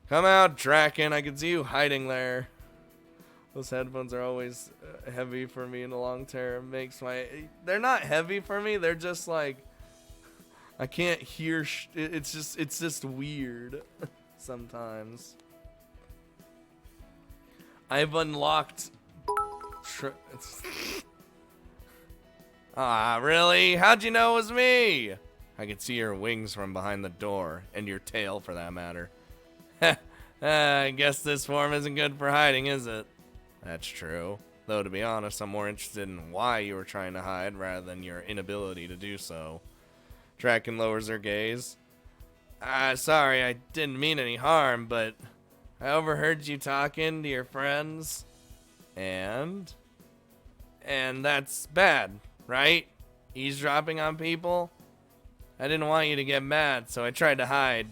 Come out, Draken, I can see you hiding there. Those headphones are always heavy for me in the long term. They're not heavy for me. They're just like, I can't hear. It's just weird sometimes. I've unlocked. Really? How'd you know it was me? I could see your wings from behind the door, and your tail for that matter. I guess this form isn't good for hiding, is it? That's true. Though, to be honest, I'm more interested in why you were trying to hide rather than your inability to do so. Draken lowers her gaze. Sorry, I didn't mean any harm, but I overheard you talking to your friends. And that's bad, right? Eavesdropping on people? I didn't want you to get mad, so I tried to hide.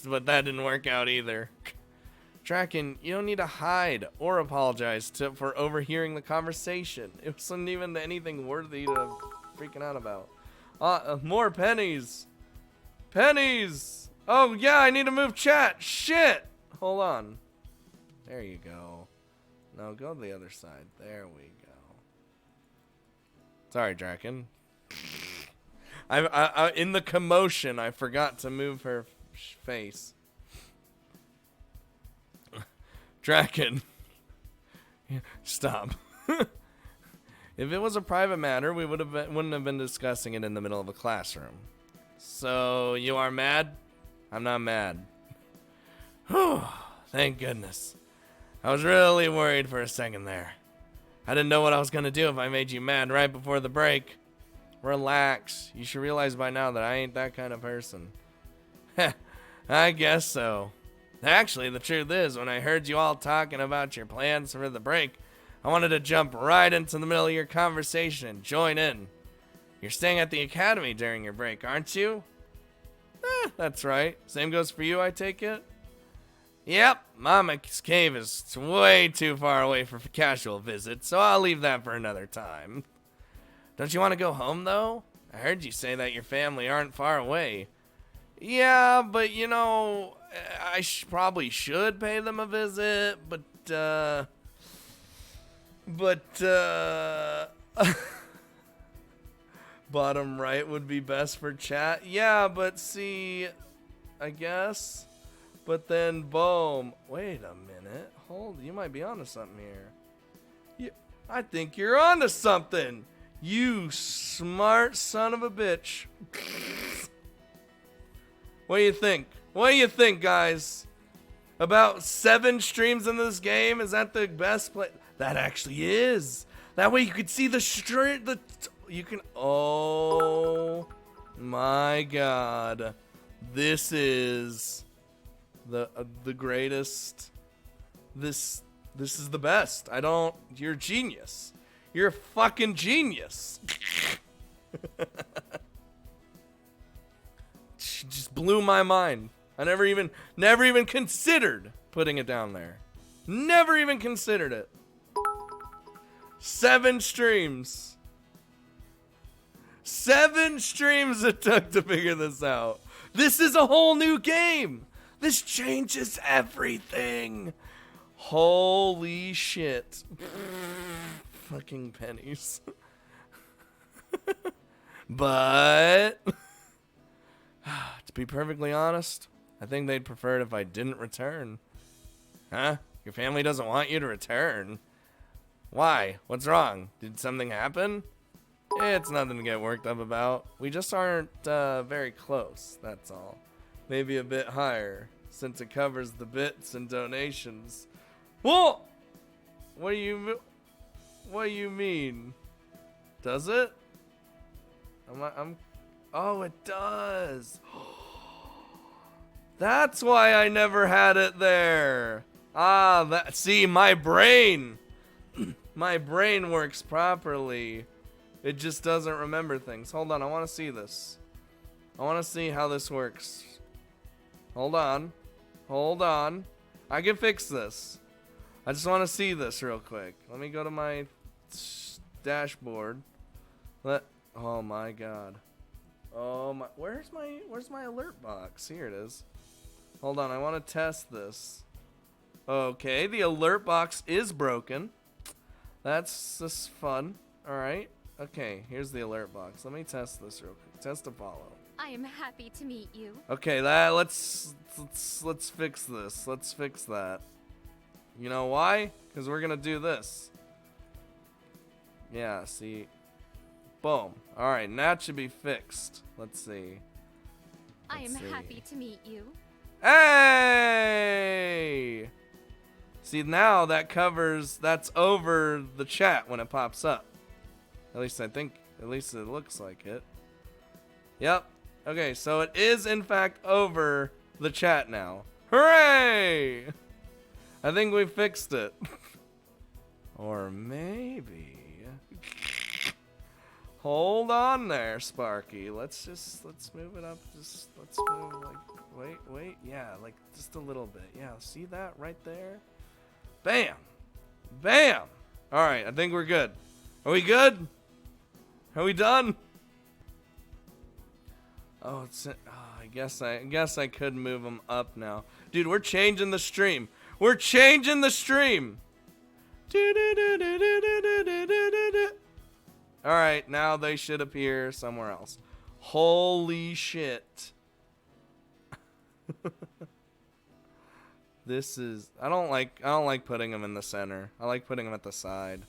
But that didn't work out either. Draken, you don't need to hide or apologize for overhearing the conversation. It wasn't even anything worthy to freaking out about. More pennies. Pennies! Oh, yeah, I need to move chat. Shit! Hold on. There you go. No, go to the other side. There we go. Sorry, Draken. I in the commotion, I forgot to move her face. Draken. Stop. If it was a private matter, we wouldn't have been discussing it in the middle of a classroom. So, you are mad? I'm not mad. Whew, thank goodness. I was really worried for a second there. I didn't know what I was gonna do if I made you mad right before the break. Relax. You should realize by now that I ain't that kind of person. Heh, I guess so. Actually, the truth is, when I heard you all talking about your plans for the break, I wanted to jump right into the middle of your conversation and join in. You're staying at the academy during your break, aren't you? That's right. Same goes for you, I take it? Yep, Mama's cave is way too far away for casual visits, so I'll leave that for another time. Don't you want to go home, though? I heard you say that your family aren't far away. Yeah, but you know, I probably should pay them a visit, but bottom right would be best for chat. Yeah, but see, I guess. But then, boom. Wait a minute. Hold, you might be onto something here. I think you're onto something. You smart son of a bitch. What do you think? What do you think, guys? About 7 streams in this game? Is that the best play? That actually is. That way you could see the stream. You can. Oh my God. This is the greatest. This is the best. You're a genius. You're a fucking genius. Just blew my mind. I never even considered putting it down there. Never even considered it. 7 streams. 7 streams it took to figure this out. This is a whole new game. This changes everything. Holy shit. Fucking pennies. But to be perfectly honest, I think they'd prefer it if I didn't return. Huh? Your family doesn't want you to return? Why? What's wrong? Did something happen? It's nothing to get worked up about. We just aren't very close, that's all. Maybe a bit higher, since it covers the bits and donations. Whoa! What do you mean? Does it? Oh, it does. That's why I never had it there. See, my brain. My brain works properly. It just doesn't remember things. Hold on, I want to see this. I want to see how this works. Hold on. Hold on. I can fix this. I just want to see this real quick. Let me go to my dashboard. Oh my God. Oh my, where's my alert box? Here it is. Hold on, I want to test this. Okay, the alert box is broken. That's just fun. All right. Okay, here's the alert box. Let me test this real quick. Test to follow. I am happy to meet you. Okay, let's fix this. Let's fix that. You know why? Because we're gonna do this. Yeah, see. Boom. Alright, now it should be fixed. Let's see. I am happy to meet you. Hey! See, now that's over the chat when it pops up. At least it looks like it. Yep. Okay, so it is in fact over the chat now. Hooray! I think we fixed it. Or maybe. Hold on there, Sparky. Let's move it up. Let's move wait. Yeah, like just a little bit. Yeah, see that right there? Bam! Bam! Alright, I think we're good. Are we good? Are we done? Oh, I guess I could move them up now. Dude, we're changing the stream. We're changing the stream. Alright, now they should appear somewhere else. Holy shit. This is I don't like putting them in the center. I like putting them at the side.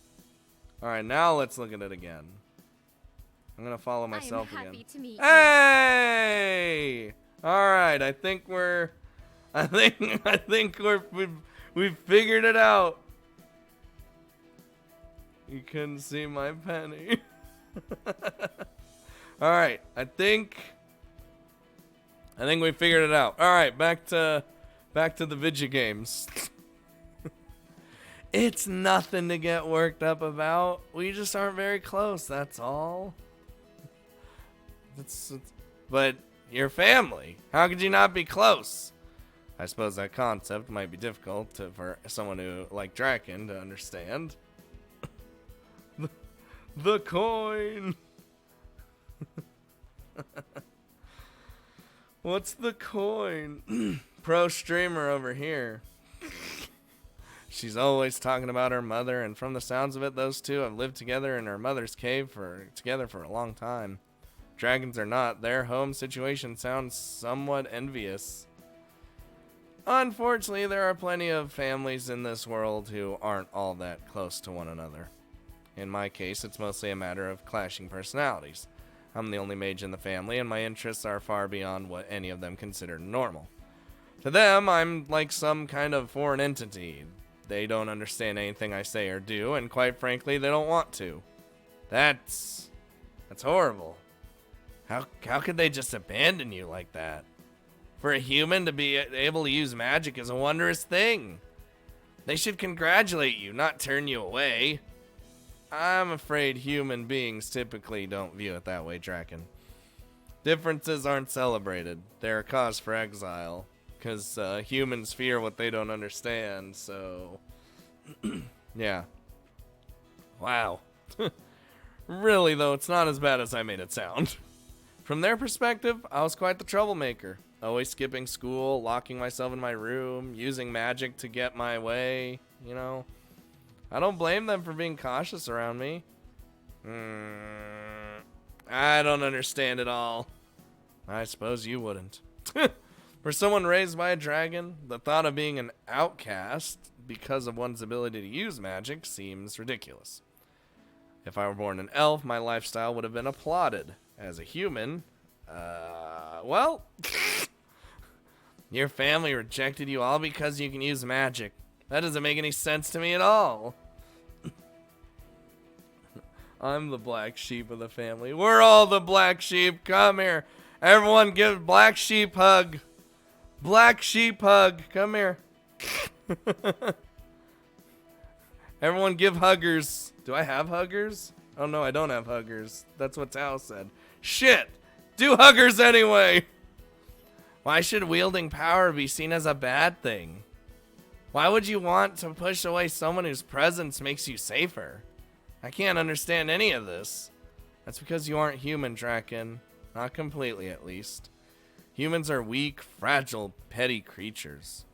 Alright, now let's look at it again. I'm gonna follow myself again. I am happy to meet you. Hey! Alright, I think we're I think we've figured it out. You couldn't see my penny. All right, I think we figured it out. All right, back to the video games. It's nothing to get worked up about. We just aren't very close, that's all. But your family, how could you not be close? I suppose that concept might be difficult for someone who, like Draken, to understand. The coin. What's the coin? Pro streamer over here. She's always talking about her mother, and from the sounds of it, those two have lived together in her mother's cave together for a long time. Dragons or not, their home situation sounds somewhat envious. Unfortunately, there are plenty of families in this world who aren't all that close to one another. In my case, it's mostly a matter of clashing personalities. I'm the only mage in the family, and my interests are far beyond what any of them consider normal. To them, I'm like some kind of foreign entity. They don't understand anything I say or do, and quite frankly, they don't want to. That's horrible. How could they just abandon you like that? For a human to be able to use magic is a wondrous thing. They should congratulate you, not turn you away. I'm afraid human beings typically don't view it that way, Draken. Differences aren't celebrated. They're a cause for exile. Because humans fear what they don't understand, so... yeah. Wow. Really, though, it's not as bad as I made it sound. From their perspective, I was quite the troublemaker. Always skipping school, locking myself in my room, using magic to get my way, you know. I don't blame them for being cautious around me. I don't understand it all. I suppose you wouldn't. For someone raised by a dragon, the thought of being an outcast because of one's ability to use magic seems ridiculous. If I were born an elf, my lifestyle would have been applauded. As a human, well, your family rejected you all because you can use magic. That doesn't make any sense to me at all. I'm the black sheep of the family. We're all the black sheep. Come here. Everyone give black sheep hug. Black sheep hug. Come here. Everyone give huggers. Do I have huggers? Oh no, I don't have huggers. That's what Tao said. Shit! Do huggers anyway! Why should wielding power be seen as a bad thing? Why would you want to push away someone whose presence makes you safer? I can't understand any of this. That's because you aren't human, Draken. Not completely, at least. Humans are weak, fragile, petty creatures.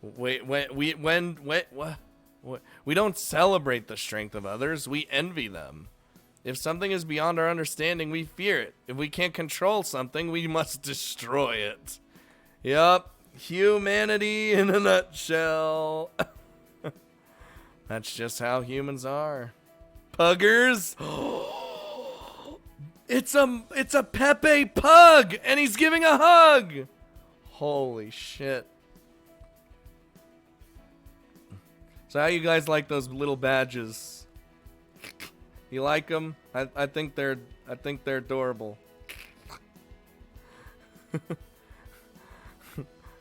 We don't celebrate the strength of others, we envy them. If something is beyond our understanding, we fear it. If we can't control something, we must destroy it. Yup, humanity in a nutshell. That's just how humans are. Puggers? It's a Pepe pug, and he's giving a hug. Holy shit. So how you guys like those little badges? You like them? I think they're adorable.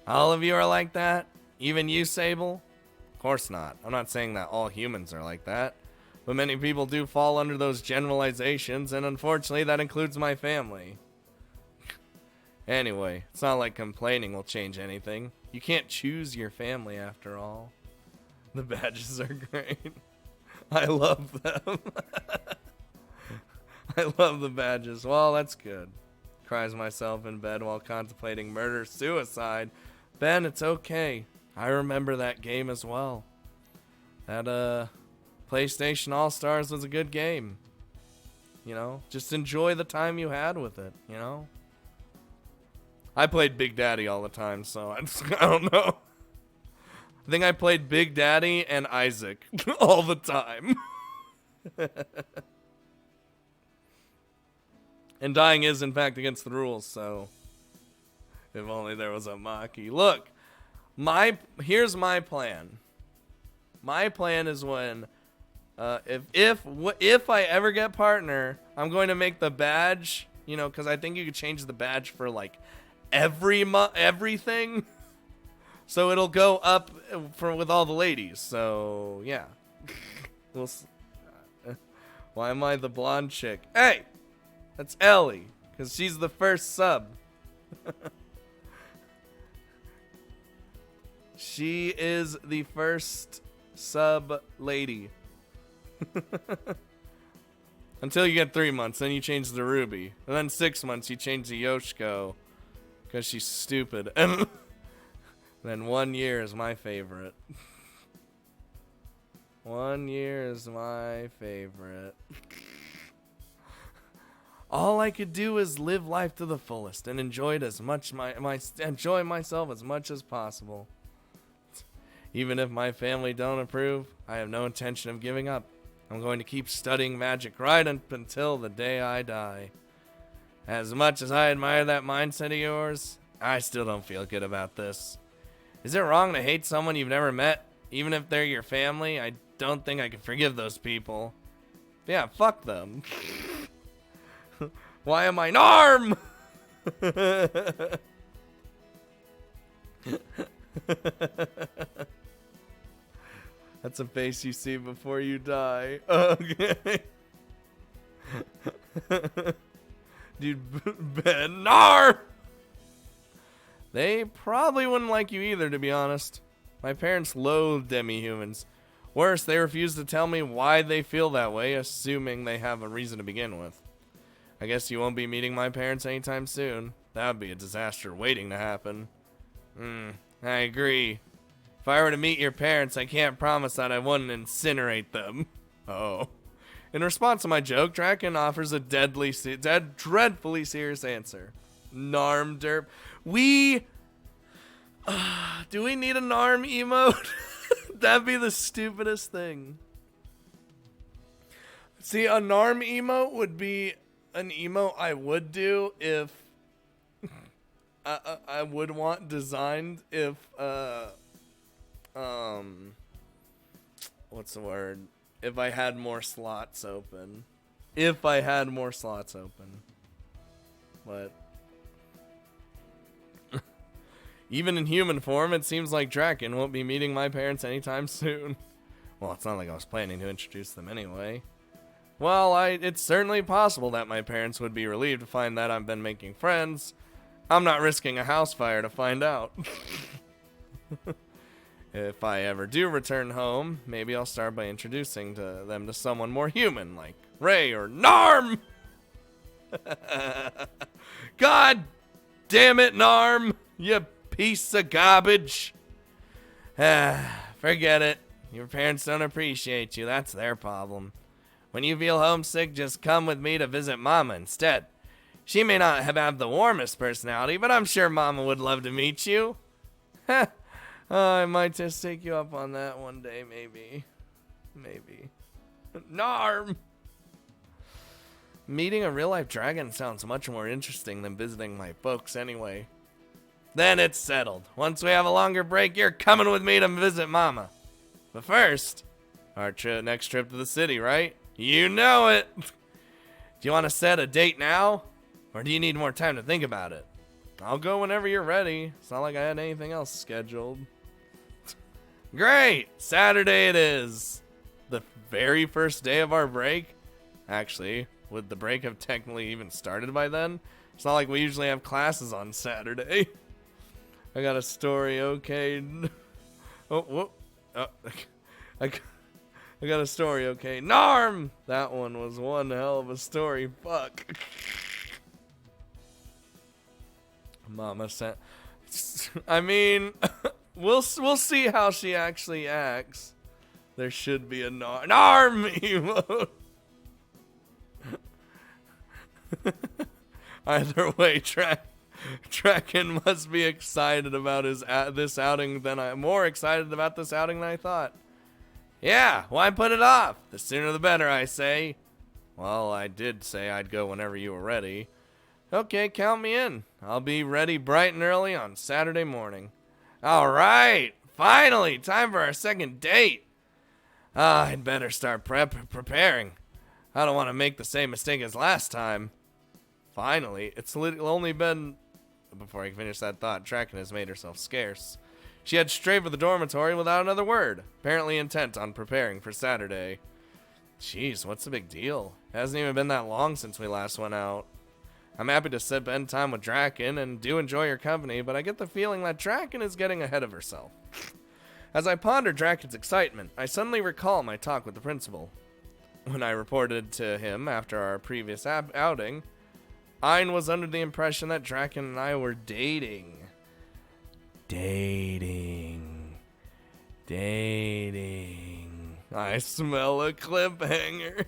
All of you are like that? Even you, Sable? Of course not. I'm not saying that all humans are like that. But many people do fall under those generalizations, and unfortunately that includes my family. Anyway, it's not like complaining will change anything. You can't choose your family after all. The badges are great. I love them. I love the badges. Well, that's good. Cries myself in bed while contemplating murder-suicide. Ben, it's okay. I remember that game as well. That, PlayStation All-Stars was a good game. You know, just enjoy the time you had with it, you know? I played Big Daddy all the time, so I don't know. I think I played Big Daddy and Isaac all the time. And dying is, in fact, against the rules, so... If only there was a Maki. Look, here's my plan. My plan is when, if I ever get partner, I'm going to make the badge, you know, because I think you could change the badge for like everything, so it'll go up with all the ladies. So yeah, why am I the blonde chick? Hey, that's Ellie, because she's the first sub. She is the first sub lady. Until you get 3 months, then you change the Ruby. And then 6 months, you change the Yoshiko. Because she's stupid. And then 1 year is my favorite. 1 year is my favorite. All I could do is live life to the fullest and enjoy it as much enjoy myself as much as possible. Even if my family don't approve, I have no intention of giving up. I'm going to keep studying magic right up until the day I die. As much as I admire that mindset of yours, I still don't feel good about this. Is it wrong to hate someone you've never met, even if they're your family? I don't think I can forgive those people. Yeah, fuck them. Why am I Narm? That's a face you see before you die. Okay. Dude, Ben Nar! They probably wouldn't like you either, to be honest. My parents loathe demi-humans. Worse, they refuse to tell me why they feel that way, assuming they have a reason to begin with. I guess you won't be meeting my parents anytime soon. That would be a disaster waiting to happen. I agree. If I were to meet your parents, I can't promise that I wouldn't incinerate them. Oh. In response to my joke, Draken offers a dreadfully serious answer. Narm derp. Do we need a Narm emote? That'd be the stupidest thing. See, a Narm emote would be an emote I would do if I would want designed if what's the word? If I had more slots open. But even in human form, it seems like Draken won't be meeting my parents anytime soon. Well, it's not like I was planning to introduce them anyway. Well, it's certainly possible that my parents would be relieved to find that I've been making friends. I'm not risking a house fire to find out. If I ever do return home, maybe I'll start by introducing them to someone more human, like Ray or Narm! God damn it, Narm! You piece of garbage! Forget it. Your parents don't appreciate you. That's their problem. When you feel homesick, just come with me to visit Mama instead. She may not have the warmest personality, but I'm sure Mama would love to meet you. I might just take you up on that one day, maybe. Narm! Meeting a real-life dragon sounds much more interesting than visiting my folks anyway. Then it's settled. Once we have a longer break, you're coming with me to visit Mama. But first, our next trip to the city, right? You know it! Do you want to set a date now? Or do you need more time to think about it? I'll go whenever you're ready. It's not like I had anything else scheduled. Great! Saturday it is. The very first day of our break. Actually, would the break have technically even started by then? It's not like we usually have classes on Saturday. I got a story, okay. Oh, whoop. Oh, I got a story, okay. Narm! That one was one hell of a story. Fuck. Mama sent. I mean, we'll see how she actually acts. There should be a Narm emote. Either way, Draken must be excited about this outing more excited about this outing than I thought. Yeah, why put it off? The sooner the better, I say. Well, I did say I'd go whenever you were ready. Okay, count me in. I'll be ready bright and early on Saturday morning. All right, finally, time for our second date. I'd better start preparing. I don't want to make the same mistake as last time. Finally, it's only been... Before I can finish that thought, Draken has made herself scarce. She heads straight for the dormitory without another word, apparently intent on preparing for Saturday. Jeez, what's the big deal? It hasn't even been that long since we last went out. I'm happy to spend time with Draken and do enjoy her company, but I get the feeling that Draken is getting ahead of herself. As I ponder Draken's excitement, I suddenly recall my talk with the principal. When I reported to him after our previous outing, Ein was under the impression that Draken and I were dating. Dating. I smell a cliffhanger.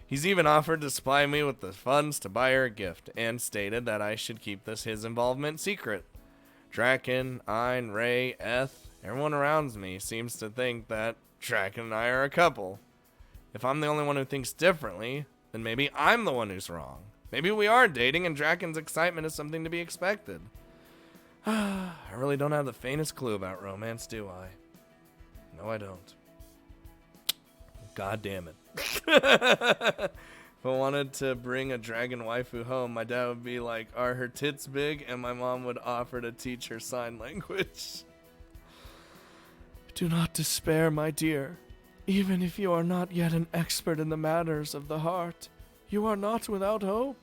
He's even offered to supply me with the funds to buy her a gift, and stated that I should keep his involvement secret. Draken, Ein, Ray, Eth, everyone around me seems to think that Draken and I are a couple. If I'm the only one who thinks differently, then maybe I'm the one who's wrong. Maybe we are dating and Draken's excitement is something to be expected. I really don't have the faintest clue about romance, do I? No, I don't. God damn it. If I wanted to bring a dragon waifu home, my dad would be like, are her tits big? And my mom would offer to teach her sign language. Do not despair, my dear. Even if you are not yet an expert in the matters of the heart, you are not without hope.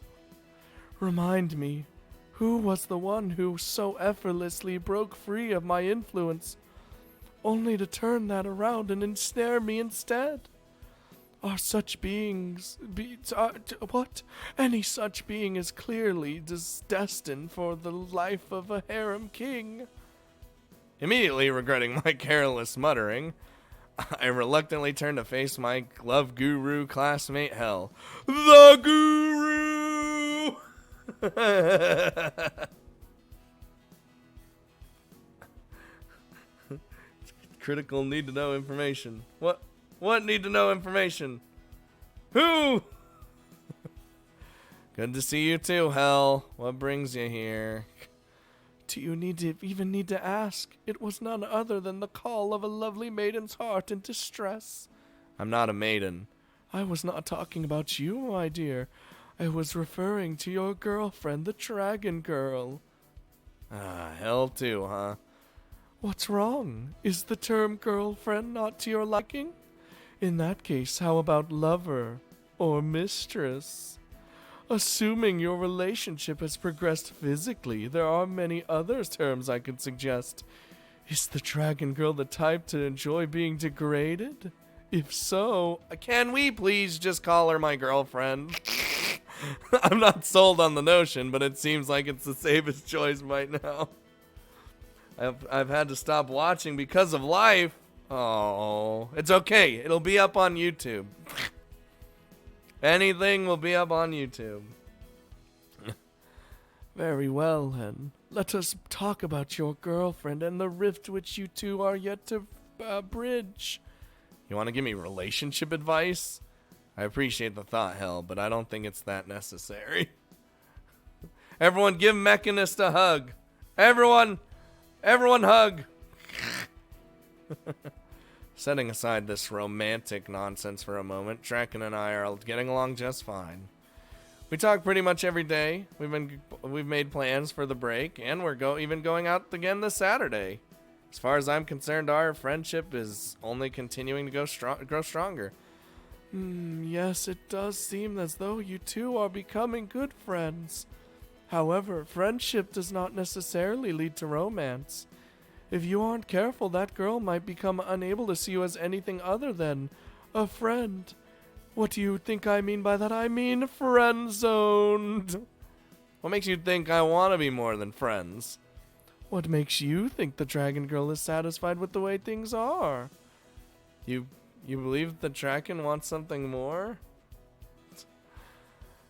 Remind me, who was the one who so effortlessly broke free of my influence, only to turn that around and ensnare me instead? Are such beings... what? Any such being is clearly destined for the life of a harem king. Immediately regretting my careless muttering, I reluctantly turned to face my love guru classmate Hell. The Guru! Critical need to know information. What need to know information? Who? Good to see you too, Hell. What brings you here? Do you even need to ask? It was none other than the call of a lovely maiden's heart in distress. I'm not a maiden. I was not talking about you, my dear. I was referring to your girlfriend, the Dragon Girl. Hell too, huh? What's wrong? Is the term girlfriend not to your liking? In that case, how about lover or mistress? Assuming your relationship has progressed physically, there are many other terms I could suggest. Is the Dragon Girl the type to enjoy being degraded? If so, can we please just call her my girlfriend? I'm not sold on the notion, but it seems like it's the safest choice right now. I've had to stop watching because of life. Oh, it's okay. It'll be up on YouTube. Anything will be up on YouTube. Very well, then. Let us talk about your girlfriend and the rift which you two are yet to bridge. You want to give me relationship advice? I appreciate the thought, Hell, but I don't think it's that necessary. Everyone give Mechanist a hug. Everyone hug. Setting aside this romantic nonsense for a moment, Draken and I are getting along just fine. We talk pretty much every day. We've made plans for the break, and we're even going out again this Saturday. As far as I'm concerned, our friendship is only continuing to grow stronger. Yes, it does seem as though you two are becoming good friends. However, friendship does not necessarily lead to romance. If you aren't careful, that girl might become unable to see you as anything other than a friend. What do you think I mean by that? I mean friend-zoned. What makes you think I want to be more than friends? What makes you think the Dragon Girl is satisfied with the way things are? You believe the Dragon wants something more?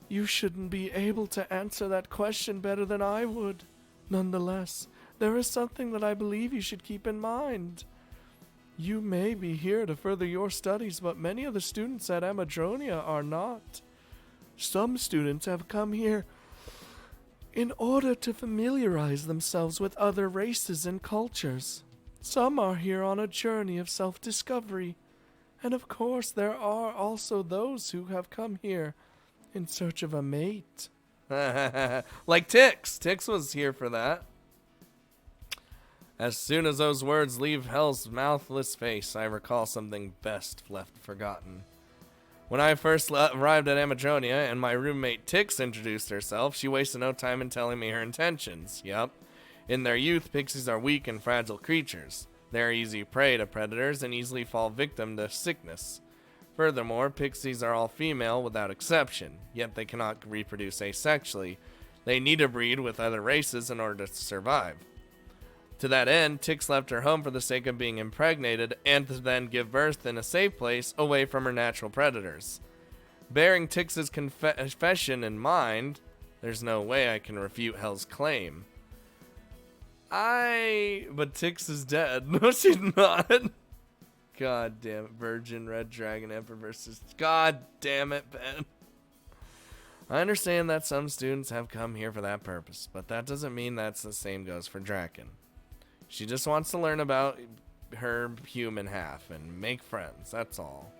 You shouldn't be able to answer that question better than I would. Nonetheless, there is something that I believe you should keep in mind. You may be here to further your studies, but many of the students at Amadronia are not. Some students have come here in order to familiarize themselves with other races and cultures. Some are here on a journey of self-discovery. And of course, there are also those who have come here in search of a mate. Like Tix. Tix was here for that. As soon as those words leave Hell's mouthless face, I recall something best left forgotten. When I first arrived at Amadronia and my roommate Tix introduced herself, she wasted no time in telling me her intentions. Yup. In their youth, pixies are weak and fragile creatures. They are easy prey to predators and easily fall victim to sickness. Furthermore, pixies are all female without exception, yet they cannot reproduce asexually. They need to breed with other races in order to survive. To that end, Tix left her home for the sake of being impregnated and to then give birth in a safe place away from her natural predators. Bearing Tix's confession in mind, there's no way I can refute Hell's claim. But Tix is dead. No, she's not. God damn it. Virgin, Red Dragon, Emperor versus... God damn it, Ben. I understand that some students have come here for that purpose, but that doesn't mean that's the same goes for Draken. She just wants to learn about her human half and make friends, that's all.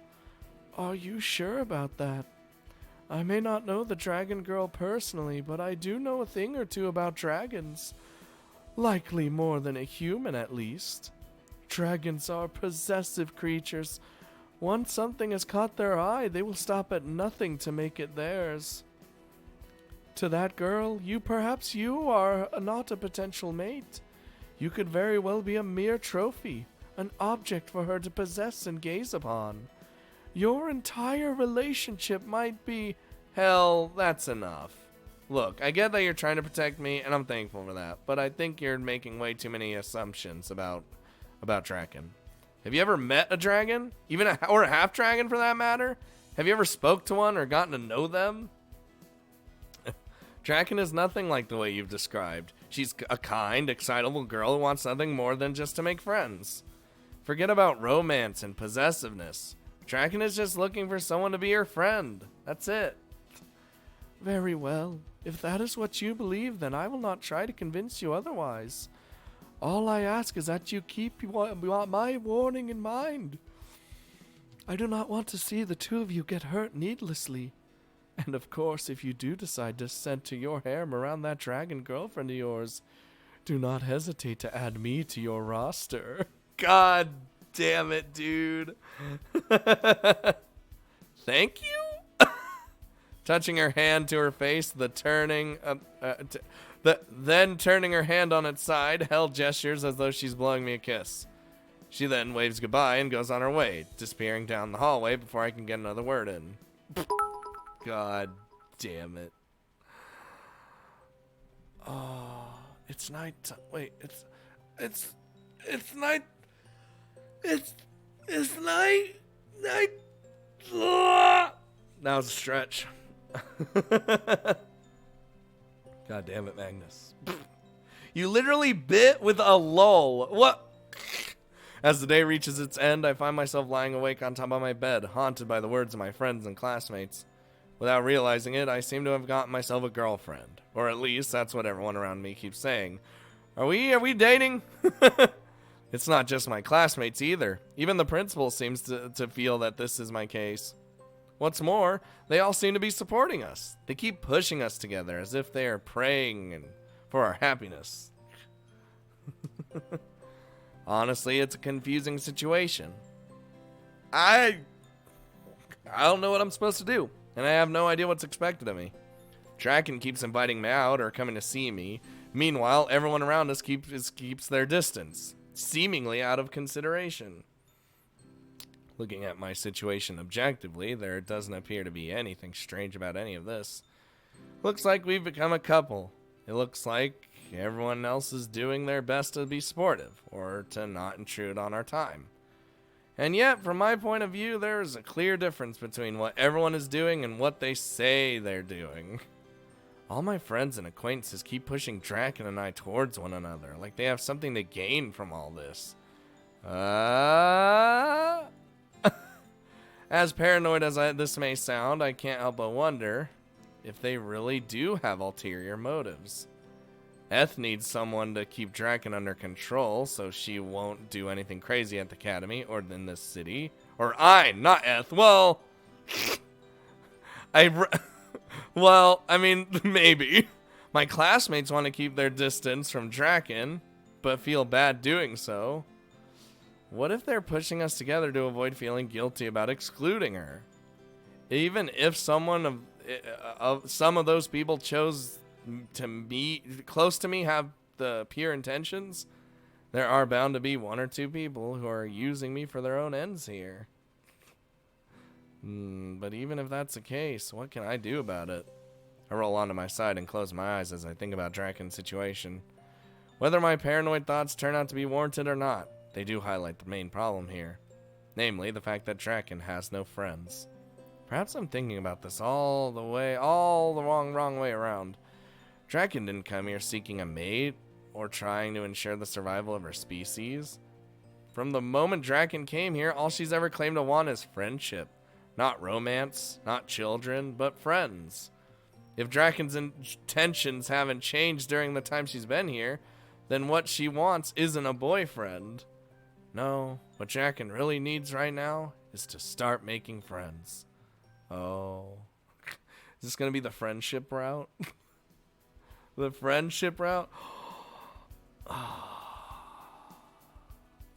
Are you sure about that? I may not know the dragon girl personally, but I do know a thing or two about dragons. Likely more than a human, at least. Dragons are possessive creatures. Once something has caught their eye, they will stop at nothing to make it theirs. To that girl, perhaps you are not a potential mate. You could very well be a mere trophy, an object for her to possess and gaze upon. Your entire relationship might be... Hell, that's enough. Look, I get that you're trying to protect me, and I'm thankful for that, but I think you're making way too many assumptions about Draken. Have you ever met a dragon? Or a half dragon for that matter? Have you ever spoke to one or gotten to know them? Draken is nothing like the way you've described. She's a kind, excitable girl who wants nothing more than just to make friends. Forget about romance and possessiveness. Draken is just looking for someone to be her friend. That's it. Very well. If that is what you believe, then I will not try to convince you otherwise. All I ask is that you keep my warning in mind. I do not want to see the two of you get hurt needlessly. And of course, if you do decide to center your harem around that dragon girlfriend of yours, do not hesitate to add me to your roster. God damn it, dude. Thank you? Touching her hand to her face, then turning her hand on its side, Hell gestures as though she's blowing me a kiss. She then waves goodbye and goes on her way, disappearing down the hallway before I can get another word in. God damn it. Oh, it's night. Wait, it's night. It's night. That was a stretch. God damn it, Magnus. You literally bit with a lull. What? As the day reaches its end, I find myself lying awake on top of my bed, haunted by the words of my friends and classmates. Without realizing it, I seem to have gotten myself a girlfriend. Or at least, that's what everyone around me keeps saying. Are we dating? It's not just my classmates either. Even the principal seems to feel that this is my case. What's more, they all seem to be supporting us. They keep pushing us together as if they are praying for our happiness. Honestly, it's a confusing situation. I don't know what I'm supposed to do, and I have no idea what's expected of me. Draken keeps inviting me out or coming to see me. Meanwhile, everyone around us keeps their distance, seemingly out of consideration. Looking at my situation objectively, there doesn't appear to be anything strange about any of this. Looks like we've become a couple. It looks like everyone else is doing their best to be supportive, or to not intrude on our time. And yet, from my point of view, there is a clear difference between what everyone is doing and what they say they're doing. All my friends and acquaintances keep pushing Draken and I towards one another, like they have something to gain from all this. As paranoid as this may sound, I can't help but wonder, if they really do have ulterior motives. Eth needs someone to keep Draken under control so she won't do anything crazy at the academy or in this city. Or not Eth. Well, well, I mean, maybe. My classmates want to keep their distance from Draken, but feel bad doing so. What if they're pushing us together to avoid feeling guilty about excluding her? Even if some of those people chose to be close to me have the pure intentions, there are bound to be one or two people who are using me for their own ends here. But even if that's the case, what can I do about it? I roll onto my side and close my eyes as I think about Draken's situation. Whether my paranoid thoughts turn out to be warranted or not, they do highlight the main problem here. Namely, the fact that Draken has no friends. Perhaps I'm thinking about this all the wrong way around. Draken didn't come here seeking a mate or trying to ensure the survival of her species. From the moment Draken came here, all she's ever claimed to want is friendship. Not romance, not children, but friends. If Draken's intentions haven't changed during the time she's been here, then what she wants isn't a boyfriend. No, what Draken really needs right now is to start making friends. Oh. Is this going to be the friendship route? The friendship route?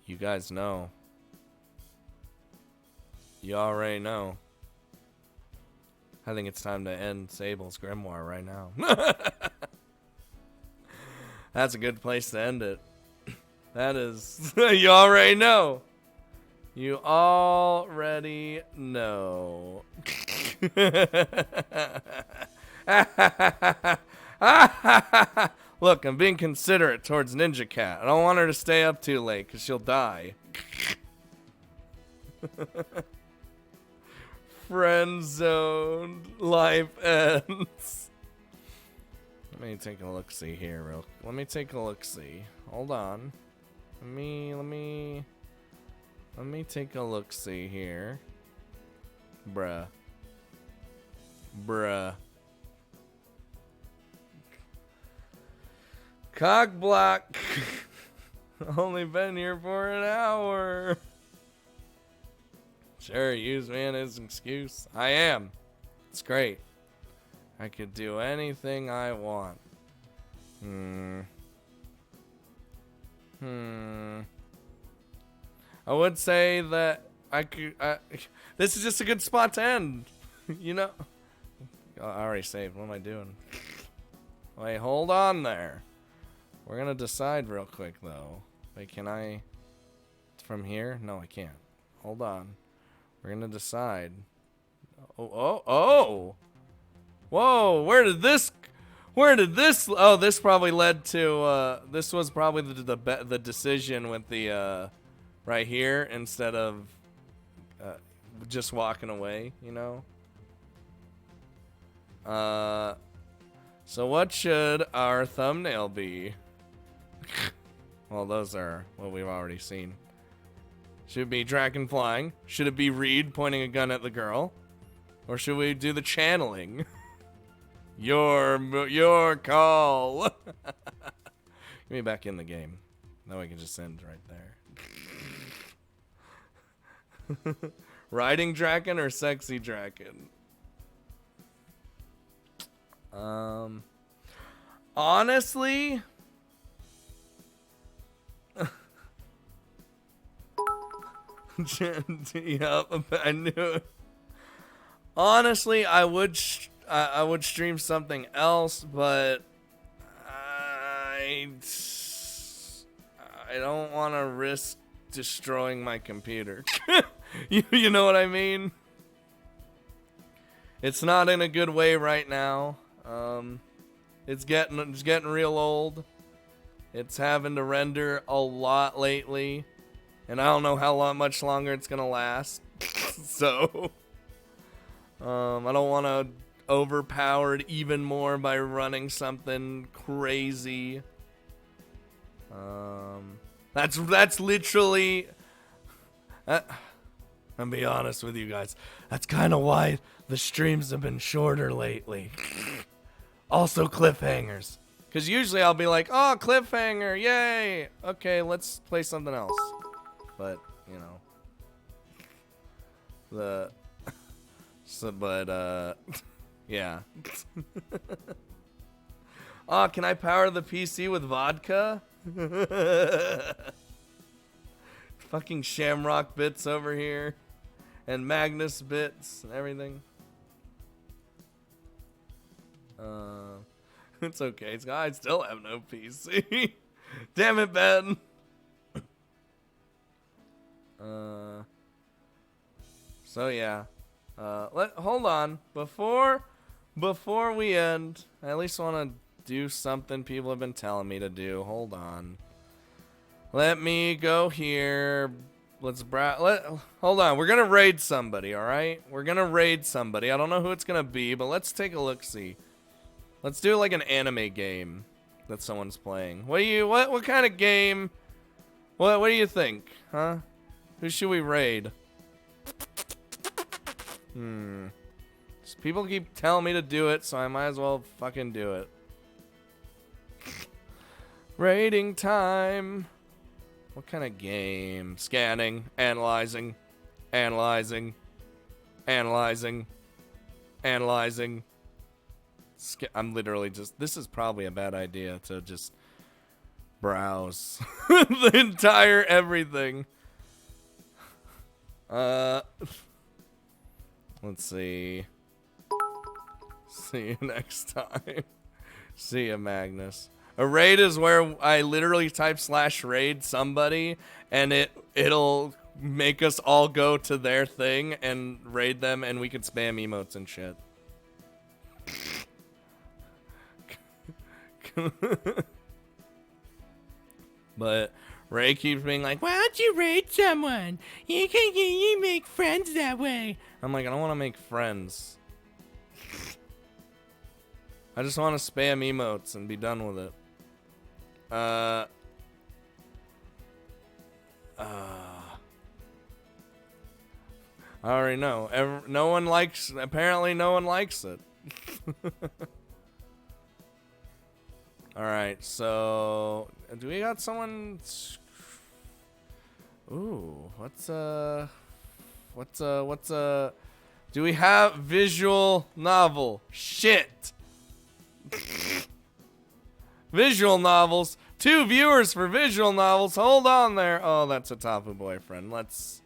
You guys know. You already know. I think it's time to end Sable's Grimoire right now. That's a good place to end it. That is... You already know. You already know. Look, I'm being considerate towards Ninja Cat. I don't want her to stay up too late because she'll die. Friend zoned. Life ends. Let me take a look-see here, Let me take a look-see. Hold on. Let me take a look-see here. Bruh. Cock block. Only been here for an hour. Sure, use me as an excuse. I am. It's great. I could do anything I want. I would say that I could. This is just a good spot to end. You know. Oh, I already saved. What am I doing? Wait, hold on there. We're gonna decide real quick though. Wait, can I? From here? No, I can't. Hold on. We're gonna decide. Oh! Whoa! Where did this? Oh, this probably led to. This was probably the decision with the right here instead of just walking away. You know. So what should our thumbnail be? Well, those are what we've already seen. Should it be Draken flying? Should it be Reed pointing a gun at the girl? Or should we do the channeling? Your call. Get me back in the game. Now we can just end right there. Riding Draken or sexy Draken? Honestly, yep, I knew it. Honestly, I would stream something else, but I don't want to risk destroying my computer. You know what I mean? It's not in a good way right now. It's getting real old. It's having to render a lot lately, and I don't know how much longer it's gonna last. So, I don't want to overpower it even more by running something crazy. That's literally. And be honest with you guys, that's kind of why the streams have been shorter lately. Also cliffhangers. Because usually I'll be like, oh, cliffhanger, yay. Okay, let's play something else. But, you know. Yeah. Oh, can I power the PC with vodka? Fucking Shamrock bits over here. And Magnus bits and everything. It's okay. I still have no PC. Damn it, Ben. So yeah. Hold on. Before we end, I at least want to do something people have been telling me to do. Hold on. Let me go here. Hold on. We're gonna raid somebody, all right? We're gonna raid somebody. I don't know who it's gonna be, but let's take a look. See. Let's do like an anime game that someone's playing. What kind of game? What do you think? Huh? Who should we raid? People keep telling me to do it, so I might as well fucking do it. Raiding time. What kind of game? Scanning, analyzing. I'm literally just... This is probably a bad idea to just browse the entire everything. Let's see. See you next time. See ya, Magnus. A raid is where I literally type /raid somebody, and it'll make us all go to their thing and raid them, and we can spam emotes and shit. But Ray keeps being like, why don't you raid someone? You make friends that way. I'm like, I don't want to make friends. I just want to spam emotes and be done with it. I already know. Apparently no one likes it. Alright, so do we got someone? Ooh, do we have visual novel? Shit. Visual novels. 2 viewers for visual novels. Hold on there. Oh, that's a Tapu boyfriend. Let's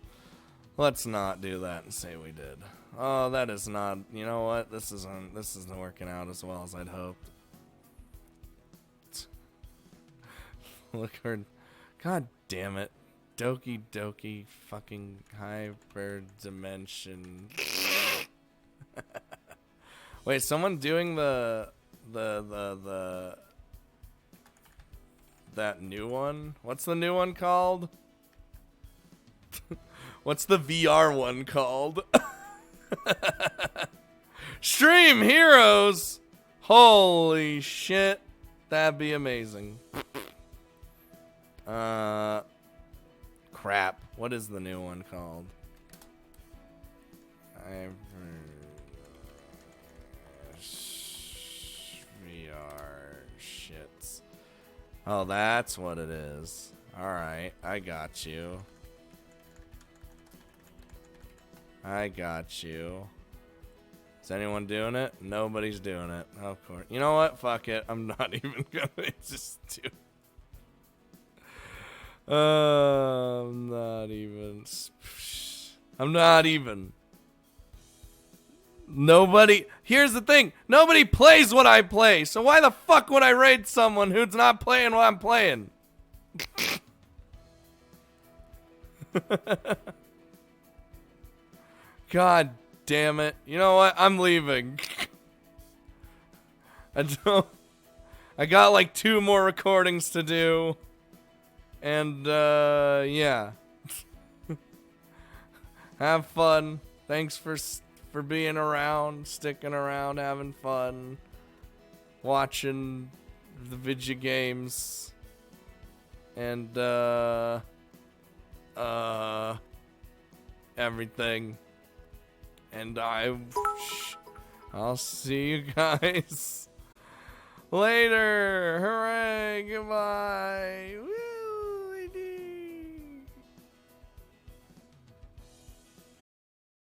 not do that and say we did. Oh, that is not. You know what? This isn't working out as well as I'd hoped. Look, God damn it. Doki Doki fucking hyper dimension. Wait, someone doing that new one? What's the new one called? What's the VR one called? Stream Heroes! Holy shit. That'd be amazing. Crap. What is the new one called? VR shits. Oh, that's what it is. Alright, I got you. Is anyone doing it? Nobody's doing it. Of course. You know what? Fuck it. I'm not even gonna just do it. I'm not even. Nobody. Here's the thing. Nobody plays what I play. So why the fuck would I raid someone who's not playing what I'm playing? God damn it. You know what? I'm leaving. I got like 2 more recordings to do. And, yeah. Have fun. Thanks for being around, sticking around, having fun, watching the video games. And, everything. And I'll see you guys later. Hooray!